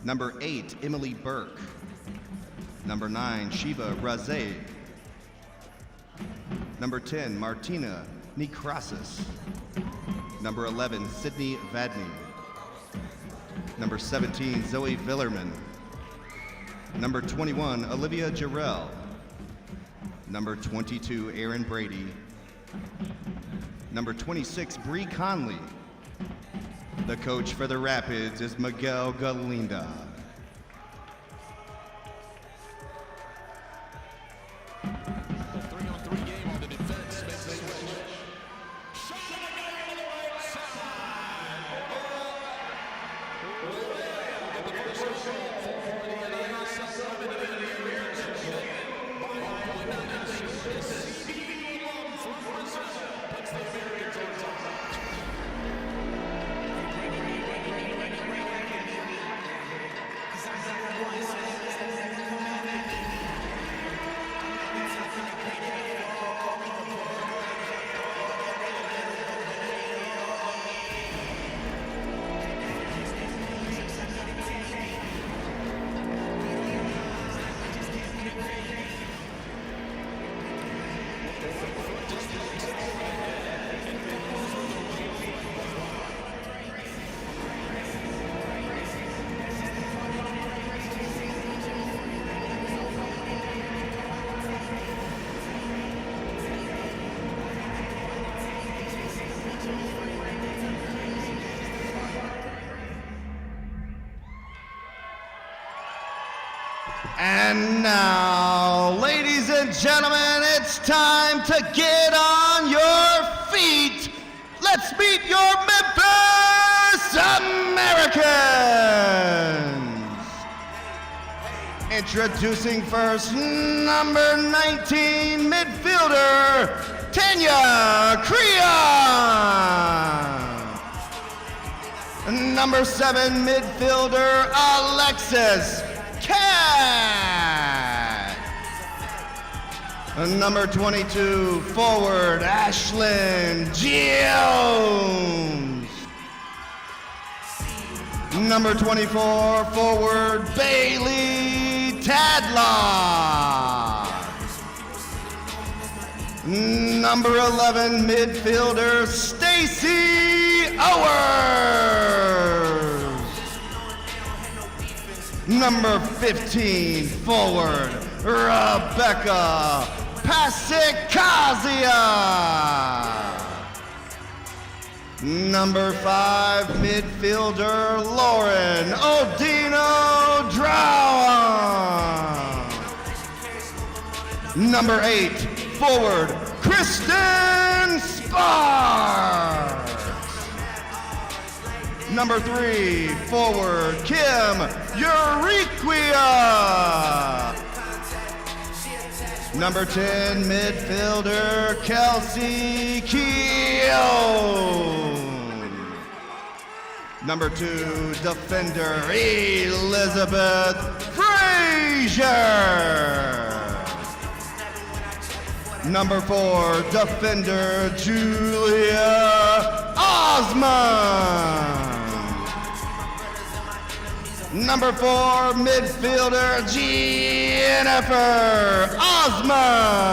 Number 8, Emily Burke. Number 9, Shiva Raze. Number 10, Martina Nikrasis. Number 11, Sydney Vadney. Number 17, Zoe Villerman. Number 21, Olivia Jarrell. Number 22, Aaron Brady. Number 26, Bree Conley. The coach for the Rapids is Miguel Galinda. And now, ladies and gentlemen, it's time to get on your feet. Let's meet your Memphis Americans. Introducing first, number 19, midfielder, Tanya Creon. Number 7, midfielder, Alexis Cat. Number 22, forward, Ashlyn Jones. Number 24, forward, Bailey Tadlock. Number 11, midfielder, Stacy Owers. Number 15, forward, Rebecca Pasicazia. Number 5, midfielder, Lauren Odino Drown. Number 8, forward, Kristen Sparks. Number 3, forward, Kim Uriquia. Number 10, midfielder, Kelsey Keown. Number 2, defender, Elizabeth Frazier. Number 4, defender, Julia Osmond. Number 4, midfielder, Jennifer Osmond.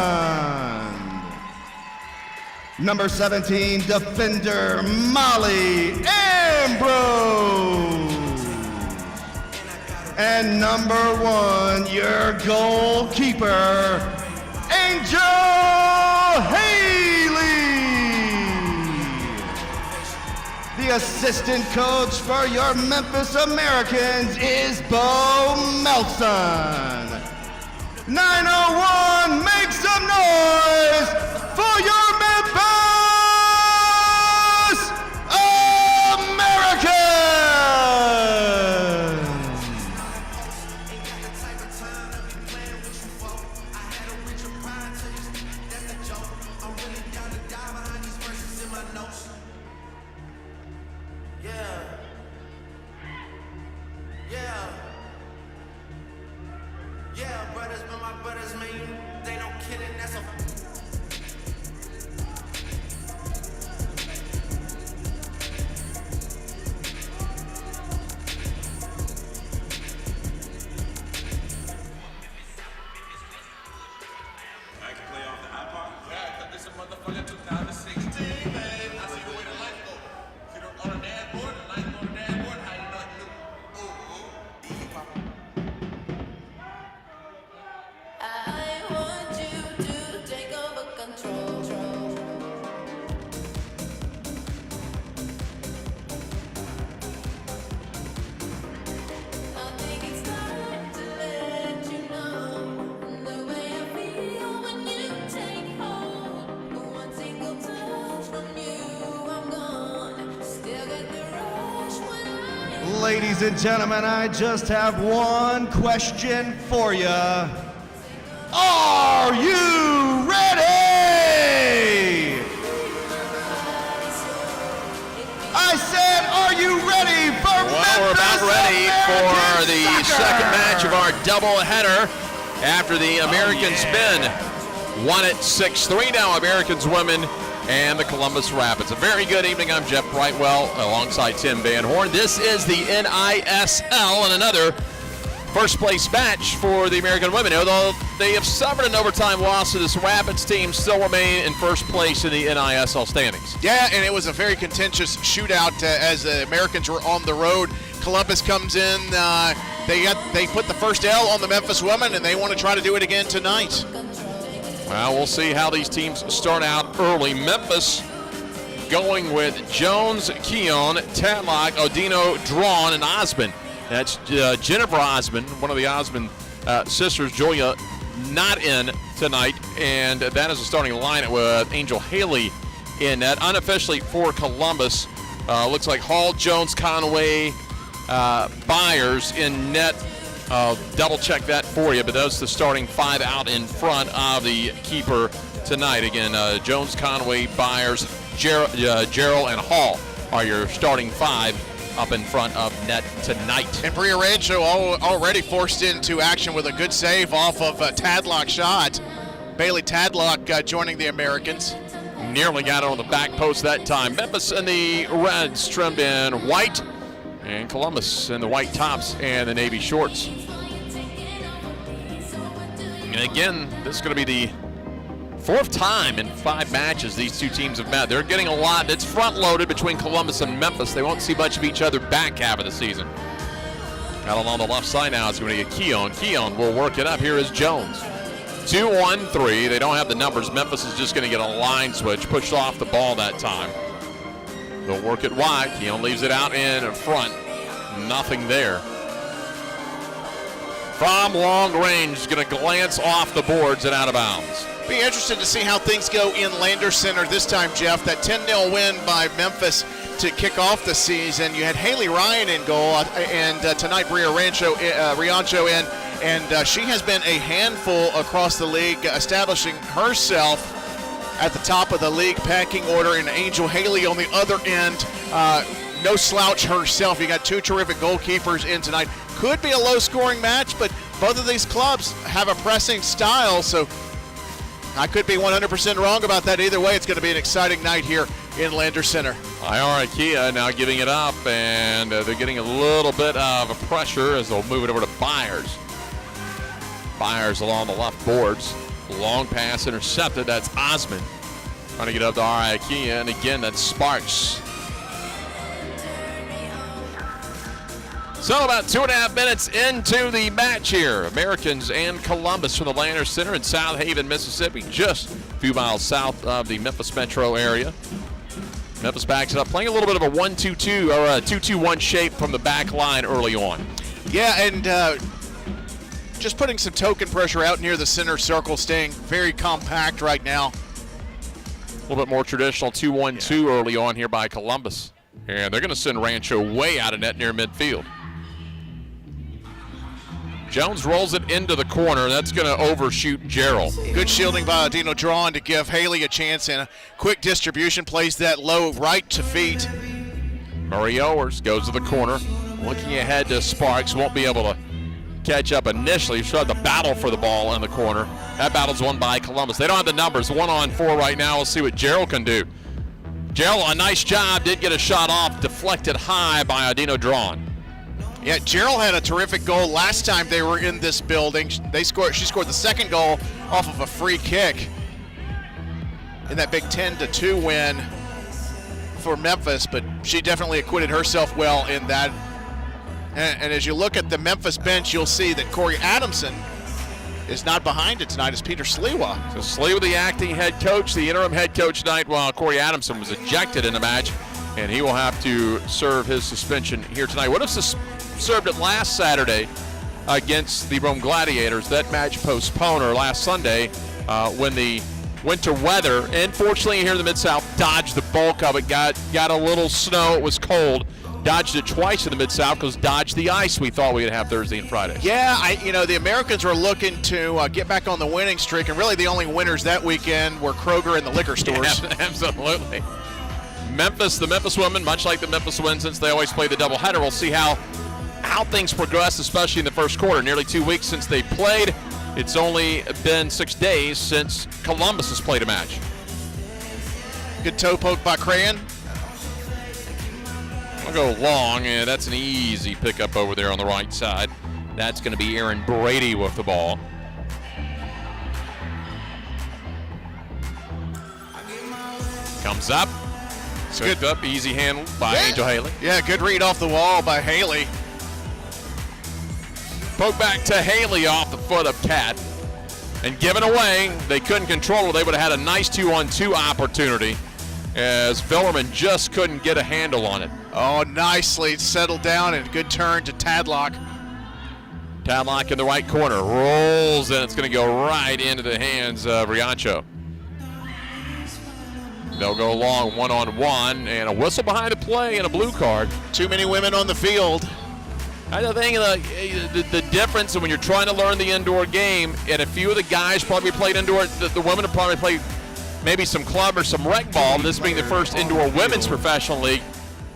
Number 17, defender, Molly Ambrose. And number 1, your goalkeeper, Angel Haley. The assistant coach for your Memphis Americans is Bo Melson. 901, make some noise for your Memphis Americans. Yeah, brothers, but my brothers, man, they no kidding, that's a Ladies and gentlemen, I just have one question for you. Are you ready? I said, are you ready for Well, we're about ready for the second match of our doubleheader after the Americans men won it 6-3. Now Americans women and the Columbus Rapids. A very good evening. I'm Jeff Brightwell alongside Tim Van Horn. This is the NISL and another first place match for the American women. Although they have suffered an overtime loss to this Rapids team, still remain in first place in the NISL standings. Yeah, and it was a very contentious shootout as the Americans were on the road. Columbus comes in. They put the first L on the Memphis women, and they want to try to do it again tonight. Well, we'll see how these teams start out early. Memphis going with Jones, Keon, Tadlock, Odino, Drawn, and Osmond. That's Jennifer Osmond, one of the Osmond sisters. Julia not in tonight, and that is a starting lineup with Angel Haley in net. Unofficially for Columbus, looks like Hall, Jones, Conway, Byers in net. Double check that for you, but those the starting five out in front of the keeper tonight. Again, Jones, Conway, Byers, Gerald, and Hall are your starting five up in front of net tonight. And Bria Rancho already forced into action with a good save off of a Tadlock shot. Bailey Tadlock joining the Americans. Nearly got it on the back post that time. Memphis and the Reds trimmed in white, and Columbus in the white tops and the navy shorts. And again, this is going to be the fourth time in 5 matches these two teams have met. They're getting a lot. It's front-loaded between Columbus and Memphis. They won't see much of each other back half of the season. Got it on the left side now. It's going to be Keon. Keon will work it up. Here is Jones. 2-1-3. They don't have the numbers. Memphis is just going to get a line switch. Pushed off the ball that time. They'll work it wide. Keon leaves it out in front. Nothing there. From long range, going to glance off the boards and out of bounds. Be interested to see how things go in Lander Center this time, Jeff. That 10-0 win by Memphis to kick off the season. You had Haley Ryan in goal, and tonight Bria Riancho in, and she has been a handful across the league, establishing herself at the top of the league pecking order, and Angel Haley on the other end. No slouch herself. You got two terrific goalkeepers in tonight. Could be a low-scoring match, but both of these clubs have a pressing style, so I could be 100% wrong about that. Either way, it's going to be an exciting night here in Lander Center. IR Ikea now giving it up, and they're getting a little bit of a pressure as they'll move it over to Byers. Byers along the left boards. Long pass intercepted. That's Osmond trying to get up to IR Ikea, and again, that's Sparks. So about 2.5 minutes into the match here. Americans and Columbus from the Lander Center in Southaven, Mississippi, just a few miles south of the Memphis metro area. Memphis backs it up, playing a little bit of a 1-2-2 or a 2-2-1 shape from the back line early on. Yeah, and just putting some token pressure out near the center circle, staying very compact right now. A little bit more traditional 2-1-2 early on here by Columbus. And they're going to send Rancho way out of net near midfield. Jones rolls it into the corner. That's going to overshoot Gerald. Good shielding by Odino Drawn to give Haley a chance, and a quick distribution plays that low right to feet. Murray Owers goes to the corner. Looking ahead to Sparks. Won't be able to catch up initially. Tried to battle for the ball in the corner. That battle's won by Columbus. They don't have the numbers. 1-on-4 right now. We'll see what Gerald can do. Gerald, a nice job. Did get a shot off. Deflected high by Odino Drawn. Yeah, Gerald had a terrific goal last time they were in this building. She scored the second goal off of a free kick in that big 10-2 win for Memphis, but she definitely acquitted herself well in that. And as you look at the Memphis bench, you'll see that Corey Adamson is not behind it tonight. It's Peter Sliwa. So Sliwa, the acting head coach, the interim head coach tonight, while Corey Adamson was ejected in the match, and he will have to serve his suspension here tonight. Would have served it last Saturday against the Rome Gladiators. That match postponed, or last Sunday when the winter weather, and fortunately here in the Mid-South, dodged the bulk of it. Got a little snow. It was cold. dodged it twice in the Mid-South because dodged the ice we thought we'd have Thursday and Friday. Yeah, the Americans were looking to get back on the winning streak, and really the only winners that weekend were Kroger and the liquor stores. Yeah, absolutely. The Memphis women, much like the Memphis Wind, since they always play the doubleheader, we'll see how things progress, especially in the first quarter. Nearly 2 weeks since they played. It's only been 6 days since Columbus has played a match. Good toe poke by Crayon. I'll go long, and that's an easy pickup over there on the right side. That's going to be Aaron Brady with the ball. Comes up. Picked up, easy handle by Angel Haley. Yeah, good read off the wall by Haley. Poke back to Haley off the foot of Cat. And given away, they couldn't control it. They would have had a nice 2-on-2 opportunity as Villerman just couldn't get a handle on it. Oh, nicely settled down and good turn to Tadlock. Tadlock in the right corner, rolls, and it's going to go right into the hands of Riancho. They'll go long one-on-one, and a whistle behind the play and a blue card. Too many women on the field. I think the difference when you're trying to learn the indoor game, and a few of the guys probably played indoor, the women have probably played maybe some club or some rec ball, this being the first indoor women's professional league.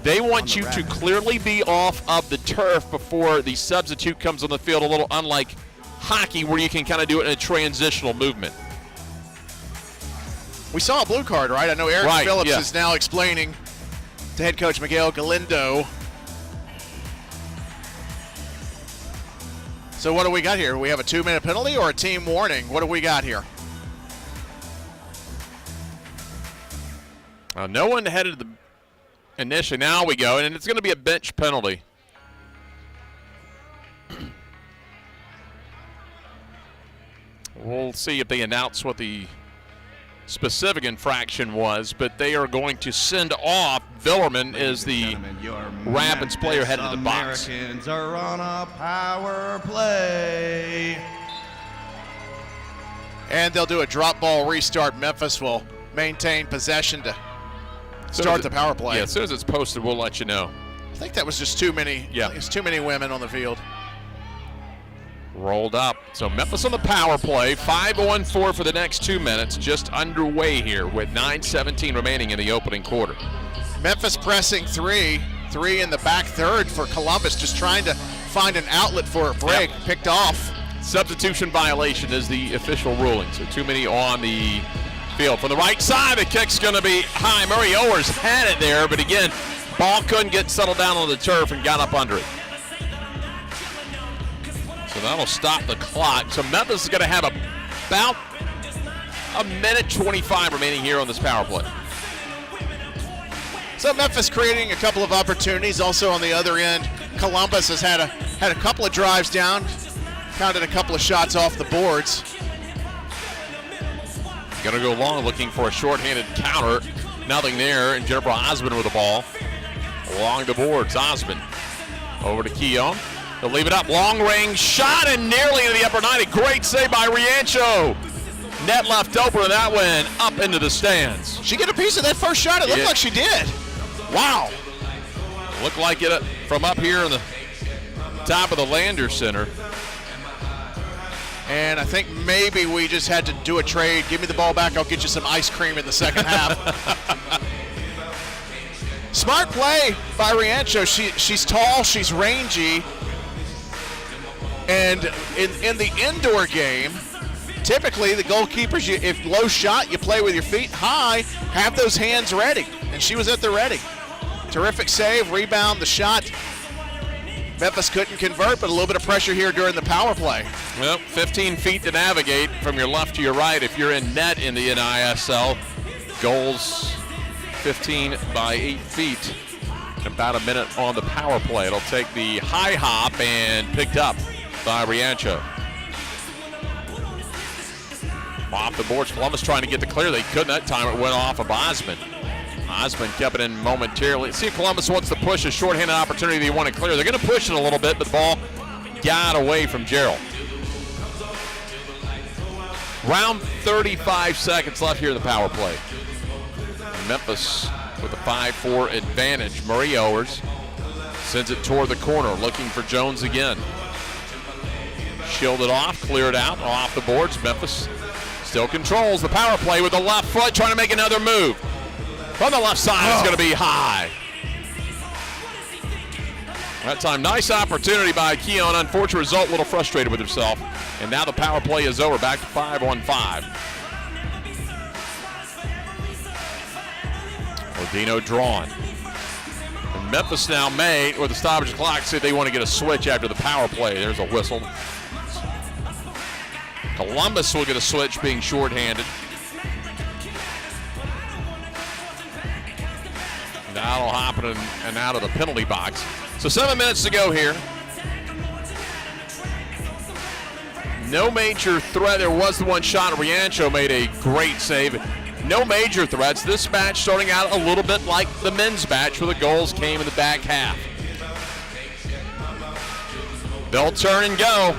They want you to clearly be off of the turf before the substitute comes on the field, a little unlike hockey where you can kind of do it in a transitional movement. We saw a blue card, right? I know Eric Phillips yeah. is now explaining to head coach Miguel Galindo. So what do we got here? We have a 2-minute penalty or a team warning? What do we got here? No one headed the initially. Now we go, and it's going to be a bench penalty. We'll see if they announce what the specific infraction was, but they are going to send off Villerman as the Rapids player headed to the box. Americans are on a power play. And they'll do a drop ball restart. Memphis will maintain possession to start the power play. Yeah, as soon as it's posted, we'll let you know. I think that was just too many. Yeah. There's too many women on the field. Rolled up. So Memphis on the power play. 5-on-4 for the next 2 minutes. Just underway here with 9:17 remaining in the opening quarter. Memphis pressing three in the back third for Columbus, just trying to find an outlet for a break. Yep. Picked off. Substitution violation is the official ruling. So too many on the field. From the right side, the kick's going to be high. Murray Owers had it there, but again, ball couldn't get settled down on the turf and got up under it. So that'll stop the clock. So Memphis is going to have about a minute 25 remaining here on this power play. So Memphis creating a couple of opportunities. Also on the other end, Columbus has had a couple of drives down, counted a couple of shots off the boards. Going to go long, looking for a shorthanded counter. Nothing there, and Jennifer Osmond with the ball. Along the boards, Osmond over to Keown. They'll leave it up, long range shot, and nearly into the upper 90. Great save by Riancho. Net left open, and that went up into the stands. She get a piece of that first shot? It looked like she did. Wow. Looked like it from up here in the top of the Lander Center. And I think maybe we just had to do a trade. Give me the ball back, I'll get you some ice cream in the second half. Smart play by Riancho. She's tall, she's rangy. And in the indoor game, typically the goalkeepers, if low shot, you play with your feet high, have those hands ready. And she was at the ready. Terrific save, rebound, the shot. Memphis couldn't convert, but a little bit of pressure here during the power play. Well, 15 feet to navigate from your left to your right if you're in net in the NISL. Goals 15 by 8 feet. About a minute on the power play. It'll take the high hop and picked up by Riancho. Off the boards, Columbus trying to get the clear. They couldn't that time. It went off of Osmond. Osmond kept it in momentarily. See if Columbus wants to push a shorthanded opportunity they want to clear. They're going to push it a little bit, but the ball got away from Gerald. Around 35 seconds left here in the power play. Memphis with a 5-4 advantage. Murray Owers Sends it toward the corner, looking for Jones again. Shielded off, cleared out, off the boards. Memphis still controls the power play with the left foot, trying to make another move. From the left side, it's going to be high. That time, nice opportunity by Keon. Unfortunate result, a little frustrated with himself. And now the power play is over, back to 5-on-5. Odino drawn. And Memphis now may, with the stoppage clock, say they want to get a switch after the power play. There's a whistle. Columbus will get a switch, being shorthanded. Now it'll hop in and out of the penalty box. So 7 minutes to go here. No major threat. There was the one shot. Riancho made a great save. No major threats. This match starting out a little bit like the men's match where the goals came in the back half. They'll turn and go.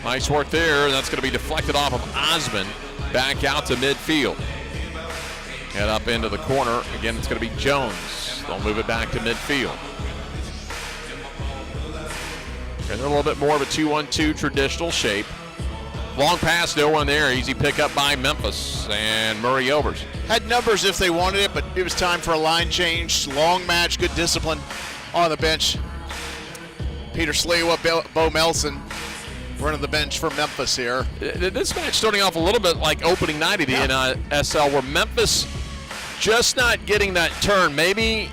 Nice work there. And that's going to be deflected off of Osman. Back out to midfield. Head up into the corner. Again, it's going to be Jones. They'll move it back to midfield. And they're a little bit more of a 2-1-2 traditional shape. Long pass, no one there. Easy pickup by Memphis and Murray Overs. Had numbers if they wanted it, but it was time for a line change. Long match, good discipline on the bench. Peter Sliwa, Bo Melson running the bench for Memphis here. This match starting off a little bit like opening night of the NISL, where Memphis just not getting that turn. Maybe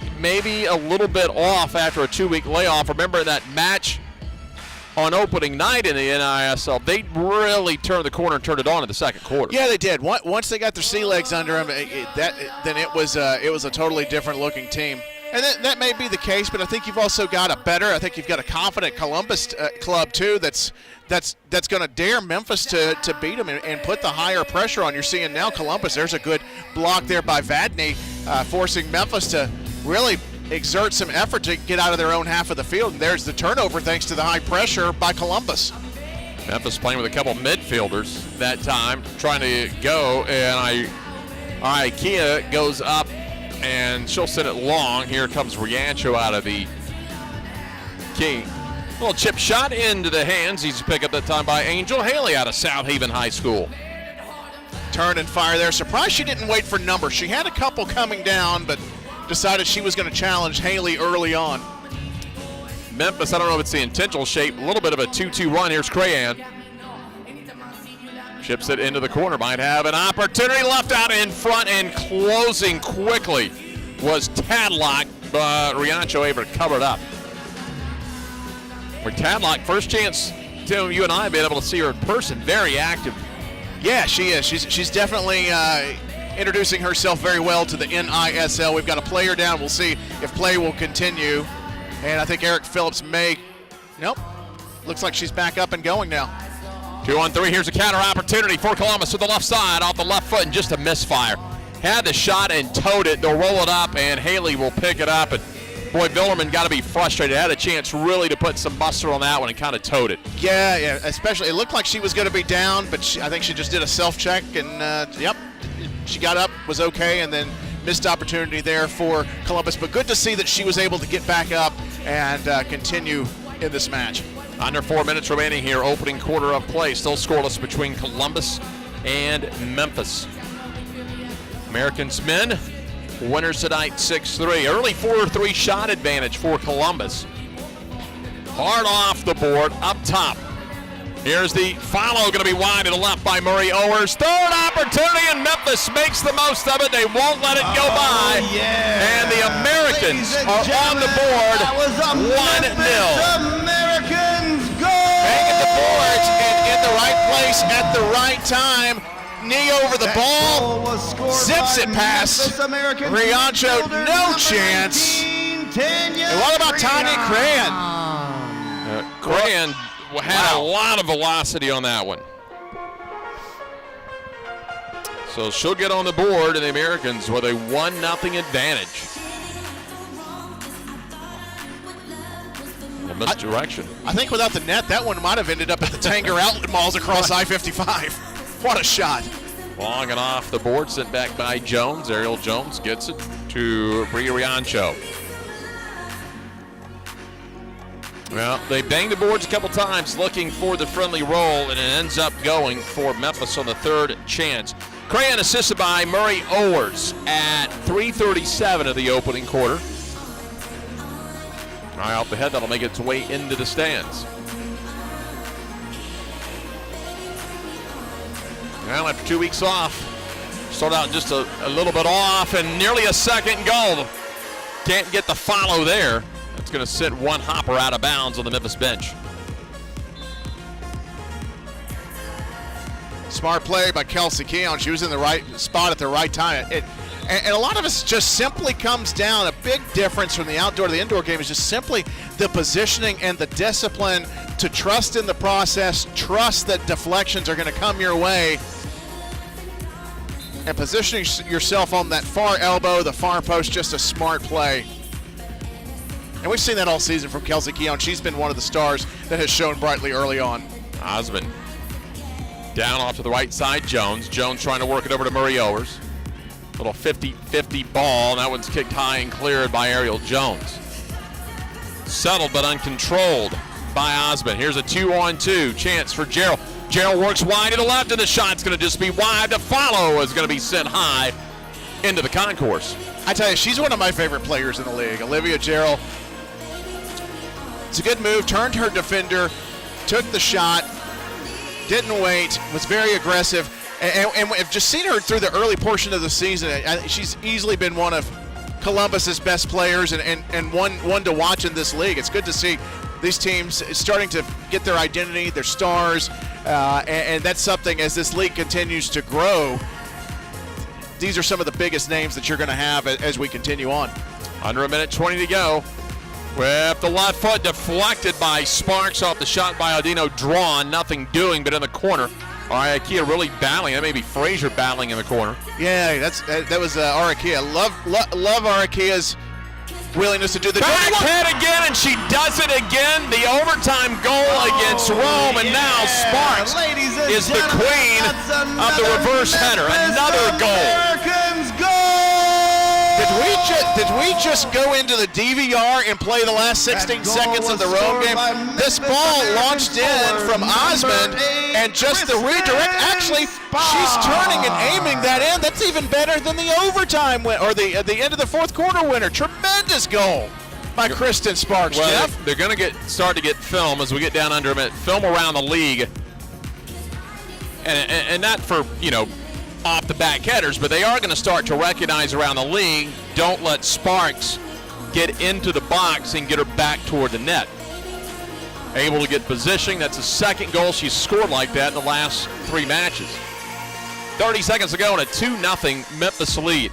a little bit off after a 2-week layoff. Remember that match on opening night in the NISL, they really turned the corner and turned it on in the second quarter. Yeah, they did. Once they got their sea legs under them, then it was a totally different looking team. And that may be the case, but I think you've also got I think you've got a confident Columbus club too that's going to dare Memphis to beat them and put the higher pressure on. You're seeing now Columbus. There's a good block there by Vadney, forcing Memphis to really exert some effort to get out of their own half of the field. And there's the turnover thanks to the high pressure by Columbus. Memphis playing with a couple midfielders that time, trying to go, and Kia goes up, and she'll send it long. Here comes Riancho out of the key. Little chip shot into the hands. Easy pick up that time by Angel Haley out of Southaven High School. Turn and fire there. Surprised she didn't wait for numbers. She had a couple coming down, but decided she was going to challenge Haley early on. Memphis, I don't know if it's the intentional shape. A little bit of a 2-2 run. Here's Crayan. Chips it into the corner. Might have an opportunity. Left out in front and closing quickly was Tadlock, but Riancho able to cover it up. For Tadlock, first chance, Tim, you and I have been able to see her in person. Very active. Yeah, she is. She's definitely introducing herself very well to the NISL. We've got a player down. We'll see if play will continue. And I think Eric Phillips may. Nope. Looks like she's back up and going now. 2-on-3. Here's a counter opportunity for Columbus to the left side, off the left foot, and just a misfire. Had the shot and towed it. They'll roll it up, and Haley will pick it up. And boy, Billerman got to be frustrated. Had a chance really to put some muster on that one and kind of towed it. Yeah. Especially, it looked like she was going to be down, but I think she just did a self-check, and yep, she got up, was okay, and then missed opportunity there for Columbus. But good to see that she was able to get back up and continue in this match. Under 4 minutes remaining here, opening quarter of play. Still scoreless between Columbus and Memphis. Americans men, winners tonight 6-3. Early 4-3 shot advantage for Columbus. Hard off the board, up top. Here's the follow, going to be wide to the left by Murray Owers. Third opportunity, and Memphis makes the most of it. They won't let it go by. Yeah. And the Americans Ladies and are on the board, that was a 1-0. Americans goal! Banging the boards and in the right place at the right time. Knee over the ball, zips it past Riancho, no chance. And what about Tanya Crayan? Crayan had a lot of velocity on that one. So she'll get on the board, and the Americans with a 1-0 advantage. A misdirection. I think without the net, that one might have ended up at the Tanger Outlet Malls across I-55. What a shot. Long and off the board, sent back by Jones. Ariel Jones gets it to Bria Riancho. Well, they banged the boards a couple times looking for the friendly roll, and it ends up going for Memphis on the third chance. Crayon assisted by Murray Owers at 3:37 of the opening quarter. Right out the head, that'll make its way into the stands. Well, after 2 weeks off, started out just a little bit off and nearly a second goal. Can't get the follow there. That's going to sit one hopper out of bounds on the Memphis bench. Smart play by Kelsey Keon. She was in the right spot at the right time. And a lot of us just simply comes down. A big difference from the outdoor to the indoor game is just simply the positioning and the discipline to trust in the process, trust that deflections are going to come your way, and positioning yourself on that far elbow, the far post, just a smart play. And we've seen that all season from Kelsey Keon. She's been one of the stars that has shown brightly early on. Osmond down off to the right side, Jones. Jones trying to work it over to Murray Owers. Little 50-50 ball, and that one's kicked high and cleared by Ariel Jones. Settled but uncontrolled by Osmond. Here's a 2-on-2 chance for Gerald. Gerald works wide to the left, and the shot's going to just be wide. The follow is going to be sent high into the concourse. I tell you, she's one of my favorite players in the league, Olivia Gerald. It's a good move, turned her defender, took the shot, didn't wait, was very aggressive. And we've just seen her through the early portion of the season. She's easily been one of Columbus's best players and one to watch in this league. It's good to see these teams starting to get their identity, their stars, and that's something as this league continues to grow. These are some of the biggest names that you're going to have as we continue on. Under a minute 20 to go. With the left foot deflected by Sparks off the shot by Aldino. Drawn, nothing doing, but in the corner. All right, Arakia really battling. That may be Frazier battling in the corner. Yeah, that was Arakia. Love Arakia's willingness to do the backhand again, and she does it again. The overtime goal against Rome, and now Sparks is the queen of the reverse header. Another goal. Americans goal! Did we just go into the DVR and play the last 16 seconds of the Rome game? This ball launched in from Osmond, and just the redirect. Actually, she's turning and aiming that in. That's even better than the overtime win, or the end of the fourth quarter winner. Tremendous goal by Kristen Sparks. Well, Jeff? they're going to start to get film as we get down under a minute. Film around the league, and not for off the back headers, but they are going to start to recognize around the league. Don't let Sparks get into the box and get her back toward the net. Able to get positioning. That's the second goal she's scored like that in the last 3 matches. 30 seconds to go and a 2-0 Memphis lead.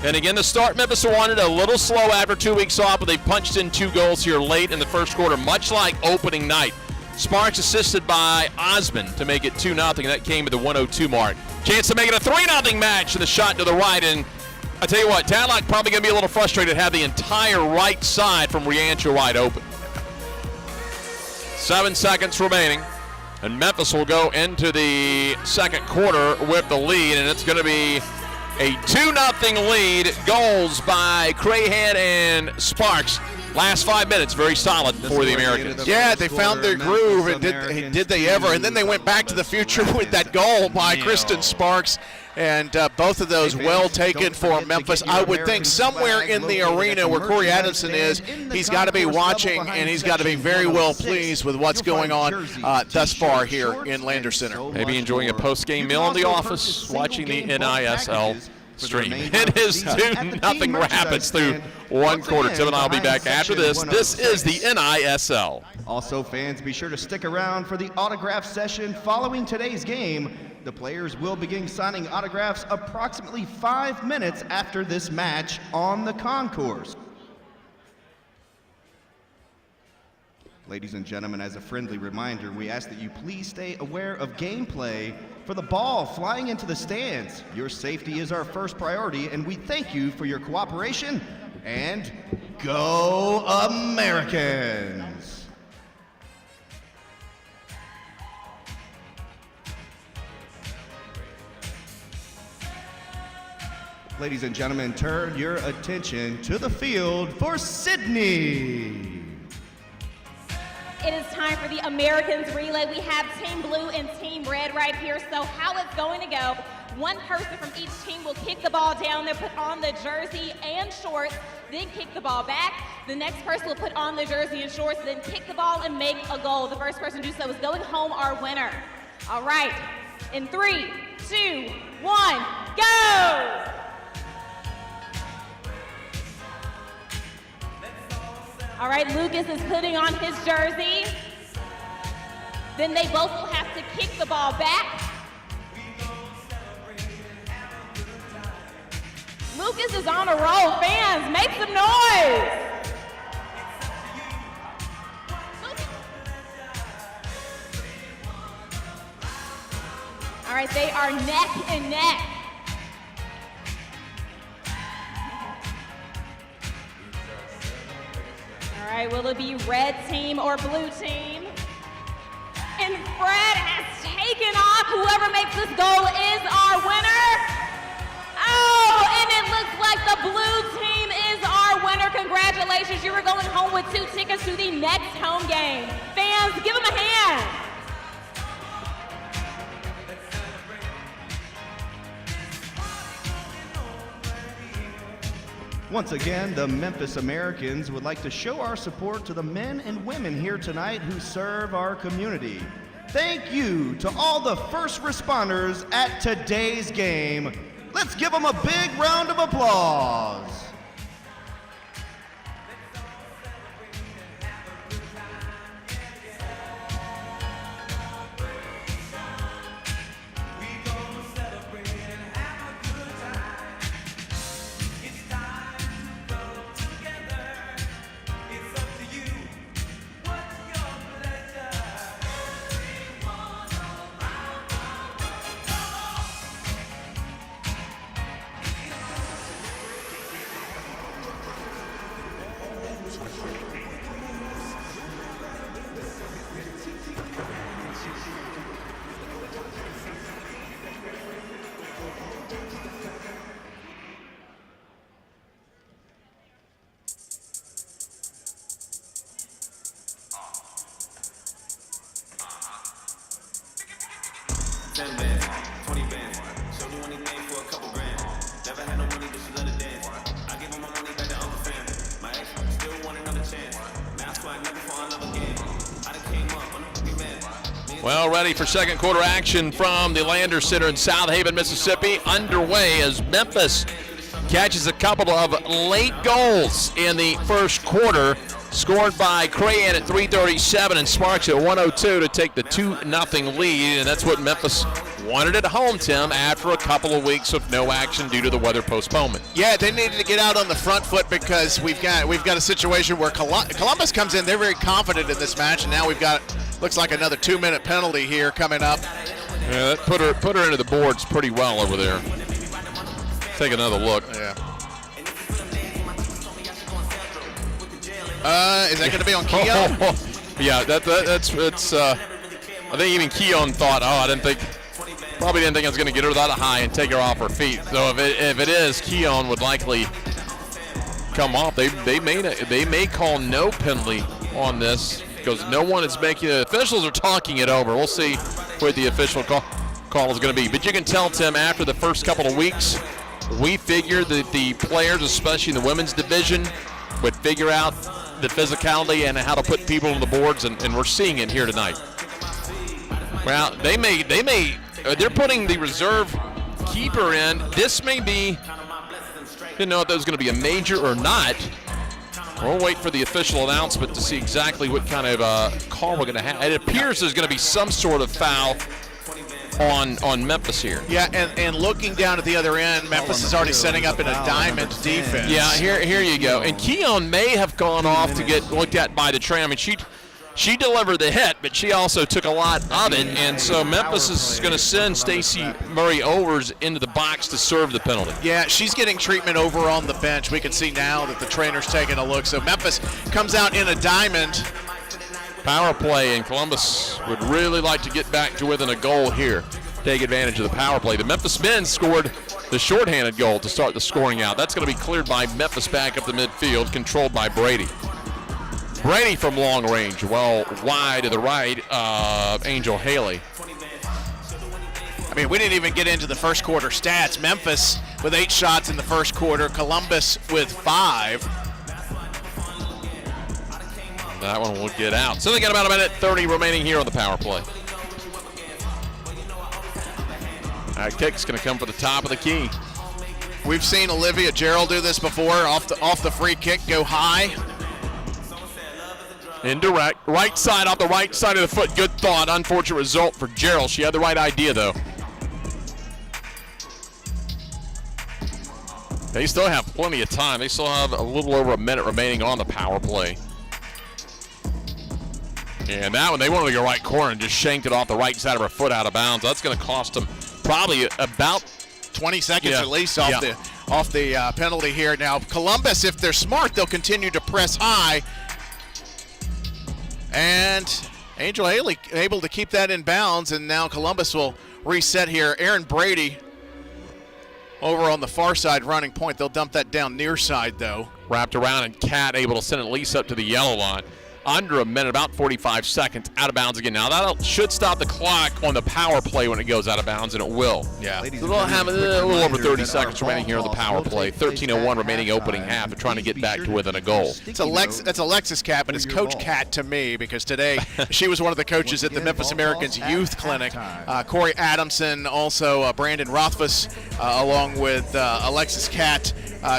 And again, to start, Memphis wanted a little slow after 2 weeks off, but they punched in 2 goals here late in the first quarter, much like opening night. Sparks assisted by Osmond to make it 2-0. That came at the 1:02 mark. Chance to make it a 3-0 match, and the shot to the right. And I tell you what, Tadlock probably going to be a little frustrated to have the entire right side from Riancho wide open. 7 seconds remaining, and Memphis will go into the second quarter with the lead, and it's going to be a 2-0 lead. Goals by Crahan and Sparks. Last 5 minutes, very solid for the Americans. Yeah, they found their groove, and did they ever? And then they went back to the future with that goal by Kristen Sparks, and both of those well taken for Memphis. I would think somewhere in the arena where Corey Adamson is, he's got to be watching, and he's got to be very well pleased with what's going on thus far here in Lander Center. Maybe enjoying a post-game meal in the office, watching the NISL stream. It is 2-0 Rapids through 1 quarter. Tim and I will be back after this. This is the NISL. Also, fans, be sure to stick around for the autograph session following today's game. The players will begin signing autographs approximately 5 minutes after this match on the concourse. Ladies and gentlemen, as a friendly reminder, we ask that you please stay aware of gameplay for the ball flying into the stands. Your safety is our first priority, and we thank you for your cooperation. And go Americans! Ladies and gentlemen, turn your attention to the field for Sydney. it is time for the Americans relay. We have Team Blue and Team Red right here. So how it's going to go, one person from each team will kick the ball down. They'll put on the jersey and shorts, then kick the ball back. The next person will put on the jersey and shorts, then kick the ball and make a goal. The first person to do so is going home our winner. All right, in 3, 2, 1, go! All right, Lucas is putting on his jersey. Then they both will have to kick the ball back. Lucas is on a roll. Fans, make some noise. All right, they are neck and neck. All right, will it be red team or blue team? And Fred has taken off. Whoever makes this goal is our winner. Oh, and it looks like the blue team is our winner. Congratulations, you are going home with 2 tickets to the next home game. Fans, give them a hand. Once again, the Memphis Americans would like to show our support to the men and women here tonight who serve our community. Thank you to all the first responders at today's game. Let's give them a big round of applause. Well, ready for second quarter action from the Landers Center in Southaven, Mississippi. Underway as Memphis catches a couple of late goals in the first quarter, scored by Crayon at 3:37 and Sparks at 1:02 to take the 2-0 lead, and that's what Memphis wanted at home, Tim, after a couple of weeks of no action due to the weather postponement. Yeah, they needed to get out on the front foot because we've got a situation where Columbus comes in. They're very confident in this match, and now we've got looks like another 2-minute penalty here coming up. Yeah, that put her into the boards pretty well over there. Take another look. Yeah. Is that going to be on Keon? Yeah, that's. I think even Keon thought, probably didn't think I was going to get her that high and take her off her feet. So if it is, Keon would likely come off. They may call no penalty on this because no one is making it. Officials are talking it over. We'll see what the official call is going to be. But you can tell, Tim, after the first couple of weeks, we figured that the players, especially in the women's division, would figure out the physicality and how to put people on the boards, and we're seeing it here tonight. Well, they're putting the reserve keeper in. This may be, didn't know if that was going to be a major or not. We'll wait for the official announcement to see exactly what kind of call we're going to have. It appears there's going to be some sort of foul on Memphis here. Yeah, and looking down at the other end, Memphis is already setting up in a diamond defense. Yeah, here you go. And Keon may have gone off to get looked at by the train. I mean, she delivered the hit, but she also took a lot of it, and so Memphis is going to send Stacey Murray-Overs into the box to serve the penalty. Yeah, she's getting treatment over on the bench. We can see now that the trainer's taking a look. So Memphis comes out in a diamond. Power play, and Columbus would really like to get back to within a goal here. Take advantage of the power play. The Memphis men scored the shorthanded goal to start the scoring out. That's going to be cleared by Memphis back up the midfield, controlled by Brady. Brady from long range, well wide to the right of Angel Haley. I mean, we didn't even get into the first quarter stats. Memphis with 8 shots in the first quarter, Columbus with 5. That one will get out. So they got about a minute 30 remaining here on the power play. That kick's going to come for the top of the key. We've seen Olivia Gerald do this before, off the free kick, go high. Indirect, right side off the right side of the foot. Good thought. Unfortunate result for Gerald. She had the right idea, though. They still have plenty of time. They still have a little over a minute remaining on the power play. And that one, they wanted to go right corner and just shanked it off the right side of her foot out of bounds. That's going to cost them probably about 20 seconds at least off the penalty here. Now, Columbus, if they're smart, they'll continue to press high. And Angel Haley able to keep that in bounds, and now Columbus will reset here. Aaron Brady over on the far side running point. They'll dump that down near side, though. Wrapped around, and Cat able to send it at least up to the yellow line. Under a minute, about 45 seconds, out of bounds again. Now, that should stop the clock on the power play when it goes out of bounds, and it will. Yeah. So they'll have a little over 30 seconds remaining here on the power play. 13:01 remaining opening half. They're trying to get back to within a goal. That's Alexis Cat, but it's Coach Cat to me, because today she was one of the coaches at the Memphis Americans Youth Clinic. Corey Adamson, also Brandon Rothfuss, along with Alexis Cat,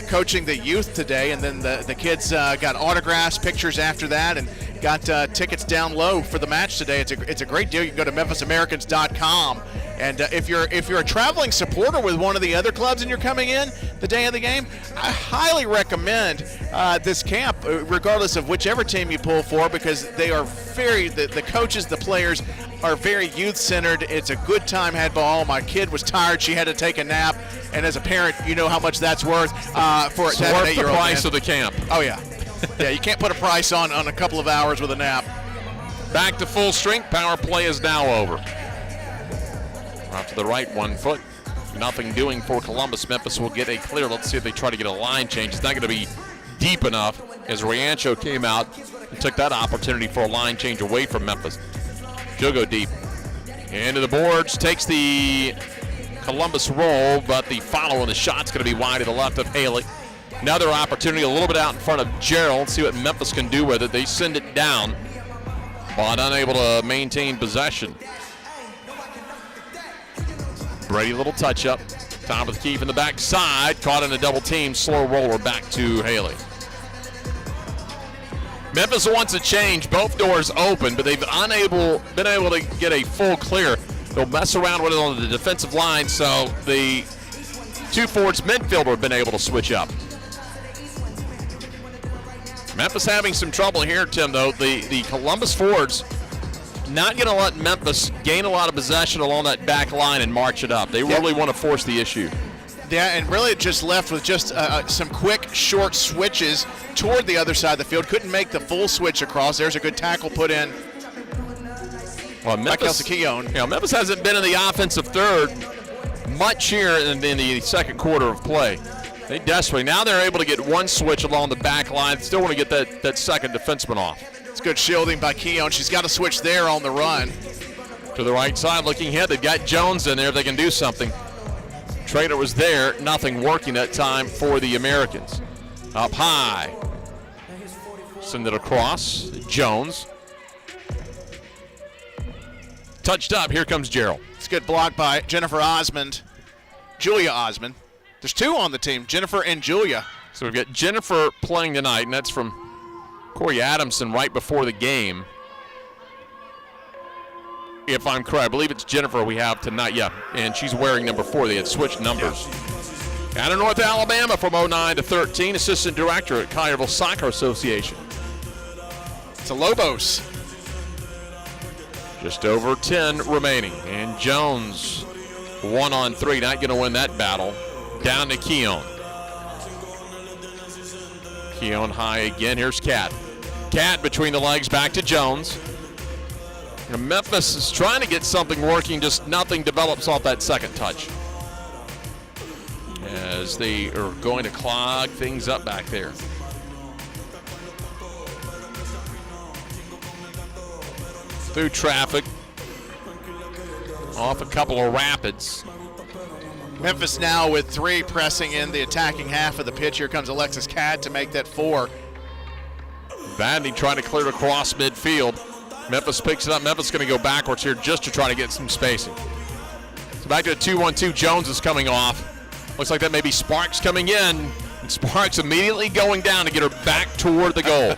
coaching the youth today. And then the kids got autographs, pictures after that, and got tickets down low for the match today. It's a great deal. You can go to memphisamericans.com, and if you're a traveling supporter with one of the other clubs and you're coming in the day of the game, I highly recommend this camp, regardless of whichever team you pull for, because they are the coaches, the players are very youth-centered. It's a good time had ball. My kid was tired. She had to take a nap, and as a parent, you know how much that's worth for It's worth the price of the camp. Oh, yeah. Yeah, you can't put a price on a couple of hours with a nap. Back to full strength. Power play is now over. Off to the right, 1 foot. Nothing doing for Columbus. Memphis will get a clear. Let's see if they try to get a line change. It's not going to be deep enough, as Riancho came out and took that opportunity for a line change away from Memphis. She'll go deep. Into the boards. Takes the Columbus roll, but the follow on the shot's going to be wide to the left of Haley. Another opportunity a little bit out in front of Gerald. See what Memphis can do with it. They send it down, but unable to maintain possession. Brady, little touch up. Top of the key from the backside. Caught in a double team. Slow roller back to Haley. Memphis wants a change. Both doors open, but they've been able to get a full clear. They'll mess around with it on the defensive line, so the two forwards midfielder have been able to switch up. Memphis having some trouble here, Tim, though. The Columbus forwards not going to let Memphis gain a lot of possession along that back line and march it up. They really want to force the issue. Yeah, and really just left with just some quick, short switches toward the other side of the field. Couldn't make the full switch across. There's a good tackle put in by Kelsey Keown. Memphis hasn't been in the offensive third much here in the second quarter of play. They desperately. Now they're able to get one switch along the back line. Still want to get that second defenseman off. It's good shielding by Keown. She's got a switch there on the run. To the right side, looking ahead. They've got Jones in there if they can do something. Trader was there. Nothing working that time for the Americans. Up high. Send it across. Jones. Touched up. Here comes Gerald. It's a good block by Jennifer Osmond. Julia Osmond. There's two on the team, Jennifer and Julia. So we've got Jennifer playing tonight, and that's from Corey Adamson right before the game. If I'm correct, I believe it's Jennifer we have tonight, yeah, and she's wearing number 4. They had switched numbers. Out of North Alabama from 09 to 13, assistant director at Collierville Soccer Association. It's a Lobos. Just over 10 remaining, and Jones 1-on-3, not going to win that battle. Down to Keown. Keown high again. Here's Cat. Cat between the legs, back to Jones. Memphis is trying to get something working, just nothing develops off that second touch. As they are going to clog things up back there. through traffic, off a couple of rapids. Memphis now with 3 pressing in the attacking half of the pitch. Here comes Alexis Cadd to make that 4. Vadney trying to clear across midfield. Memphis picks it up. Memphis going to go backwards here just to try to get some spacing. So back to the 2-1-2. Jones is coming off. Looks like that may be Sparks coming in. And Sparks immediately going down to get her back toward the goal.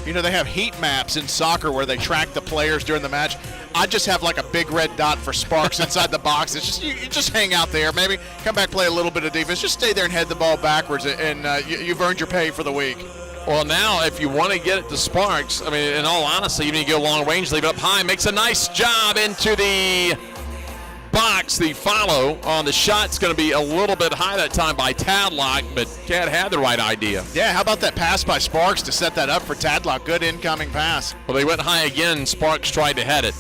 You know, they have heat maps in soccer where they track the players during the match. I just have like a big red dot for Sparks inside the box. It's just you just hang out there. Maybe come back, play a little bit of defense. Just stay there and head the ball backwards, and you've earned your pay for the week. Well, now if you want to get it to Sparks, I mean, in all honesty, even if you go long range, leave it up high, makes a nice job into the box. The follow on the shot's going to be a little bit high that time by Tadlock, but Cadd had the right idea. Yeah, how about that pass by Sparks to set that up for Tadlock? Good incoming pass. Well, they went high again. Sparks tried to head it.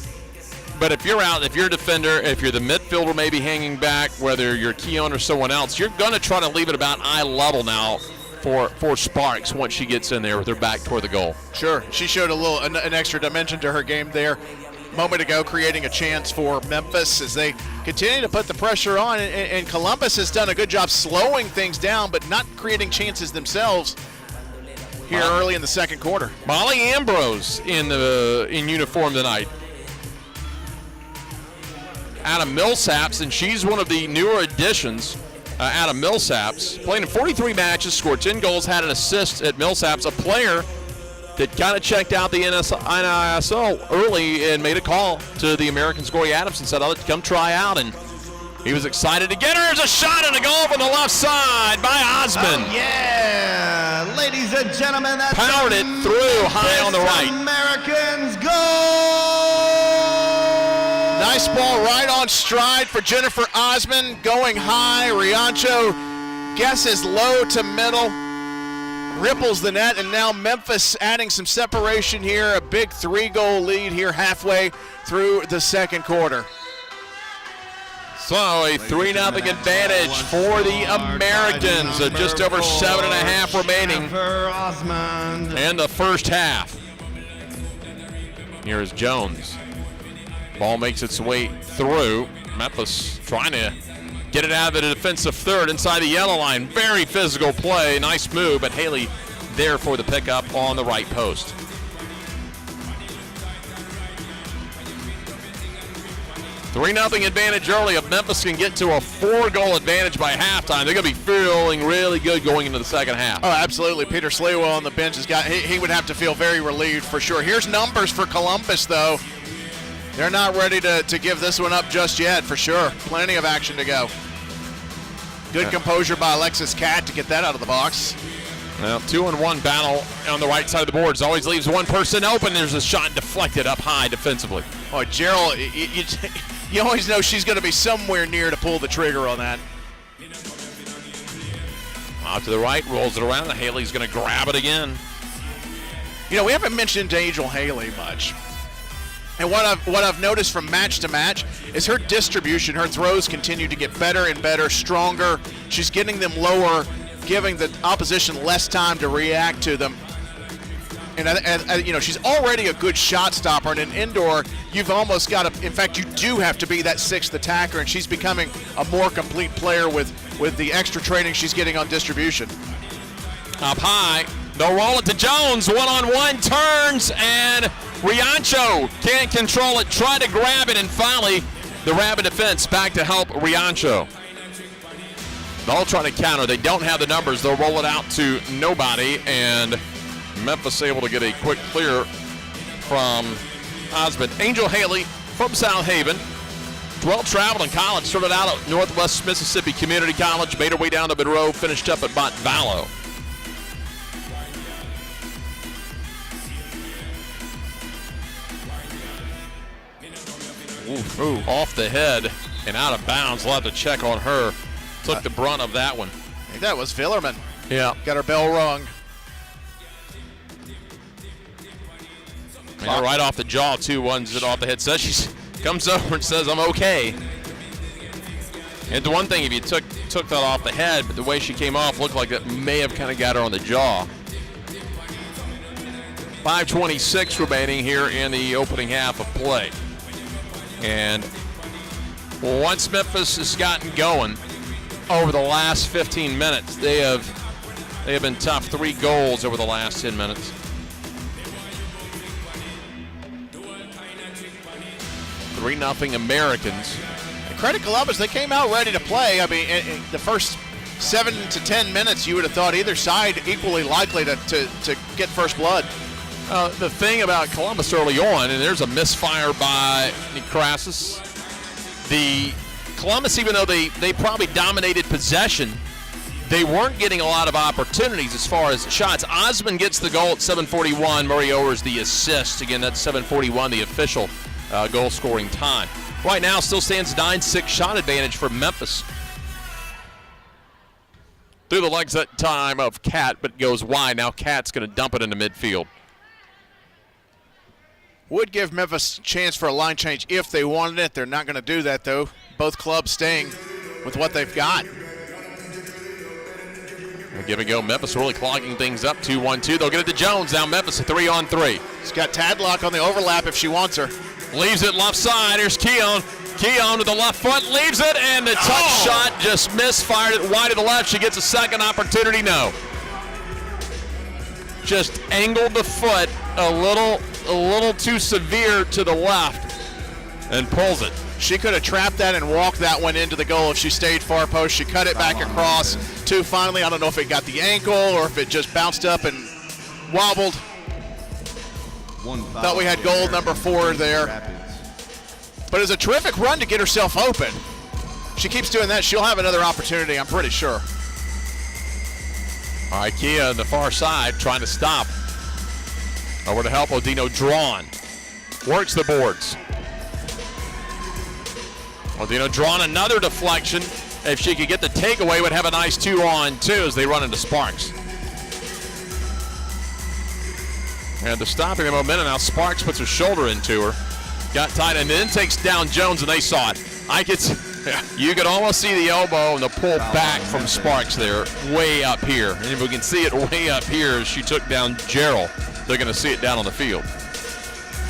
But if you're out, if you're a defender, if you're the midfielder maybe hanging back, whether you're Keon or someone else, you're going to try to leave it about eye level now for Sparks once she gets in there with her back toward the goal. Sure, she showed an extra dimension to her game there. Moment ago, creating a chance for Memphis as they continue to put the pressure on, and Columbus has done a good job slowing things down, but not creating chances themselves here early in the second quarter. Molly Ambrose in uniform tonight. Out of Millsaps, and she's one of the newer additions out of Millsaps. Played in 43 matches, scored 10 goals, had an assist at Millsaps, a player that kind of checked out the NISL early and made a call to the Americans, Corey Adams, and said, I'll let you come try out. And he was excited to get her. There's a shot and a goal from the left side by Osmond. Oh, yeah, ladies and gentlemen, that's powered it through high on the right. Americans goal! Nice ball right on stride for Jennifer Osmond, going high. Riancho guesses low to middle, ripples the net, and now Memphis adding some separation here. A big 3-goal lead here halfway through the second quarter. So a 3-0 advantage for the Americans. Just over 7.5 remaining in the first half. Here is Jones. Ball makes its way through. Memphis trying to get it out of the defensive third inside the yellow line. Very physical play. Nice move, but Haley there for the pickup on the right post. Three 3-0 advantage early. If Memphis can get to a 4-goal advantage by halftime, they're going to be feeling really good going into the second half. Oh, absolutely. Peter Slewell on the bench he would have to feel very relieved for sure. Here's numbers for Columbus, though. They're not ready to give this one up just yet, for sure. Plenty of action to go. Good composure by Alexis Cadd to get that out of the box. Well, 2-on-1 battle on the right side of the boards. Always leaves one person open. There's a shot deflected up high defensively. Oh, Gerald, you always know she's going to be somewhere near to pull the trigger on that. Out to the right, rolls it around, and Haley's going to grab it again. You know, we haven't mentioned Angel Haley much. And what I've noticed from match to match is her distribution, her throws continue to get better and better, stronger. She's getting them lower, giving the opposition less time to react to them. And you know, she's already a good shot stopper. And in indoor, you've almost got to, in fact, you do have to be that 6th attacker. And she's becoming a more complete player with the extra training she's getting on distribution. Up high, they'll roll it to Jones. 1-on-1 turns, and Riancho can't control it. Try to grab it, and finally, the Rabbit defense back to help Riancho. They'll try to counter. They don't have the numbers. They'll roll it out to nobody, and Memphis able to get a quick clear from Osmond. Angel Haley from Southaven. Well-traveled in college. Started out at Northwest Mississippi Community College. Made her way down to Monroe. Finished up at Montvalo. Ooh, off the head and out of bounds. We'll have to check on her. Took the brunt of that one. I think that was Villerman. Yeah. Got her bell rung. And right off the jaw, too. One's it off the head. Says she comes over and says, I'm okay. And the one thing, if you took that off the head, but the way she came off looked like it may have kind of got her on the jaw. 5:26 remaining here in the opening half of play. And once Memphis has gotten going over the last 15 minutes, they have been tough. 3 goals over the last 10 minutes. 3-0 Americans. Credit Columbus, they came out ready to play. I mean, in the first 7 to 10 minutes, you would have thought either side equally likely to get first blood. The thing about Columbus early on, and there's a misfire by Nekrasis. The Columbus, even though they probably dominated possession, they weren't getting a lot of opportunities as far as shots. Osmond gets the goal at 7:41. Murray Owers the assist. Again, that's 7:41, the official goal-scoring time. Right now, still stands 9-6 shot advantage for Memphis. Through the legs that time of Cat, but goes wide. Now Cat's going to dump it into midfield. Would give Memphis a chance for a line change if they wanted it. They're not going to do that, though. Both clubs staying with what they've got. We'll give it a go. Memphis really clogging things up. 2-1-2. They'll get it to Jones. Now Memphis a 3-on-3. She's got Tadlock on the overlap if she wants her. Leaves it left side. Here's Keon. Keon with the left foot. Leaves it, and the touch shot just misfired it wide to the left. She gets a second opportunity. No. Just angled the foot a little too severe to the left and pulls it. She could have trapped that and walked that one into the goal if she stayed far post. She cut it back across to finally, I don't know if it got the ankle or if it just bounced up and wobbled. Thought we had goal number 4 there. But it's a terrific run to get herself open. She keeps doing that, she'll have another opportunity, I'm pretty sure. All right, Kia on the far side trying to stop. Over to help Odino. Drawn. Works the boards. Odino drawn another deflection. If she could get the takeaway, would have a nice 2-on-2 as they run into Sparks. And they're stopping the momentum now. Sparks puts her shoulder into her. Got tight and then takes down Jones, and they saw it. You could almost see the elbow and the pull back from Sparks there, way up here. And if we can see it way up here as she took down Gerald, they're going to see it down on the field.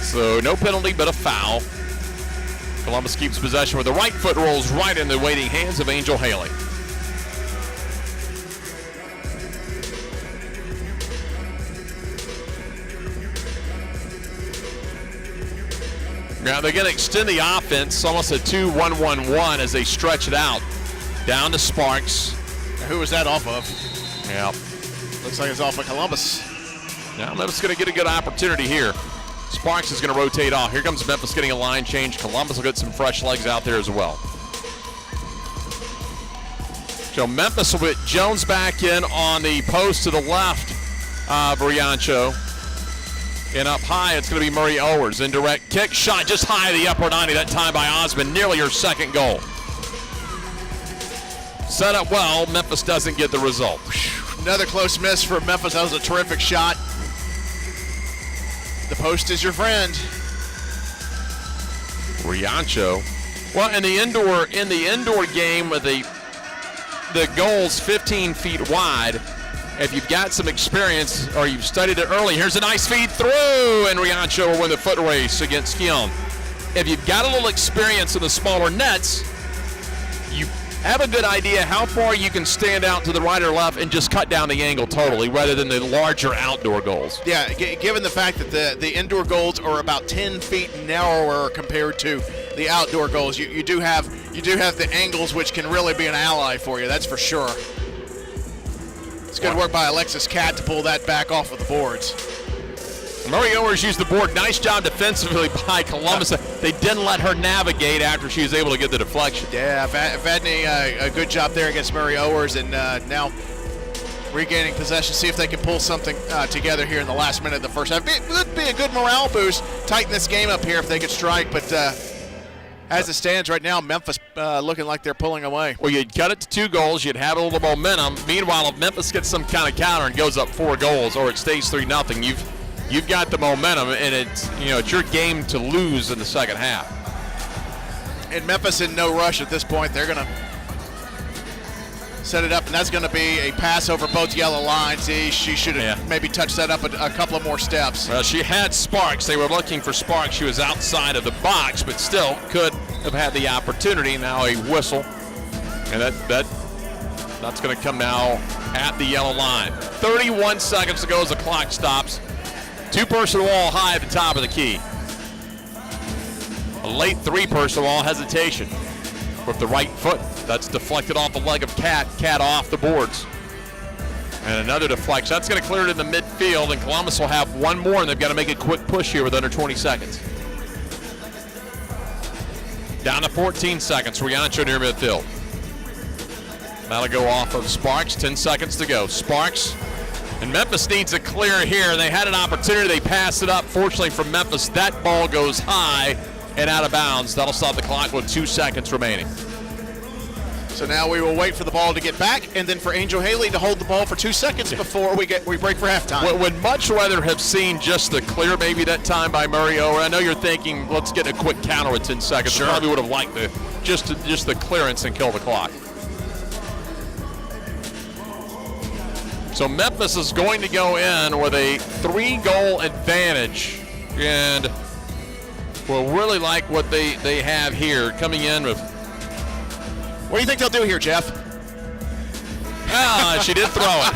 So no penalty, but a foul. Columbus keeps possession with the right foot, rolls right in the waiting hands of Angel Haley. Now they're going to extend the offense, almost a 2-1-1-1 as they stretch it out. Down to Sparks. Now, who was that off of? Yeah. Looks like it's off of Columbus. Now Memphis is going to get a good opportunity here. Sparks is going to rotate off. Here comes Memphis getting a line change. Columbus will get some fresh legs out there as well. So Memphis will put Jones back in on the post to the left of Riancho. And up high, it's going to be Murray Owers. Indirect kick shot just high of the upper 90 that time by Osmond. Nearly her second goal. Set up well. Memphis doesn't get the result. Another close miss for Memphis. That was a terrific shot. The post is your friend. Riancho. Well, in the indoor game with the goals 15 feet wide, if you've got some experience or you've studied it early, here's a nice feed through, and Riancho will win the foot race against Keon. If you've got a little experience in the smaller nets, you have a good idea how far you can stand out to the right or left and just cut down the angle totally rather than the larger outdoor goals. Yeah, given the fact that the indoor goals are about 10 feet narrower compared to the outdoor goals, you do have the angles which can really be an ally for you, that's for sure. It's good work by Alexis Cat to pull that back off of the boards. Murray Owers used the board. Nice job defensively by Columbus. They didn't let her navigate after she was able to get the deflection. Yeah, Vadney, a good job there against Murray Owers, and now regaining possession. See if they can pull something together here in the last minute of the first half. It would be a good morale boost. Tighten this game up here if they could strike, but as it stands right now, Memphis looking like they're pulling away. Well, you'd cut it to 2 goals. You'd have a little momentum. Meanwhile, if Memphis gets some kind of counter and goes up 4 goals, or it stays 3-0, you've got the momentum, and it's your game to lose in the second half. And Memphis in no rush at this point. They're gonna set it up, and that's going to be a pass over both yellow lines. She should have maybe touched that up a couple of more steps. Well, she had Sparks. They were looking for Sparks. She was outside of the box, but still could have had the opportunity. Now a whistle, and that's going to come now at the yellow line. 31 seconds to go as the clock stops. Two-person wall high at the top of the key. A late three-person wall hesitation with the right foot. That's deflected off the leg of Cat. Cat off the boards. And another deflection. That's going to clear it in the midfield, and Columbus will have one more, and they've got to make a quick push here with under 20 seconds. Down to 14 seconds. Riancho near midfield. That'll go off of Sparks. 10 seconds to go. Sparks. And Memphis needs a clear here. They had an opportunity. They passed it up. Fortunately for Memphis, that ball goes high and out of bounds. That'll stop the clock with 2 seconds remaining. So now we will wait for the ball to get back, and then for Angel Haley to hold the ball for 2 seconds before we break for halftime. Would much rather have seen just the clear maybe that time by Murray Ower. I know you're thinking, let's get a quick counter with 10 seconds. Sure. Probably would have liked just the clearance and kill the clock. So Memphis is going to go in with a 3-goal advantage, and we'll really like what they have here coming in with. What do you think they'll do here, Jeff? She did throw it.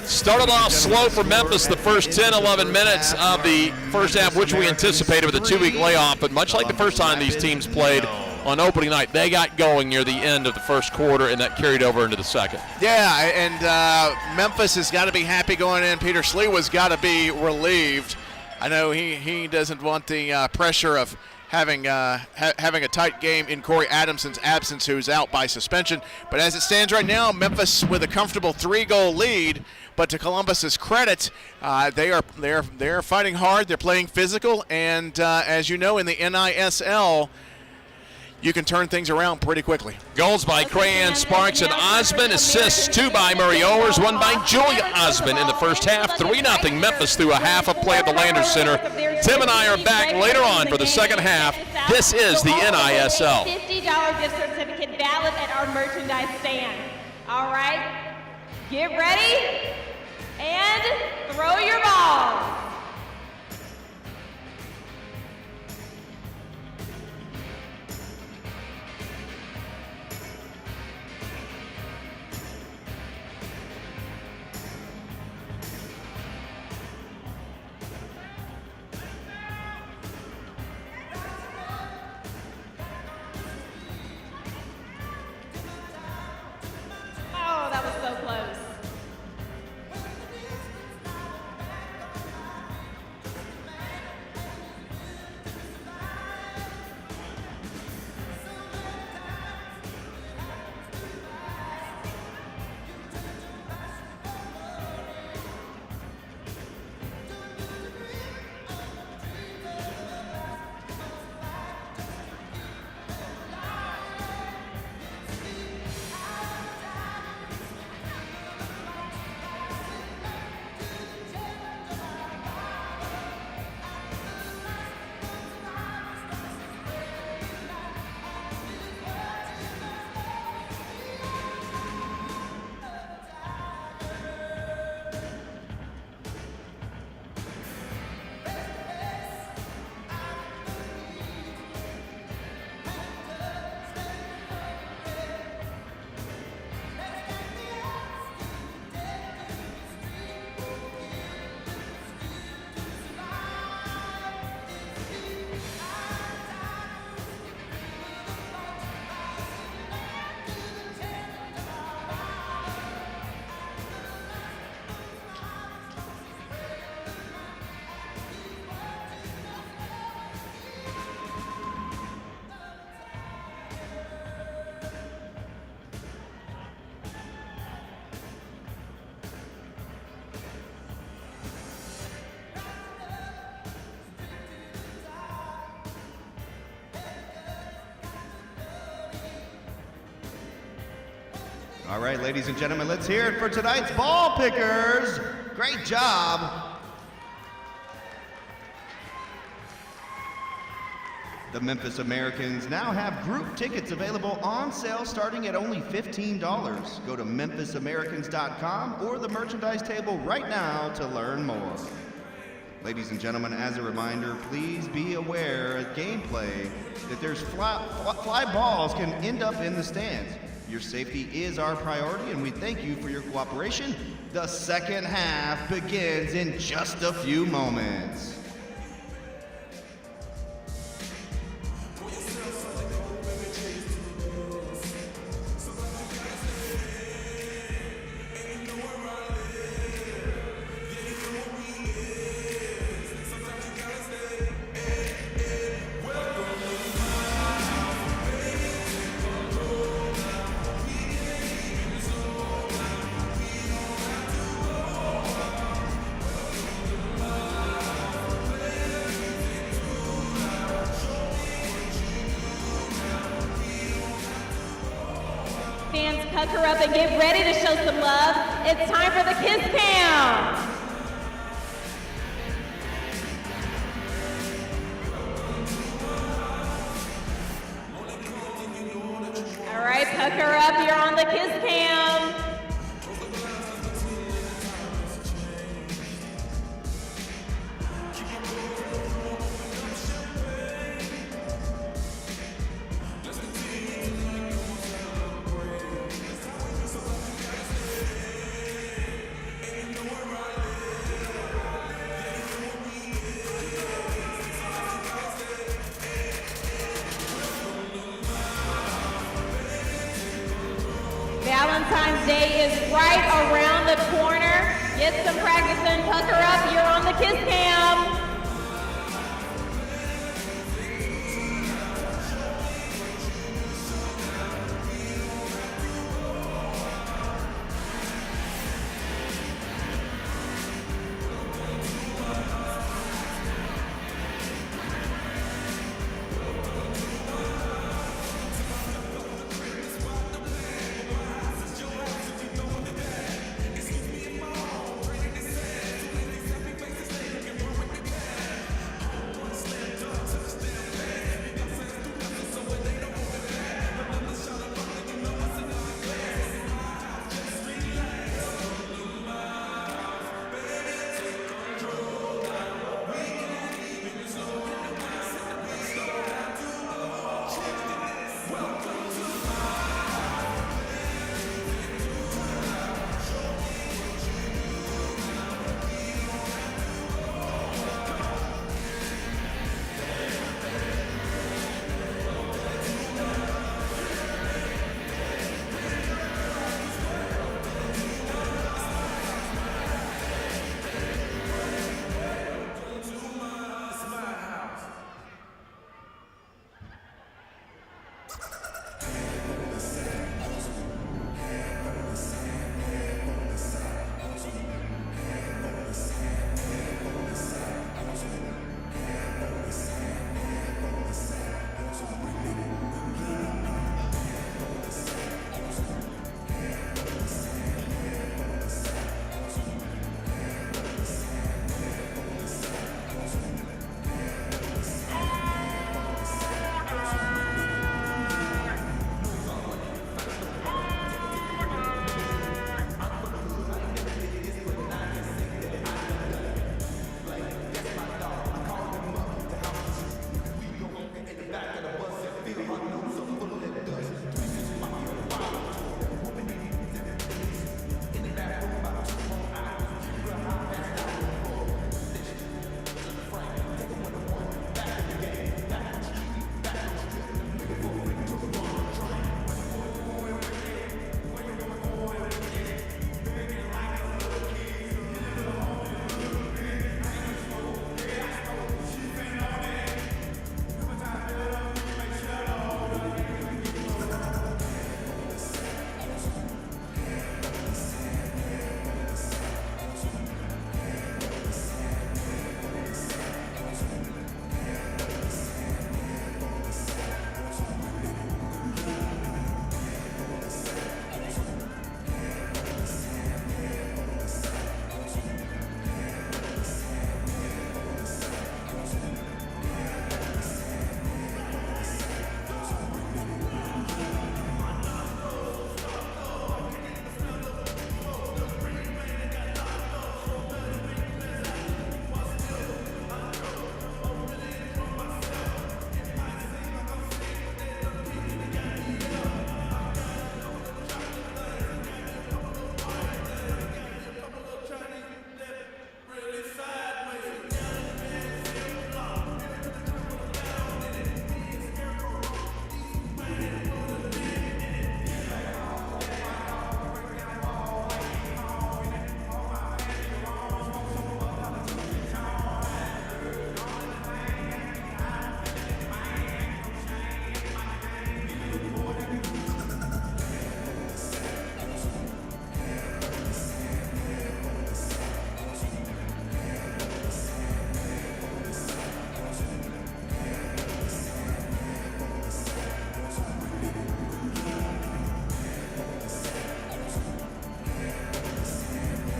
Started off slow for Memphis the first 10, 11 minutes of the first half, which we anticipated with a 2-week layoff, but much like the first time these teams played on opening night, they got going near the end of the first quarter, and that carried over into the second. Yeah, and Memphis has got to be happy going in. Peter Slewa's got to be relieved. I know he doesn't want the pressure of having a tight game in Corey Adamson's absence, who's out by suspension. But as it stands right now, Memphis with a comfortable 3-goal lead. But to Columbus's credit, they are fighting hard. They're playing physical, and as you know, in the NISL, you can turn things around pretty quickly. Goals by Crayon Sparks and Osmond. Assists, 2 by Murray Owers, 1 by Julia Osmond in the first half. 3-0 Memphis through a half of play at the Landers Center. Tim and I are back later on for the second half. This is the NISL. $50 gift certificate valid at our merchandise stand. All right, get ready and throw your balls. Oh, that was so close. All right, ladies and gentlemen, let's hear it for tonight's ball pickers. Great job. The The Memphis Americans now have group tickets available on sale starting at only $15. Go to memphisamericans.com or the merchandise table right now to learn more. Ladies and gentlemen, as a reminder, please be aware at gameplay that there's fly balls can end up in the stands. Your safety is our priority, and we thank you for your cooperation. The second half begins in just a few moments. Fans, pucker up and get ready to show some love. It's time for the Kiss Cam. All right, pucker up, you're on the Kiss Cam. Valentine's Day is right around the corner. Get some practice in, pucker up, you're on the Kiss Cam.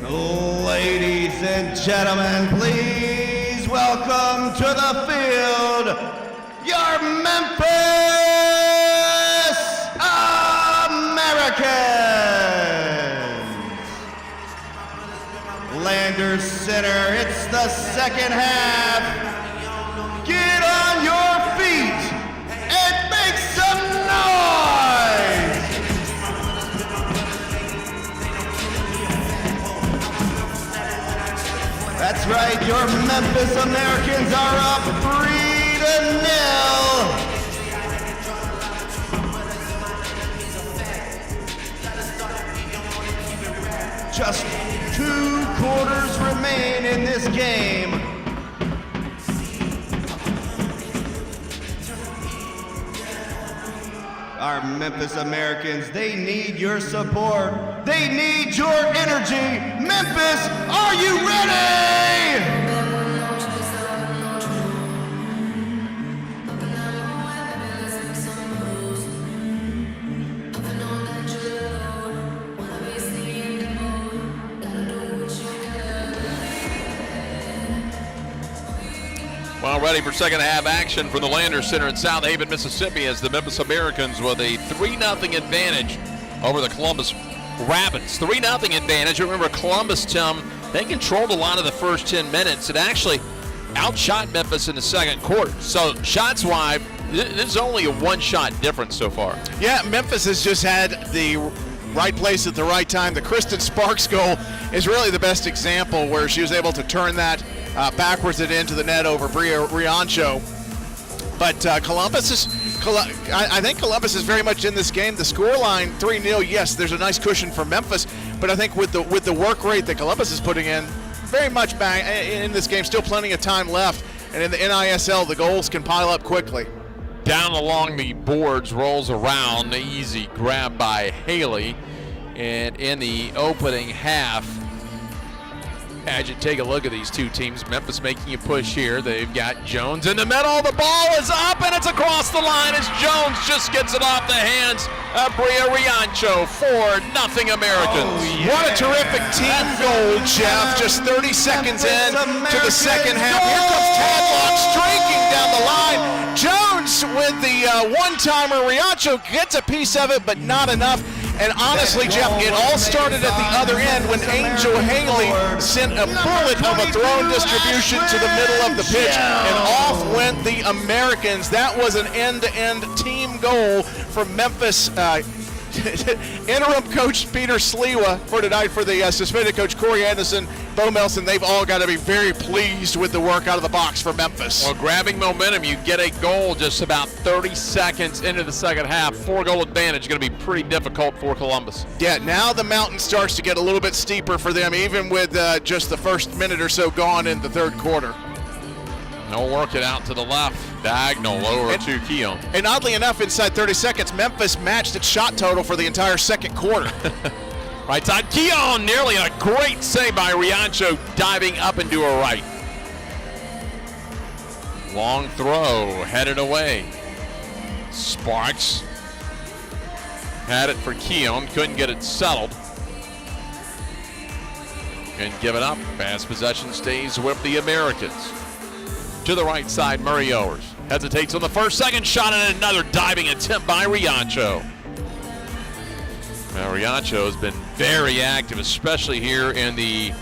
Ladies and gentlemen, please welcome to the field your Memphis Americans. Landers Center, it's the second half. Get on your feet and make some noise. That's right, your Memphis Americans are up 3-0. Just 2 quarters remain in this game. Our Memphis Americans, they need your support. They need your energy. Memphis, are you ready? Well, ready for second half action from the Landers Center in Southaven, Mississippi, as the Memphis Americans with a 3-0 advantage over the Columbus Rabbits. 3-0 advantage. Remember, Columbus, Tim, they controlled a lot of the first 10 minutes and actually outshot Memphis in the second quarter. So, shots-wise, this is only a one-shot difference so far. Yeah, Memphis has just had the right place at the right time. The Kristen Sparks goal is really the best example where she was able to turn that backwards it into the net over Bria Riancho. But I think Columbus is very much in this game. The scoreline 3-0. Yes, there's a nice cushion for Memphis, but I think with the work rate that Columbus is putting in, very much back in this game. Still plenty of time left, and in the NISL, the goals can pile up quickly. Down along the boards, rolls around, easy grab by Haley, and in the opening half. As you take a look at these two teams, Memphis making a push here. They've got Jones in the middle. The ball is up and it's across the line as Jones just gets it off the hands of Bria Riancho. 4-0 Americans. Oh, yeah. What a terrific team goal, Jeff. Just 30 seconds in to the second half. Here comes Tadlock streaking down the line. Jones with the one-timer. Riancho gets a piece of it, but not enough. And honestly, Jeff, it all started at the other end when Angel Haley sent a bullet of a thrown distribution to the middle of the pitch, and off went the Americans. That was an end-to-end team goal for Memphis. Interim coach Peter Sliwa for tonight, for the suspended coach Corey Anderson, Bo Melson. They've all got to be very pleased with the work out of the box for Memphis. Well, grabbing momentum, you get a goal just about 30 seconds into the second half. 4-goal advantage going to be pretty difficult for Columbus. Yeah, now the mountain starts to get a little bit steeper for them, even with just the first minute or so gone in the third quarter. They'll work it out to the left. Diagonal over to Keon. And oddly enough, inside 30 seconds, Memphis matched its shot total for the entire second quarter. Right side, Keon, nearly a great save by Riancho, diving up into her right. Long throw, headed away. Sparks had it for Keon, couldn't get it settled. And give it up. Pass possession stays with the Americans. To the right side, Murray Owers hesitates on the first, second shot, and another diving attempt by Riancho. Now, Riancho has been very active, especially here in the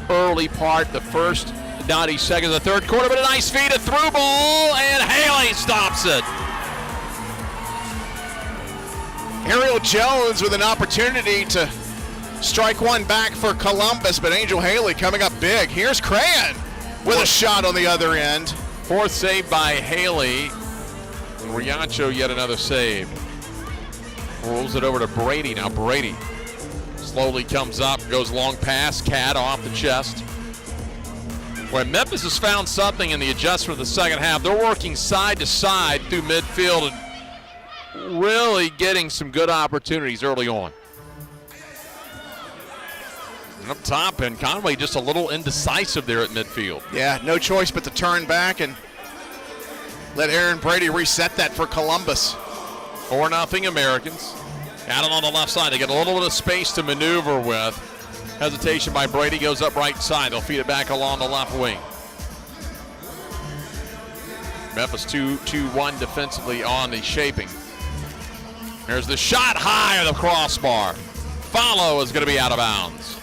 early part, the first 90 seconds of the third quarter, but a nice feed, a through ball, and Haley stops it. Ariel Jones with an opportunity to strike one back for Columbus, but Angel Haley coming up big. Here's Crayon with a shot on the other end. Fourth save by Haley. And Riancho yet another save. Rolls it over to Brady. Now Brady slowly comes up, goes long pass, Cat off the chest. Where Memphis has found something in the adjustment of the second half. They're working side to side through midfield and really getting some good opportunities early on. And up top, and Conway just a little indecisive there at midfield. Yeah, no choice but to turn back and let Aaron Brady reset that for Columbus. 4-0 Americans. Out on the left side, they get a little bit of space to maneuver with. Hesitation by Brady, goes up right side. They'll feed it back along the left wing. Memphis 2-2-1 defensively on the shaping. There's the shot high of the crossbar. Follow is going to be out of bounds.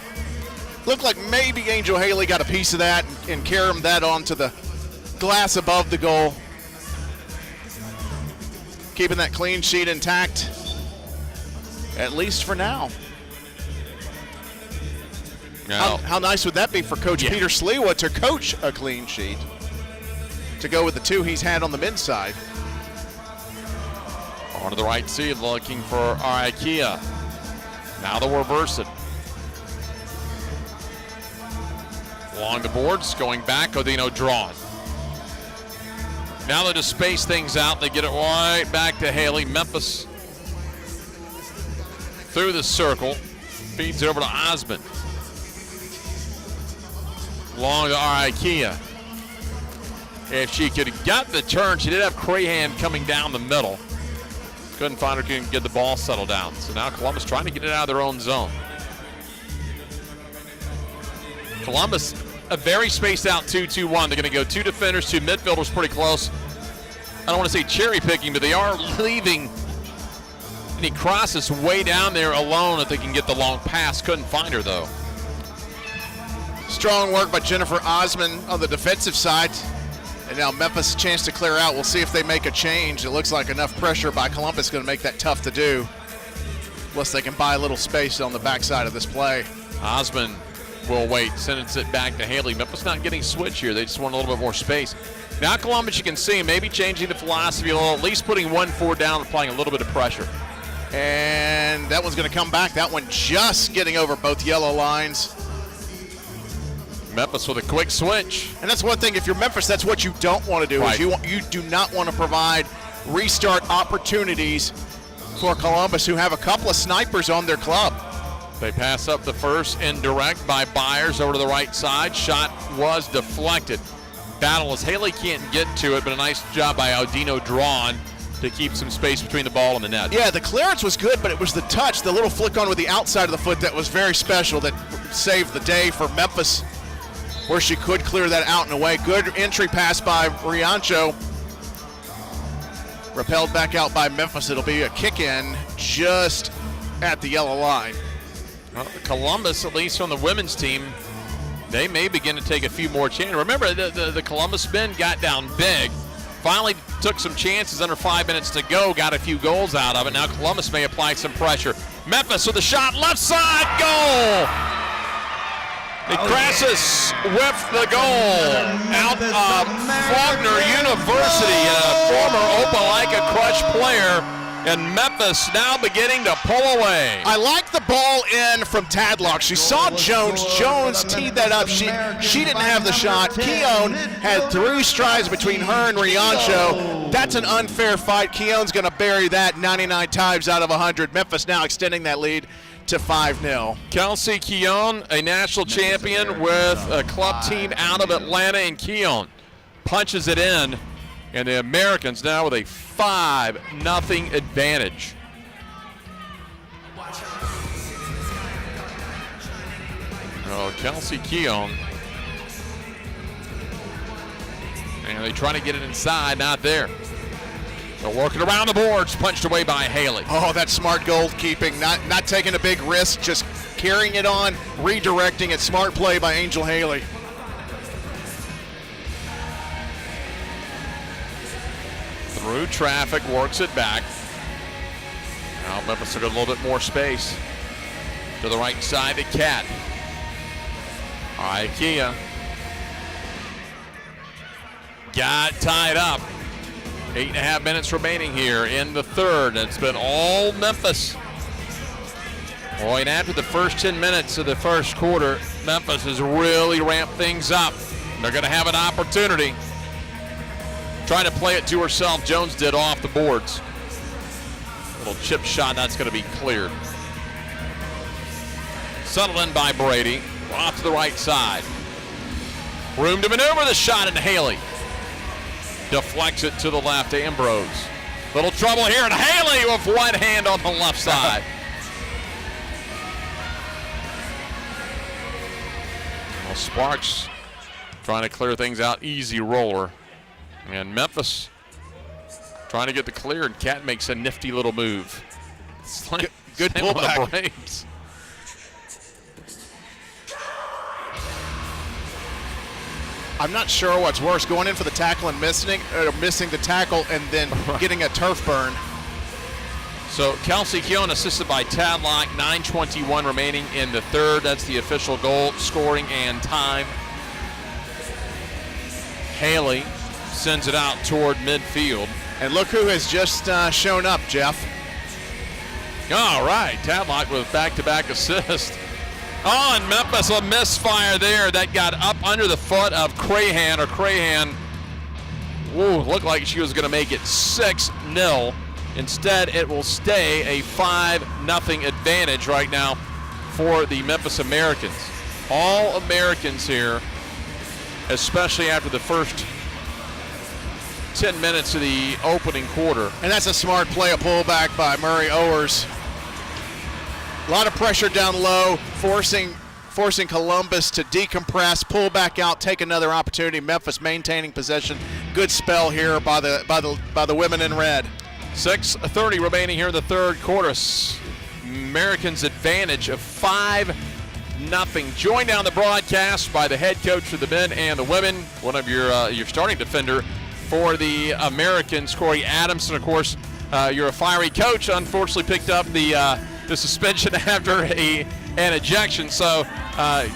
Looked like maybe Angel Haley got a piece of that and carried that onto the glass above the goal. Keeping that clean sheet intact, at least for now. How nice would that be for Coach Peter Sliwa to coach a clean sheet, to go with the 2 he's had on the men's side. On to the right side, looking for Ikea. Now they'll reverse it. Along the boards, going back, Odino drawn. Now they just space things out. They get it right back to Haley. Memphis through the circle. Feeds it over to Osmond. Long to Ikea. If she could have got the turn, she did have Crahan coming down the middle. Couldn't find her, couldn't get the ball settled down. So now Columbus trying to get it out of their own zone. Columbus, a very spaced out 2-2-1. They're going to go 2 defenders, 2 midfielders pretty close. I don't want to say cherry picking, but they are leaving. And he crosses way down there alone if they can get the long pass. Couldn't find her though. Strong work by Jennifer Osmond on the defensive side. And now Memphis a chance to clear out. We'll see if they make a change. It looks like enough pressure by Columbus is going to make that tough to do. Plus they can buy a little space on the backside of this play. Osmond will wait, sends it back to Haley. Memphis not getting switch here. They just want a little bit more space. Now Columbus, you can see, maybe changing the philosophy a little, at least putting 1-4 down, applying a little bit of pressure. And that one's going to come back. That one just getting over both yellow lines. Memphis with a quick switch. And that's one thing, if you're Memphis, that's what you don't want to do. Right. Is you do not want to provide restart opportunities for Columbus, who have a couple of snipers on their club. They pass up the first indirect by Byers over to the right side. Shot was deflected. Battle as Haley can't get to it, but a nice job by Audino drawn to keep some space between the ball and the net. Yeah, the clearance was good, but it was the touch, the little flick on with the outside of the foot that was very special, that saved the day for Memphis, where she could clear that out and away. Good entry pass by Riancho. Repelled back out by Memphis. It'll be a kick in just at the yellow line. Well, Columbus, at least on the women's team, they may begin to take a few more chances. Remember, the Columbus men got down big, finally took some chances under 5 minutes to go, got a few goals out of it. Now Columbus may apply some pressure. Memphis with a shot, left side, goal! Crassus with the goal out of Faulkner University, a former Opelika Crush player, and Memphis now beginning to pull away. I like the ball in from Tadlock. She saw Jones. Jones teed that up. She didn't have the shot. Keown had 3 strides between her and Riancho. That's an unfair fight. Keown's going to bury that 99 times out of 100. Memphis now extending that lead to 5-0. Kelsey Keown, a national champion with a club team out of Atlanta, and Keown punches it in, and the Americans now with a 5-0 advantage. Oh, Kelsey Keown. And they try to get it inside, not there. They're working around the boards, punched away by Haley. Oh, that's smart goalkeeping. Not taking a big risk, just carrying it on, redirecting it. Smart play by Angel Haley. Through traffic, works it back. Now Memphis will get a little bit more space. To the right side to Cat. Ikea. Got tied up. 8.5 minutes remaining here in the third. It's been all Memphis. Boy, and after the first 10 minutes of the first quarter, Memphis has really ramped things up. They're going to have an opportunity. Trying to play it to herself, Jones did off the boards. Little chip shot, that's going to be cleared. Settled in by Brady. Off to the right side. Room to maneuver the shot into Haley. Deflects it to the left, Ambrose. Little trouble here, and Haley with one hand on the left side. Well, Sparks trying to clear things out, easy roller. And Memphis trying to get the clear, and Cat makes a nifty little move. Good pullback. The Braves. I'm not sure what's worse, going in for the tackle and missing the tackle and then getting a turf burn. So Kelsey Keown assisted by Tadlock, 9:21 remaining in the third. That's the official goal scoring and time. Haley sends it out toward midfield. And look who has just shown up, Jeff. All right, Tadlock with back-to-back assist. Oh, and Memphis, a misfire there. That got up under the foot of Crahan, looked like she was going to make it 6-0. Instead, it will stay a 5-0 advantage right now for the Memphis Americans. All Americans here, especially after the first 10 minutes of the opening quarter. And that's a smart play, a pullback by Murray Owers. A lot of pressure down low, forcing Columbus to decompress, pull back out, take another opportunity. Memphis maintaining possession. Good spell here by the women in red. 6:30 remaining here in the third quarter. Americans advantage of 5-0. Joined on the broadcast by the head coach for the men and the women, one of your starting defender for the Americans, Corey Adamson. Of course, you're a fiery coach. Unfortunately, picked up the suspension after an ejection. So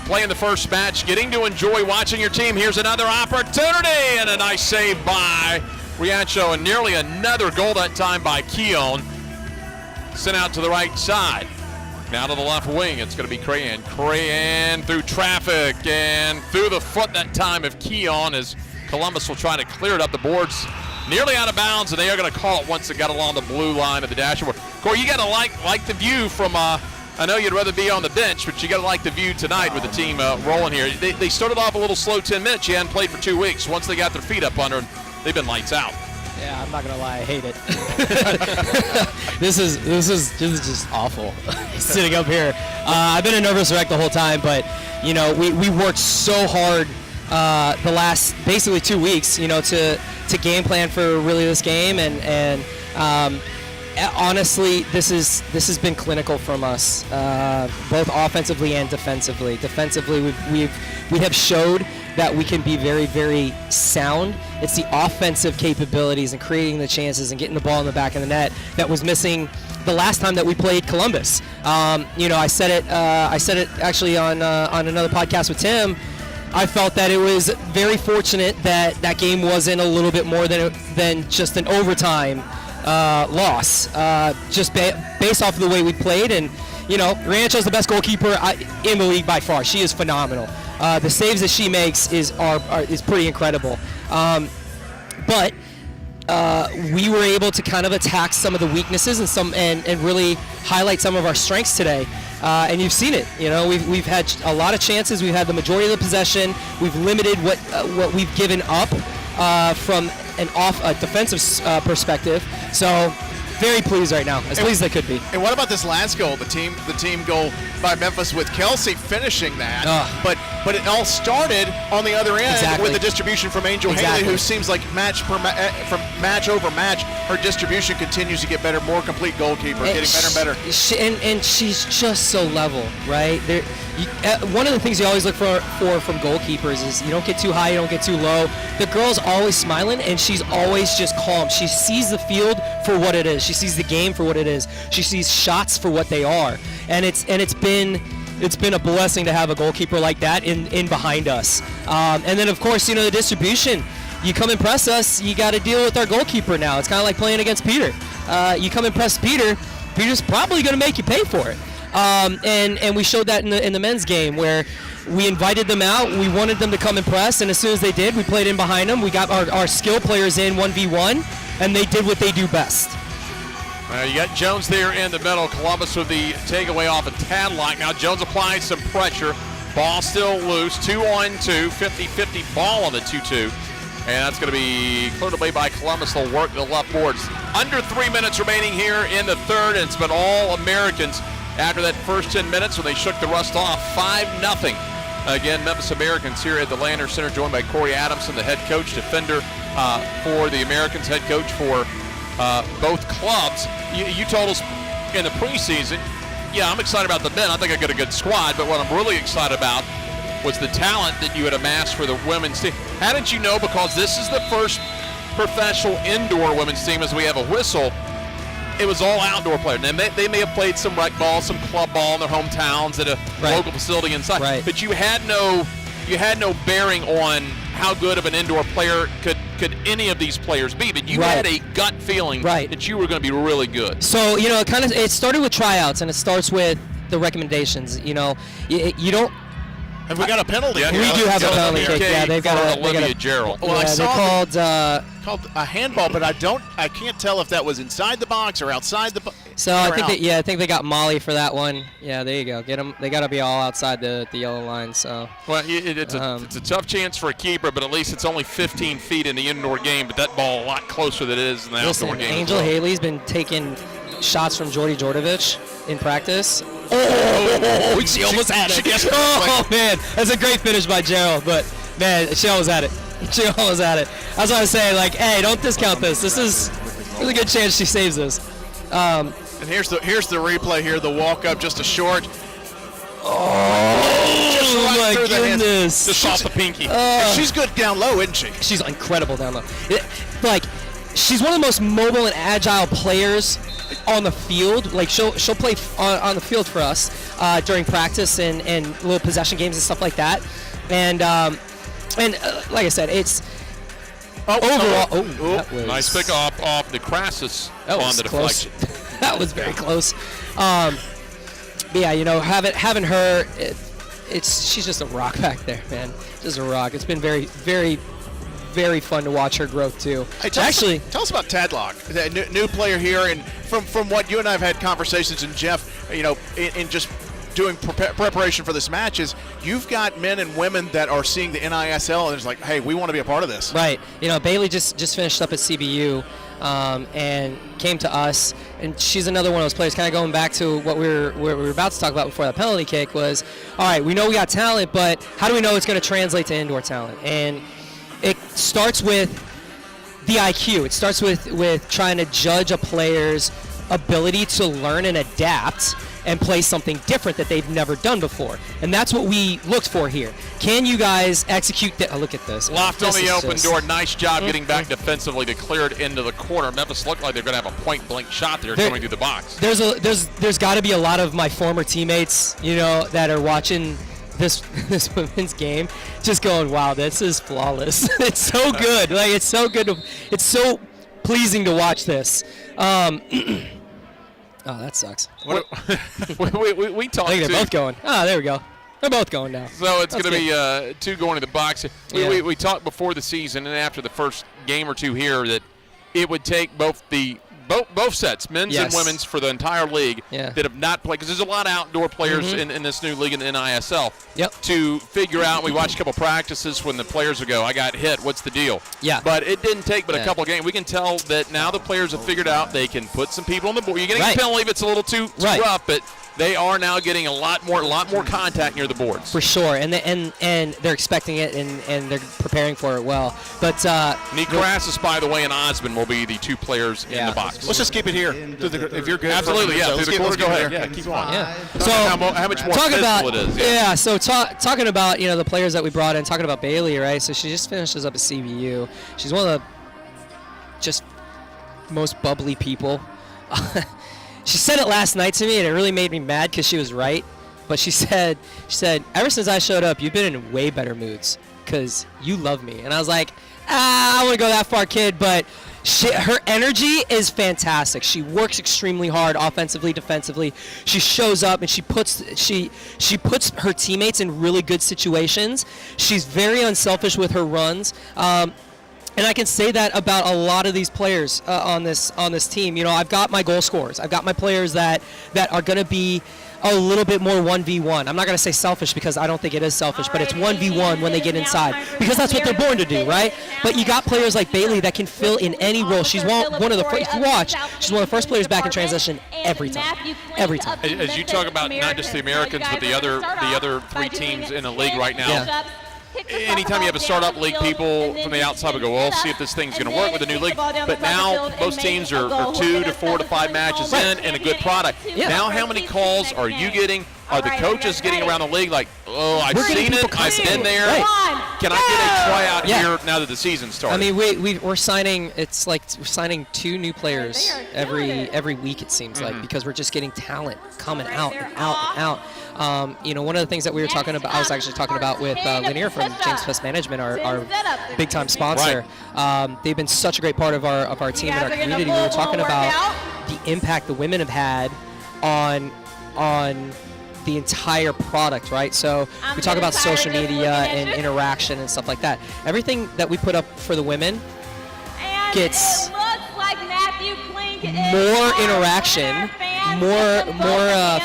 playing the first match, getting to enjoy watching your team. Here's another opportunity and a nice save by Riancho, and nearly another goal that time by Keown. Sent out to the right side. Now to the left wing, it's going to be Crahan. Crahan through traffic and through the foot that time of Keown, as Columbus will try to clear it up the boards. Nearly out of bounds, and they are going to call it once it got along the blue line of the dashboard. Corey, you got to like the view from, I know you'd rather be on the bench, but you got to like the view tonight with the team rolling here. They started off a little slow, 10 minutes. You hadn't played for 2 weeks. Once they got their feet up under, they've been lights out. Yeah, I'm not gonna lie, I hate it. This is just awful. Sitting up here, I've been a nervous wreck the whole time, but you know we worked so hard the last basically 2 weeks, you know, to game plan for really this game, and honestly, this has been clinical from us, both offensively and defensively. Defensively, we have showed that we can be very, very sound. It's the offensive capabilities and creating the chances and getting the ball in the back of the net that was missing the last time that we played Columbus. You know, I said it actually on another podcast with Tim. I felt that it was very fortunate that that game wasn't a little bit more than just an overtime loss, just based off of the way we played. And you know, Rancho's the best goalkeeper in the league by far. She is phenomenal. The saves that she makes is pretty incredible. But we were able to kind of attack some of the weaknesses and really highlight some of our strengths today. And you've seen it. You know, we've had a lot of chances. We've had the majority of the possession. We've limited what we've given up from a defensive perspective. So very pleased right now, as pleased as I could be. And what about this last goal, the team goal by Memphis with Kelsey finishing that? But it all started on the other end with the distribution from Angel Haley, who seems like match over match, her distribution continues to get better, more complete goalkeeper, getting better and better. And she's just so level, right? One of the things you always look for from goalkeepers is you don't get too high, you don't get too low. The girl's always smiling, and she's always just calm. She sees the field for what it is. She sees the game for what it is. She sees shots for what they are, and it's been a blessing to have a goalkeeper like that in behind us. And then of course, you know, the distribution. You come and press us, you got to deal with our goalkeeper now. It's kind of like playing against Peter. You come and press Peter, Peter's probably going to make you pay for it. And we showed that in the men's game where we invited them out. We wanted them to come and press, and as soon as they did, we played in behind them. We got our skill players in 1v1, and they did what they do best. You got Jones there in the middle. Columbus with the takeaway off a Tadlock. Now Jones applies some pressure. Ball still loose. 2-on-2. 50-50 ball on the 2-2. And that's going to be cleared away by Columbus. They'll work the left boards. Under 3 minutes remaining here in the third, and it's been all Americans after that first 10 minutes when they shook the rust off. 5-0 Again, Memphis Americans here at the Lander Center, joined by Corey Adamson, the head coach, defender for the Americans, head coach for both clubs. You told us in the preseason, I'm excited about the men. I think I got a good squad, but what I'm really excited about was the talent that you had amassed for the women's team. How did you know? Because this is the first professional indoor women's team as we have a whistle. It was all outdoor players. And they may have played some rec ball, some club ball in their hometowns at a local facility inside. Right. But you had no bearing on how good of an indoor player could any of these players be. But you had a gut feeling that you were going to be really good. So, it started with tryouts, and it starts with the recommendations. You don't. Have we got a penalty? We do have a penalty kick. Yeah, they've got Olivia Gerald. Well, I saw they're called a handball, but I can't tell if that was inside the box or outside the box. So I think they got Molly for that one. Yeah, there you go. Get them. They got to be all outside the yellow line. So. Well, it's a tough chance for a keeper, but at least it's only 15 feet in the indoor game. But that ball a lot closer than it is in the outdoor game. Angel Haley's been taking shots from Jordy Jordovich in practice. She almost had it. Oh man, that's a great finish by Gerald. But man, she almost had it. She almost had it. That's what I was saying. Like, hey, don't discount this. There's a good chance she saves this. And here's the replay here. The walk up, just a short. Oh my goodness! Just off the pinky. She's good down low, isn't she? She's incredible down low. She's one of the most mobile and agile players on the field. Like she'll play on the field for us during practice and little possession games and stuff like that. And like I said, it's overall. Nice pick off the Crassus on the deflection. That was very close. But yeah, having her, she's just a rock back there, man. Just a rock. It's been very, very, very fun to watch her growth too. Hey, tell us about Tadlock, the new player here, and from what you and I have had conversations, and Jeff, in just doing preparation for this match, is you've got men and women that are seeing the NISL and it's like, hey, we want to be a part of this. Right. Bailey just finished up at CBU and came to us, and she's another one of those players. Kind of going back to what we were about to talk about before that penalty kick was, all right, we know we got talent, but how do we know it's going to translate to indoor talent? And it starts with the IQ. It starts with trying to judge a player's ability to learn and adapt and play something different that they've never done before. And that's what we looked for here. Can you guys execute that? Oh, look at this. Loft on the open door. Nice job getting back defensively to clear it into the corner. Memphis looked like they're going to have a point-blank shot there coming through the box. There's got to be a lot of my former teammates, that are watching this women's game just going, wow, this is flawless. It's so good. Like, it's so good. It's so pleasing to watch this. Oh, that sucks. we talked. I think they're both going. Ah, there we go. They're both going now. So it's going to be two going to the box. We talked before the season and after the first game or two here that it would take both sets, men's and women's, for the entire league that have not played, because there's a lot of outdoor players in this new league in the NISL. Yep. To figure out, we watched a couple practices when the players would go, I got hit, what's the deal? Yeah. But it didn't take a couple games. We can tell that now the players have figured out they can put some people on the board. You're getting a penalty if it's a little too rough, but they are now getting a lot more contact near the boards. For sure, and they're expecting it, and they're preparing for it well. But Nikrassis, by the way, and Osmond will be the two players in the box. Let's just keep it here. If you're good. Absolutely, yeah. Through the corner, go ahead. Yeah, keep on. Yeah. So how much more physical it is. Yeah. So talking about the players that we brought in, talking about Bailey, right? So she just finishes up at CBU. She's one of the just most bubbly people. She said it last night to me, and it really made me mad because she was right. But she said, ever since I showed up, you've been in way better moods because you love me. And I was like, I wouldn't go that far, kid. But her energy is fantastic. She works extremely hard, offensively, defensively. She shows up and she puts her teammates in really good situations. She's very unselfish with her runs. And I can say that about a lot of these players on this team. You know, I've got my goal scorers. I've got my players that are going to be a little bit more 1v1. I'm not going to say selfish because I don't think it is selfish, but it's 1v1 when they get inside because that's what they're born to do, right? But you got players like Bailey that can fill in any role. She's one of the first. If you watch, she's one of the first players back in transition every time. Every time. As you talk about not just the Americans, but the other 3 teams in the league right now. Yeah. Anytime you have a startup league, people from the outside will go, well, see if this thing's going to work with the new league. But now most teams are 2 to 4 to 5 matches in and a good product. Yeah. Now how many calls are you getting? Are the coaches getting around the league like, oh, I've seen it, I've been there. Right. Can I get a tryout here now that the season started? I mean, we're signing. It's like we're signing 2 new players every week. It seems like because we're just getting talent coming out and out and out. You know, one of the things that we were talking about, I was actually talking about with Lanier from James Pest Management, our big time sponsor. They've been such a great part of our team and our community. We were talking about the impact the women have had on the entire product, right? So we talk about social media and interaction and stuff like that. Everything that we put up for the women gets more interaction, more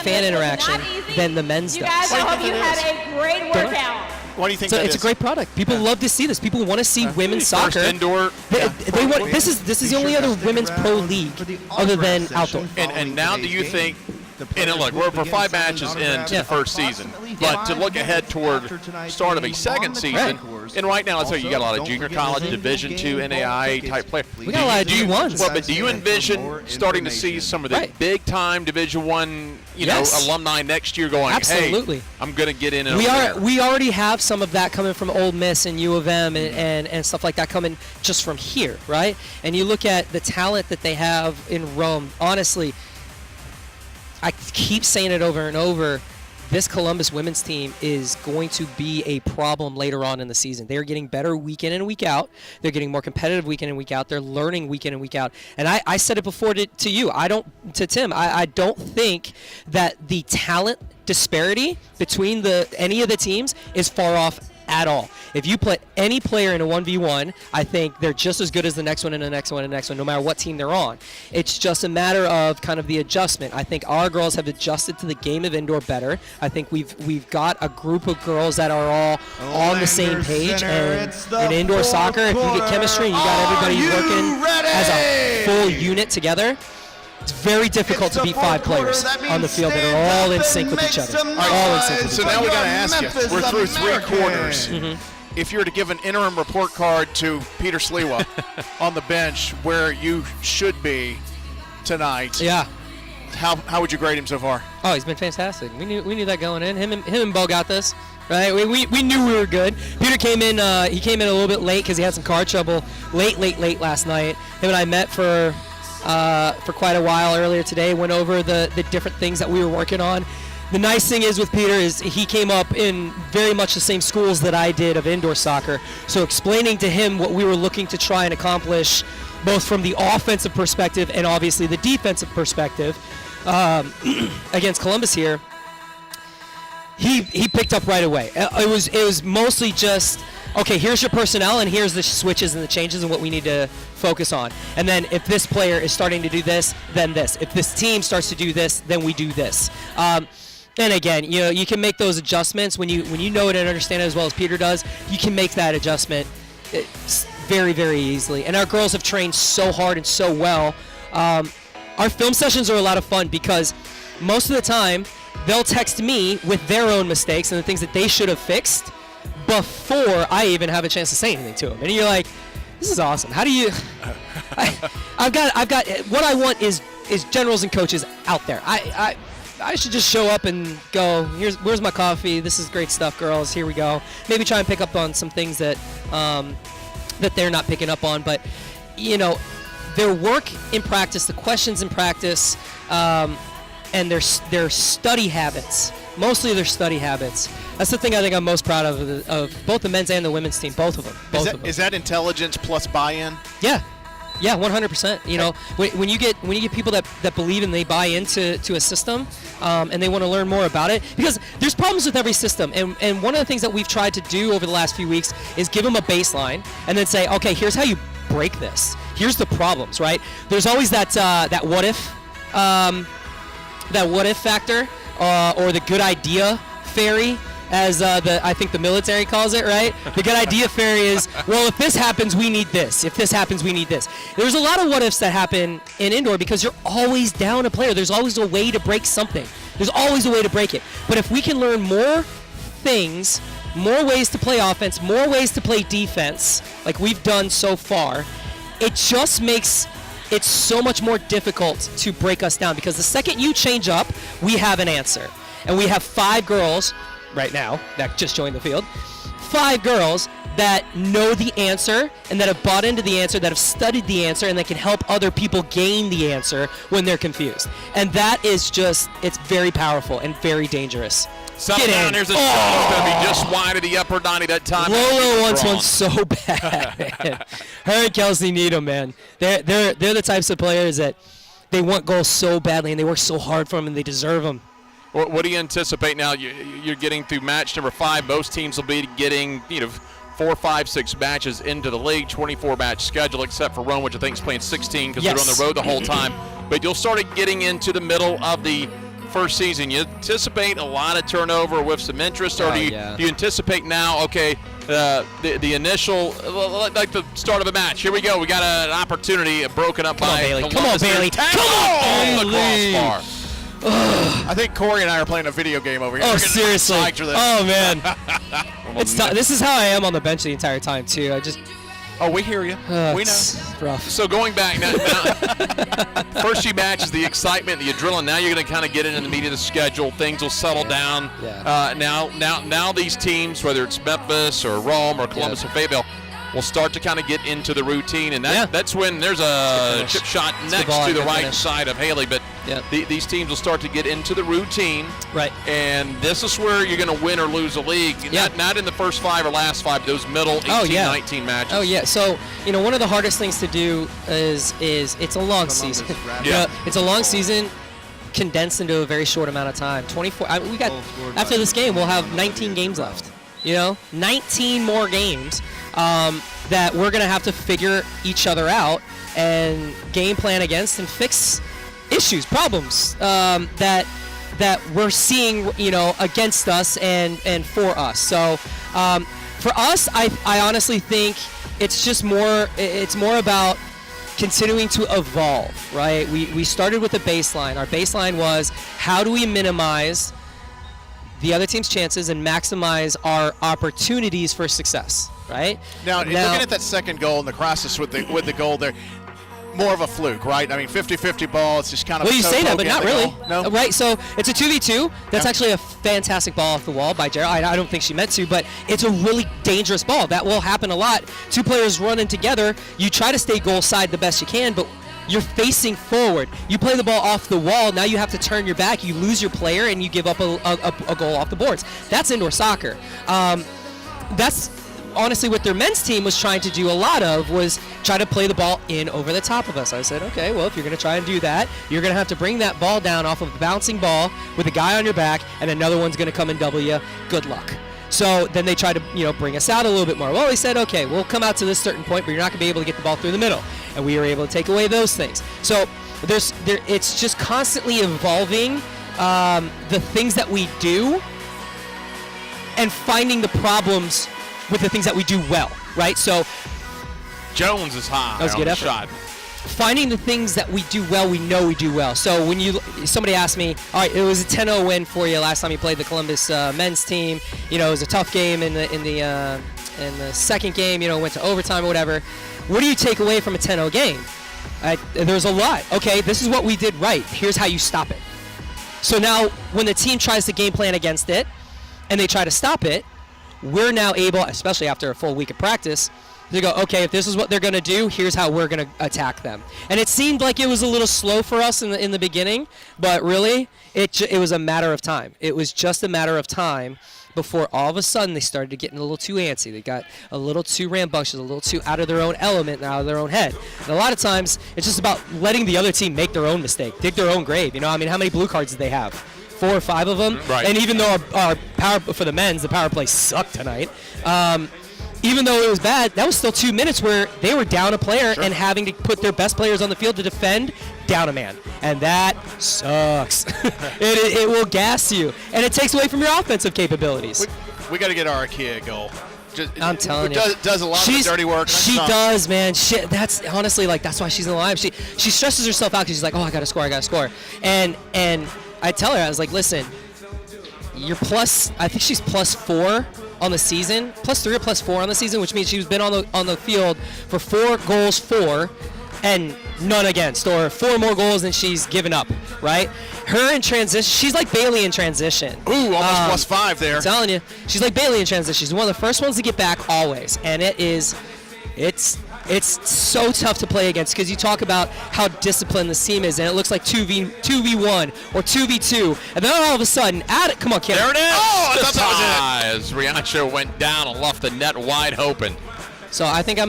fan interaction than the men's does. I hope you had a great workout. Why do you think So that it's is? a great product. People love to see this. People want to see women's First soccer. indoor. They want, this is the only other women's pro league other than outdoor. And now do you think, and look, we're 5 matches into the first season, but to look ahead toward start of a second season, and right now, let's say you got a lot of junior college, Division II, NAIA type players. We got a lot of D1s. Well, but do you envision starting to see some of the big time Division I, Yes. alumni next year going, Absolutely. hey, I'm going to get in and We already have some of that coming from Ole Miss and U of M and stuff like that coming just from here, right? And you look at the talent that they have in Rome. Honestly, I keep saying it over and over. This Columbus women's team is going to be a problem later on in the season. They are getting better week in and week out. They're getting more competitive week in and week out. They're learning week in and week out. And I said it before to you. To Tim. I don't think that the talent disparity between any of the teams is far off at all. If you put any player in a 1v1, I think they're just as good as the next one and the next one and the next one, no matter what team they're on. It's just a matter of kind of the adjustment. I think our girls have adjusted to the game of indoor better. I think we've got a group of girls that are all on the same page. And in indoor soccer, if you get chemistry and you got everybody working as a full unit together, it's very difficult to beat 5 players on the field that are all in sync with each other. All in sync with each So other. now we got to ask you, we're through 3 quarters. Mm-hmm. If you were to give an interim report card to Peter Sliwa on the bench where you should be tonight, Yeah. how would you grade him so far? Oh, he's been fantastic. We knew that going in. Him and Bo got this, right? We knew we were good. Peter came in. He came in a little bit late because he had some car trouble late last night. Him and I met for quite a while earlier today. Went over the different things that we were working on. The nice thing is with Peter is he came up in very much the same schools that I did of indoor soccer. So explaining to him what we were looking to try and accomplish, both from the offensive perspective and obviously the defensive perspective, against Columbus here, he picked up right away. It was mostly just, okay, here's your personnel and here's the switches and the changes and what we need to focus on. And then if this player is starting to do this, then this. If this team starts to do this, then we do this. And again, you can make those adjustments when you know it and understand it as well as Peter does. You can make that adjustment very, very easily. And our girls have trained so hard and so well. Our film sessions are a lot of fun because most of the time they'll text me with their own mistakes and the things that they should have fixed before I even have a chance to say anything to them. And you're like, this is awesome. How do you? I've got. What I want is generals and coaches out there. I should just show up and go, where's my coffee? This is great stuff, girls. Here we go. Maybe try and pick up on some things that they're not picking up on. But, their work in practice, the questions in practice, and their study habits, mostly their study habits. That's the thing I think I'm most proud of both the men's and the women's team, both of them. Is that intelligence plus buy-in? Yeah. Yeah, 100%. You know, when you get people that believe and they buy into a system, and they want to learn more about it, because there's problems with every system, and one of the things that we've tried to do over the last few weeks is give them a baseline and then say, okay, here's how you break this. Here's the problems, right? There's always that what if factor, or the good idea fairy, as I think the military calls it, right? The good idea fairy is, well, if this happens, we need this. If this happens, we need this. There's a lot of what ifs that happen in indoor because you're always down a player. There's always a way to break something. There's always a way to break it. But if we can learn more things, more ways to play offense, more ways to play defense, like we've done so far, it just makes it so much more difficult to break us down, because the second you change up, we have an answer. And we have 5 girls right now that just joined the field, 5 girls that know the answer and that have bought into the answer, that have studied the answer, and that can help other people gain the answer when they're confused. And that is just, it's very powerful and very dangerous. Settle down. Here's a shot. It's going to be just wide of the upper 90 that time. Lolo wants one so bad, man. Her and Kelsey need them, man. They're the types of players that they want goals so badly, and they work so hard for them, and they deserve them. What do you anticipate now? You're getting through match number 5. Most teams will be getting 4, 5, 6 matches into the league, 24-match schedule, except for Rome, which I think is playing 16 because they're on the road the whole time. But you'll start getting into the middle of the first season. You anticipate a lot of turnover with some interest, or do you anticipate now, okay, the initial, like the start of a match, here we go, we got an opportunity broken up by Bailey. Come on, Bailey. Come on, the crossbar. I think Corey and I are playing a video game over here. Oh, seriously. Oh, man. This is how I am on the bench the entire time, too. Oh, we hear you. We know. Rough. So going back now, first few matches, the excitement, the adrenaline. Now you're going to kind of get into the meat of the schedule. Things will settle down. Yeah. Now these teams, whether it's Memphis or Rome or Columbus or Fayetteville, will start to kind of get into the routine, and that's when there's a chip shot next to the right side of Haley. But these teams will start to get into the routine, right? And this is where you're going to win or lose a league. Not in the first 5 or last 5, those middle 18, 19 matches. Oh yeah. So one of the hardest things to do is it's a long season. It's a long season condensed into a very short amount of time. 24. We got after this game, we'll have 19 games left. 19 more games. That we're going to have to figure each other out and game plan against and fix issues, problems that we're seeing, against us and for us. So for us, I honestly think it's more about continuing to evolve, right? We started with a baseline. Our baseline was, how do we minimize the other team's chances and maximize our opportunities for success, right? Now looking at that second goal and the crosses with the goal there, more of a fluke, right? I mean, 50-50 ball. It's just kind of. Well, you say that, but not really. No, right? So it's a 2v2. That's actually a fantastic ball off the wall by Jared. I don't think she meant to, but it's a really dangerous ball. That will happen a lot. 2 players running together. You try to stay goal side the best you can, but you're facing forward. You play the ball off the wall. Now you have to turn your back. You lose your player, and you give up a goal off the boards. That's indoor soccer. That's honestly what their men's team was trying to do a lot of, was try to play the ball in over the top of us. I said, okay, well, if you're going to try and do that, you're going to have to bring that ball down off of a bouncing ball with a guy on your back, and another one's going to come and double you. Good luck. So then they tried to, bring us out a little bit more. Well, we said, okay, we'll come out to this certain point, but you're not going to be able to get the ball through the middle. And we were able to take away those things. So it's just constantly evolving the things that we do and finding the problems with the things that we do well, right? So Jones is high. That was a good effort. Shot. Finding the things that we do well, we know we do well. So when somebody asked me, all right, it was a 10-0 win for you last time you played the Columbus men's team. It was a tough game in the second game. Went to overtime or whatever. What do you take away from a 10-0 game? There's a lot. Okay, this is what we did right. Here's how you stop it. So now when the team tries to game plan against it and they try to stop it, we're now able, especially after a full week of practice, to go, okay, if this is what they're going to do, here's how we're going to attack them. And it seemed like it was a little slow for us in the beginning, but really, it was a matter of time. It was just a matter of time before all of a sudden they started to get a little too antsy. They got a little too rambunctious, a little too out of their own element and out of their own head. And a lot of times it's just about letting the other team make their own mistake, dig their own grave. You know, I mean, how many blue cards did they have? 4 or 5 of them? Right. And even though our power for the men's, the power play sucked tonight, even though it was bad, that was still 2 minutes where they were down a player and having to put their best players on the field to defend down a man. And that sucks. it will gas you. And it takes away from your offensive capabilities. We got to get Arakia a goal. I'm telling you. Does a lot of the dirty work. She does, man. That's honestly, like, that's why she's in the lineup. She stresses herself out because she's like, oh, I got to score. And I tell her, I was like, listen, you're plus, I think she's +4 on the season, +3 or +4 on the season, which means she's been on the field for 4 goals for, and none against, or 4 more goals than she's given up, right? Her in transition, she's like Bailey in transition. Ooh, almost +5 there. I'm telling you, she's like Bailey in transition. She's one of the first ones to get back always, and it's so tough to play against because you talk about how disciplined this team is, and it looks like 2v1 or 2v2, and then all of a sudden, come on, Kim. There it is. Oh, I thought that was it. As Riancho went down and left the net wide open. So I think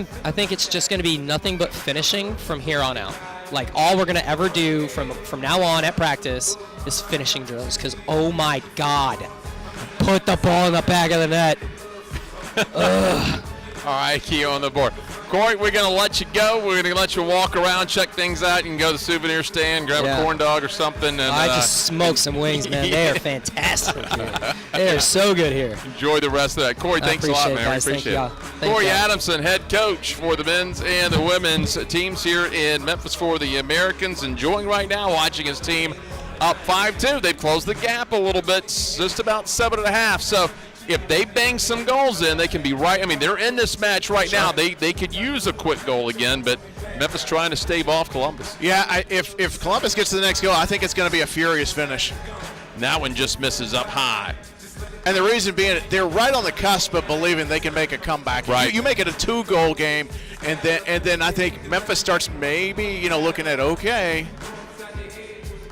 it's just going to be nothing but finishing from here on out. Like, all we're going to ever do from now on at practice is finishing drills because, oh my God, put the ball in the back of the net. Ugh. All right, Keo on the board. Corey, we're going to let you go. We're going to let you walk around, check things out. You can go to the souvenir stand, grab a corn dog or something. And I just smoked some wings, man. They are fantastic here. They are so good here. Enjoy the rest of that. Corey, thanks a lot, man. Guys. We appreciate it. Thank Corey y'all. Adamson, head coach for the men's and the women's teams here in Memphis for the Americans. Enjoying right now watching his team up 5-2. They've closed the gap a little bit, just about 7.5. So if they bang some goals in, they can be right. I mean, they're in this match right now. They could use a quick goal again, but Memphis trying to stave off Columbus. Yeah, if Columbus gets to the next goal, I think it's going to be a furious finish. And that one just misses up high. And the reason being, they're right on the cusp of believing they can make a comeback. Right. You make it a 2-goal game, and then I think Memphis starts maybe looking at okay.